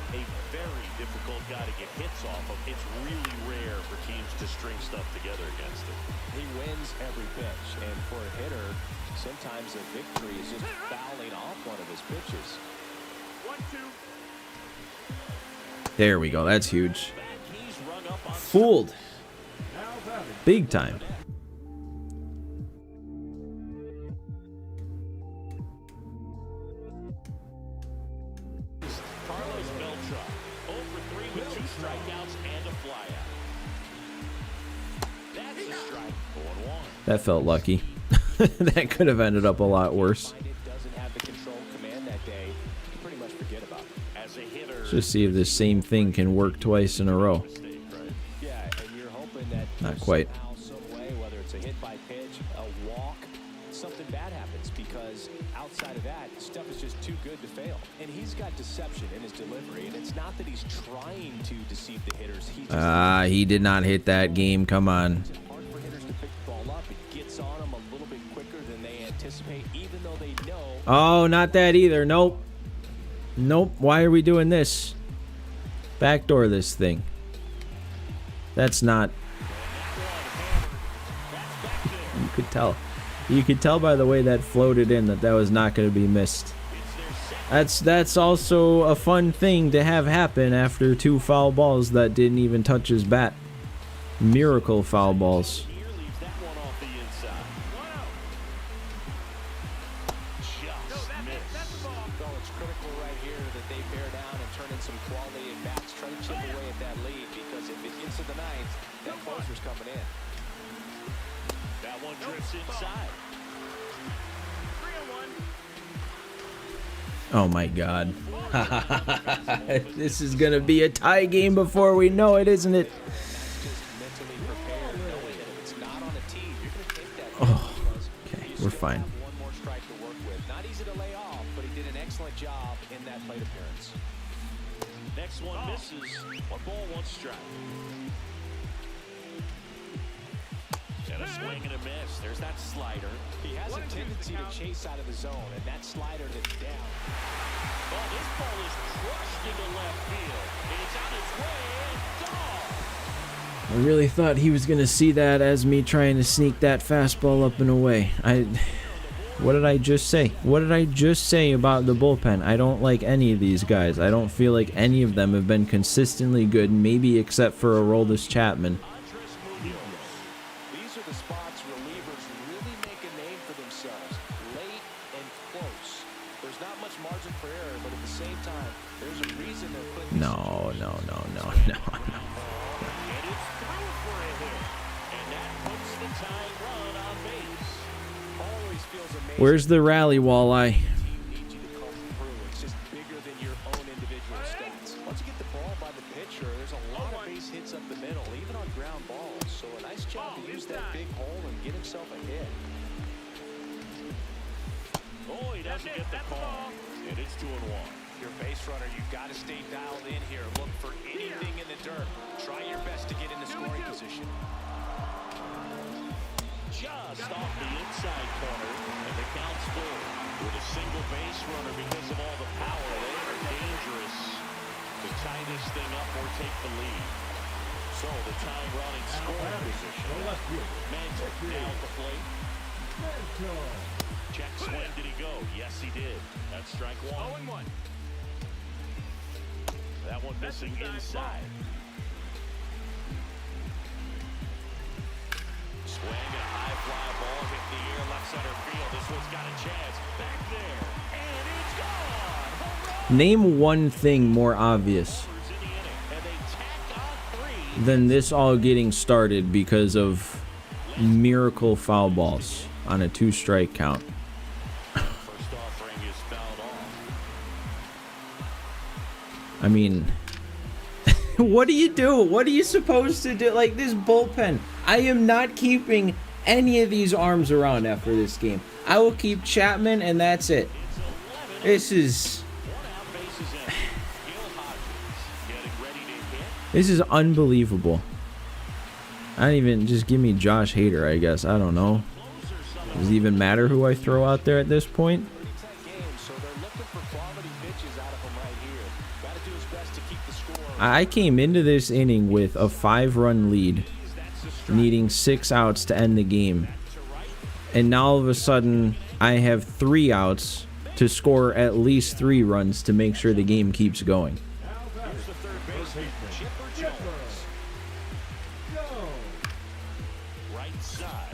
a very difficult guy to get hits off of. It's really rare for teams to string stuff together against him. He wins every pitch, and for a hitter, sometimes a victory is just fouling off one of his pitches. 1-2. There we go. That's huge. He's rung up on Fooled. Big time. Carlos Beltran, 0 for 3 with 2 strikeouts and a flyout. That's a strike. 0-1. That felt lucky. That could have ended up a lot worse. Doesn't have the control command that day. You pretty much forget about it. As a hitter, Let's just see if this same thing can work twice in a row. Yeah, and you're hoping that Not quite. somehow, some way, whether it's a hit by pitch, a walk, something bad happens, because outside of that, stuff is just too good to fail. And he's got deception in his delivery, and it's not that he's trying to deceive the hitters. He just He did not hit that game. Come on. it's hard for hitters to pick the ball up. It gets on them a little bit quicker than they anticipate, even though they know. Oh, not that either. Nope. Nope. Why are we doing this? Backdoor this thing. That's not. You could tell. You could tell by the way that floated in that was not going to be missed. That's also a fun thing to have happen after 2 foul balls that didn't even touch his bat. Miracle foul balls. here leaves that one off the inside. Just missed. Oh, it's critical right here that they bear down and turn in some quality at bats, try to chip away at that lead, because if it gets to the ninth, that closer's coming in. That one drifts inside. 3-1. Oh my god. This is gonna be a tie game before we know it, isn't it? Just mentally prepared, knowing that if it's not on a tee, you're going to take that. Oh, because okay, you we're still fine. have one more strike to work with. Not easy to lay off, but he did an excellent job in that plate appearance. Next one misses. 1 ball, 1 strike. And a swing and a miss. There's that slider. He has a tendency to chase out of the zone, and that slider that's down. Oh, this ball is crushed into left field. It's on its way and gone. I really thought he was gonna see that as me trying to sneak that fastball up and away. What did I just say? What did I just say about the bullpen? I don't like any of these guys. I don't feel like any of them have been consistently good, maybe except for Aroldis Chapman. These are the spots relievers really make a name for themselves. Late and close. There's not much margin for error, but at the same time, there's a reason they're putting No. And it's through for a hit. And that puts the tying run on base. always feels amazing. Where's the rally, Walleye? Team needs you to come through. It's just bigger than your own individual stats. Once you get the ball by the pitcher, there's a lot of base hits up the middle, even on ground balls. So a nice job to use that big hole and get himself a hit. Oh, he doesn't get the call. And it's 2-1. Your base runner, you've got to stay dialed in here. Look for anything in the dirt. Try your best to get in the scoring position. Just off the inside corner, and the count's full. With a single base runner because of all the power, they are dangerous to tie this thing up or take the lead. So the tying run in scoring position. Mantle now at the plate. Check swing, did he go? Yes, he did. That's strike 1. 0-1. That one missing inside. Swing, a high fly ball hit the air, left center field. This one's got a chance. Back there, and it's gone. Home run. Name one thing more obvious Homers in the inning, and they tack on 3. than this all getting started because of miracle foul balls on a 2-strike count. First offering is fouled off. I mean, what do you do? What are you supposed to do? Like, this bullpen, I am not keeping any of these arms around after this game. I will keep Chapman, and that's it. This is... This is unbelievable. I don't even... Just give me Josh Hader, I guess. I don't know. Does it even matter who I throw out there at this point? Pretty tight game, so they're looking for quality pitches out of him right here. Got to do his best to keep the score. I came into this inning with a 5-run lead, needing 6 outs to end the game. And now all of a sudden, I have 3 outs to score at least 3 runs to make sure the game keeps going.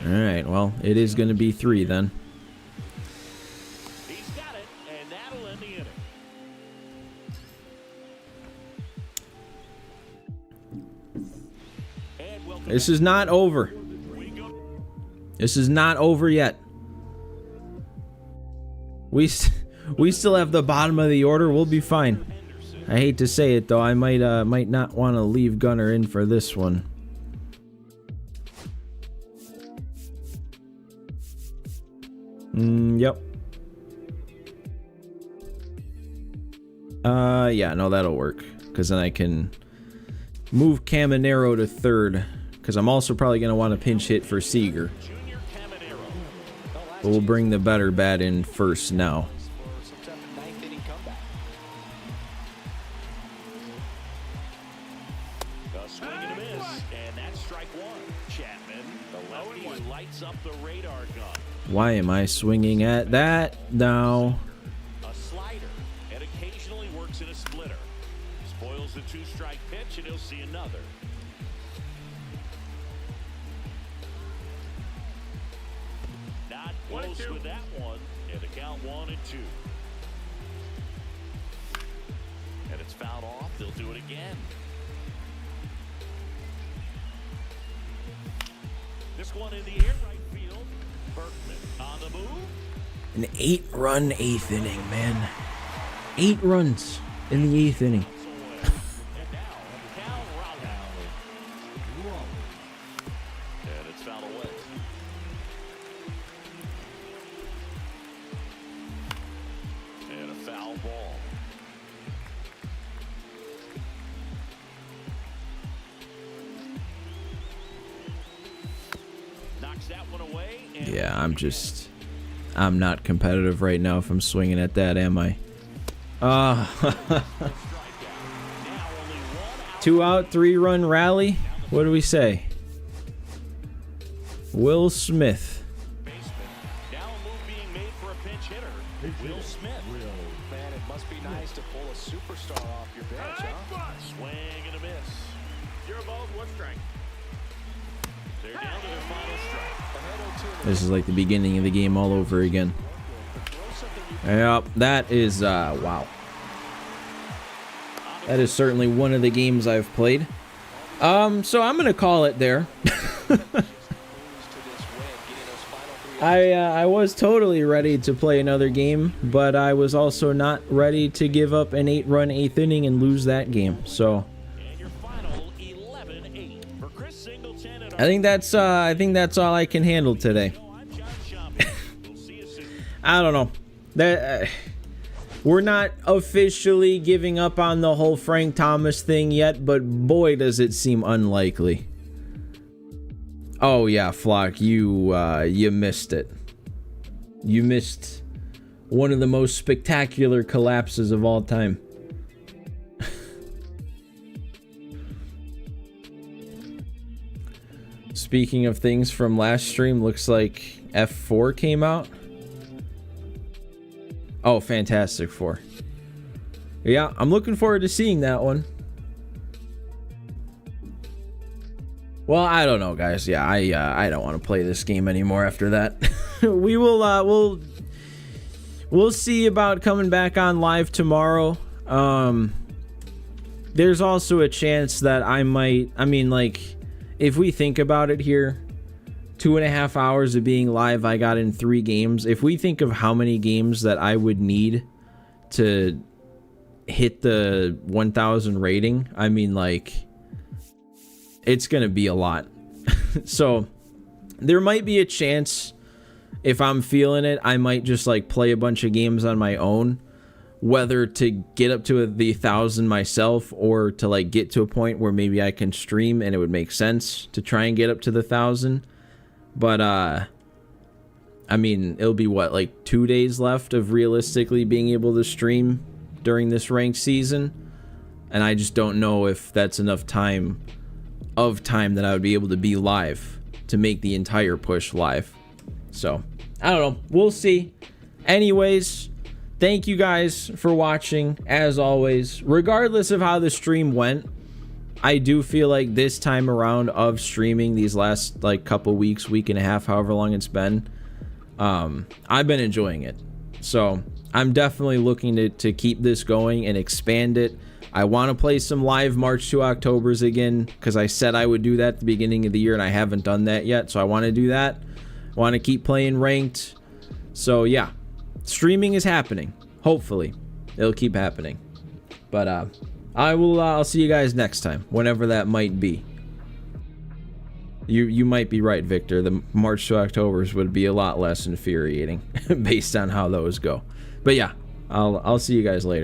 Alright, well, it is going to be 3 then. He's got it, and that'll end the inning. This is not over. This is not over yet. We still have the bottom of the order. We'll be fine. I hate to say it though. I might not want to leave Gunner in for this one. Yep. Yeah, no, that'll work. Because then I can move Caminero to third. Because I'm also probably going to want to pinch hit for Seager. But we'll bring the better bat in first now. A swing and a miss, and that's strike 1. Chapman, the lefty, lights up the radar gun. Why am I swinging at that now? A slider, and occasionally works in a splitter. Spoils the 2-strike pitch, and he'll see another. Not close with that one, and the count 1-2. And it's fouled off. They'll do it again. This one in the air, right field. Berkman on the move. An 8-run 8th inning, man. 8 runs in the 8th inning. And now, Cal Raleigh. And it's fouled away. And a foul ball. Knocks that one away. And Yeah, I'm not competitive right now if I'm swinging at that, am I? 2 out, 3-run rally. What do we say? Will Smith. now a move being made for a pinch hitter. Will Smith. Man, it must be nice to pull a superstar off your bench, huh? Swing and a miss. 0 balls, 1 strike. They're down to their final strike. This is like the beginning of the game all over again. Yep, that is, wow. That is certainly one of the games I've played. So I'm gonna call it there. I was totally ready to play another game, but I was also not ready to give up an 8-run 8th inning and lose that game. So And your final 11-8 for Chris Singleton and I think that's all I can handle today. I'm John Schaub. We'll see you soon. I don't know. That we're not officially giving up on the whole Frank Thomas thing yet, but boy does it seem unlikely. Oh yeah, Flock, you missed it. You missed one of the most spectacular collapses of all time. Speaking of things from last stream, looks like F4 came out. Oh, Fantastic Four. Yeah, I'm looking forward to seeing that one. Well, I don't know, guys. Yeah, I don't want to play this game anymore after that. We'll see about coming back on live tomorrow. There's also a chance that I might, if we think about it here, 2.5 hours of being live, I got in 3 games. If we think of how many games that I would need to hit the 1,000 rating, it's gonna be a lot. So there might be a chance, if I'm feeling it, I might just play a bunch of games on my own, whether to get up to the 1,000 myself or to get to a point where maybe I can stream and it would make sense to try and get up to the 1,000. But it'll be what, 2 days left of realistically being able to stream during this ranked season. and I just don't know if that's enough time that I would be able to be live to make the entire push live. So I don't know, we'll see. Anyways, thank you guys for watching. As always, regardless of how the stream went, I do feel like this time around of streaming these last like couple weeks, week and a half, however long it's been, I've been enjoying it. So I'm definitely looking to keep this going and expand it. I want to play some live March to Octobers again, because I said I would do that at the beginning of the year and I haven't done that yet. So I want to do that. I want to keep playing ranked. So yeah, streaming is happening. Hopefully it'll keep happening. But I'll see you guys next time, whenever that might be. You might be right, Victor. The March to Octobers would be a lot less infuriating based on how those go. But yeah, I'll see you guys later.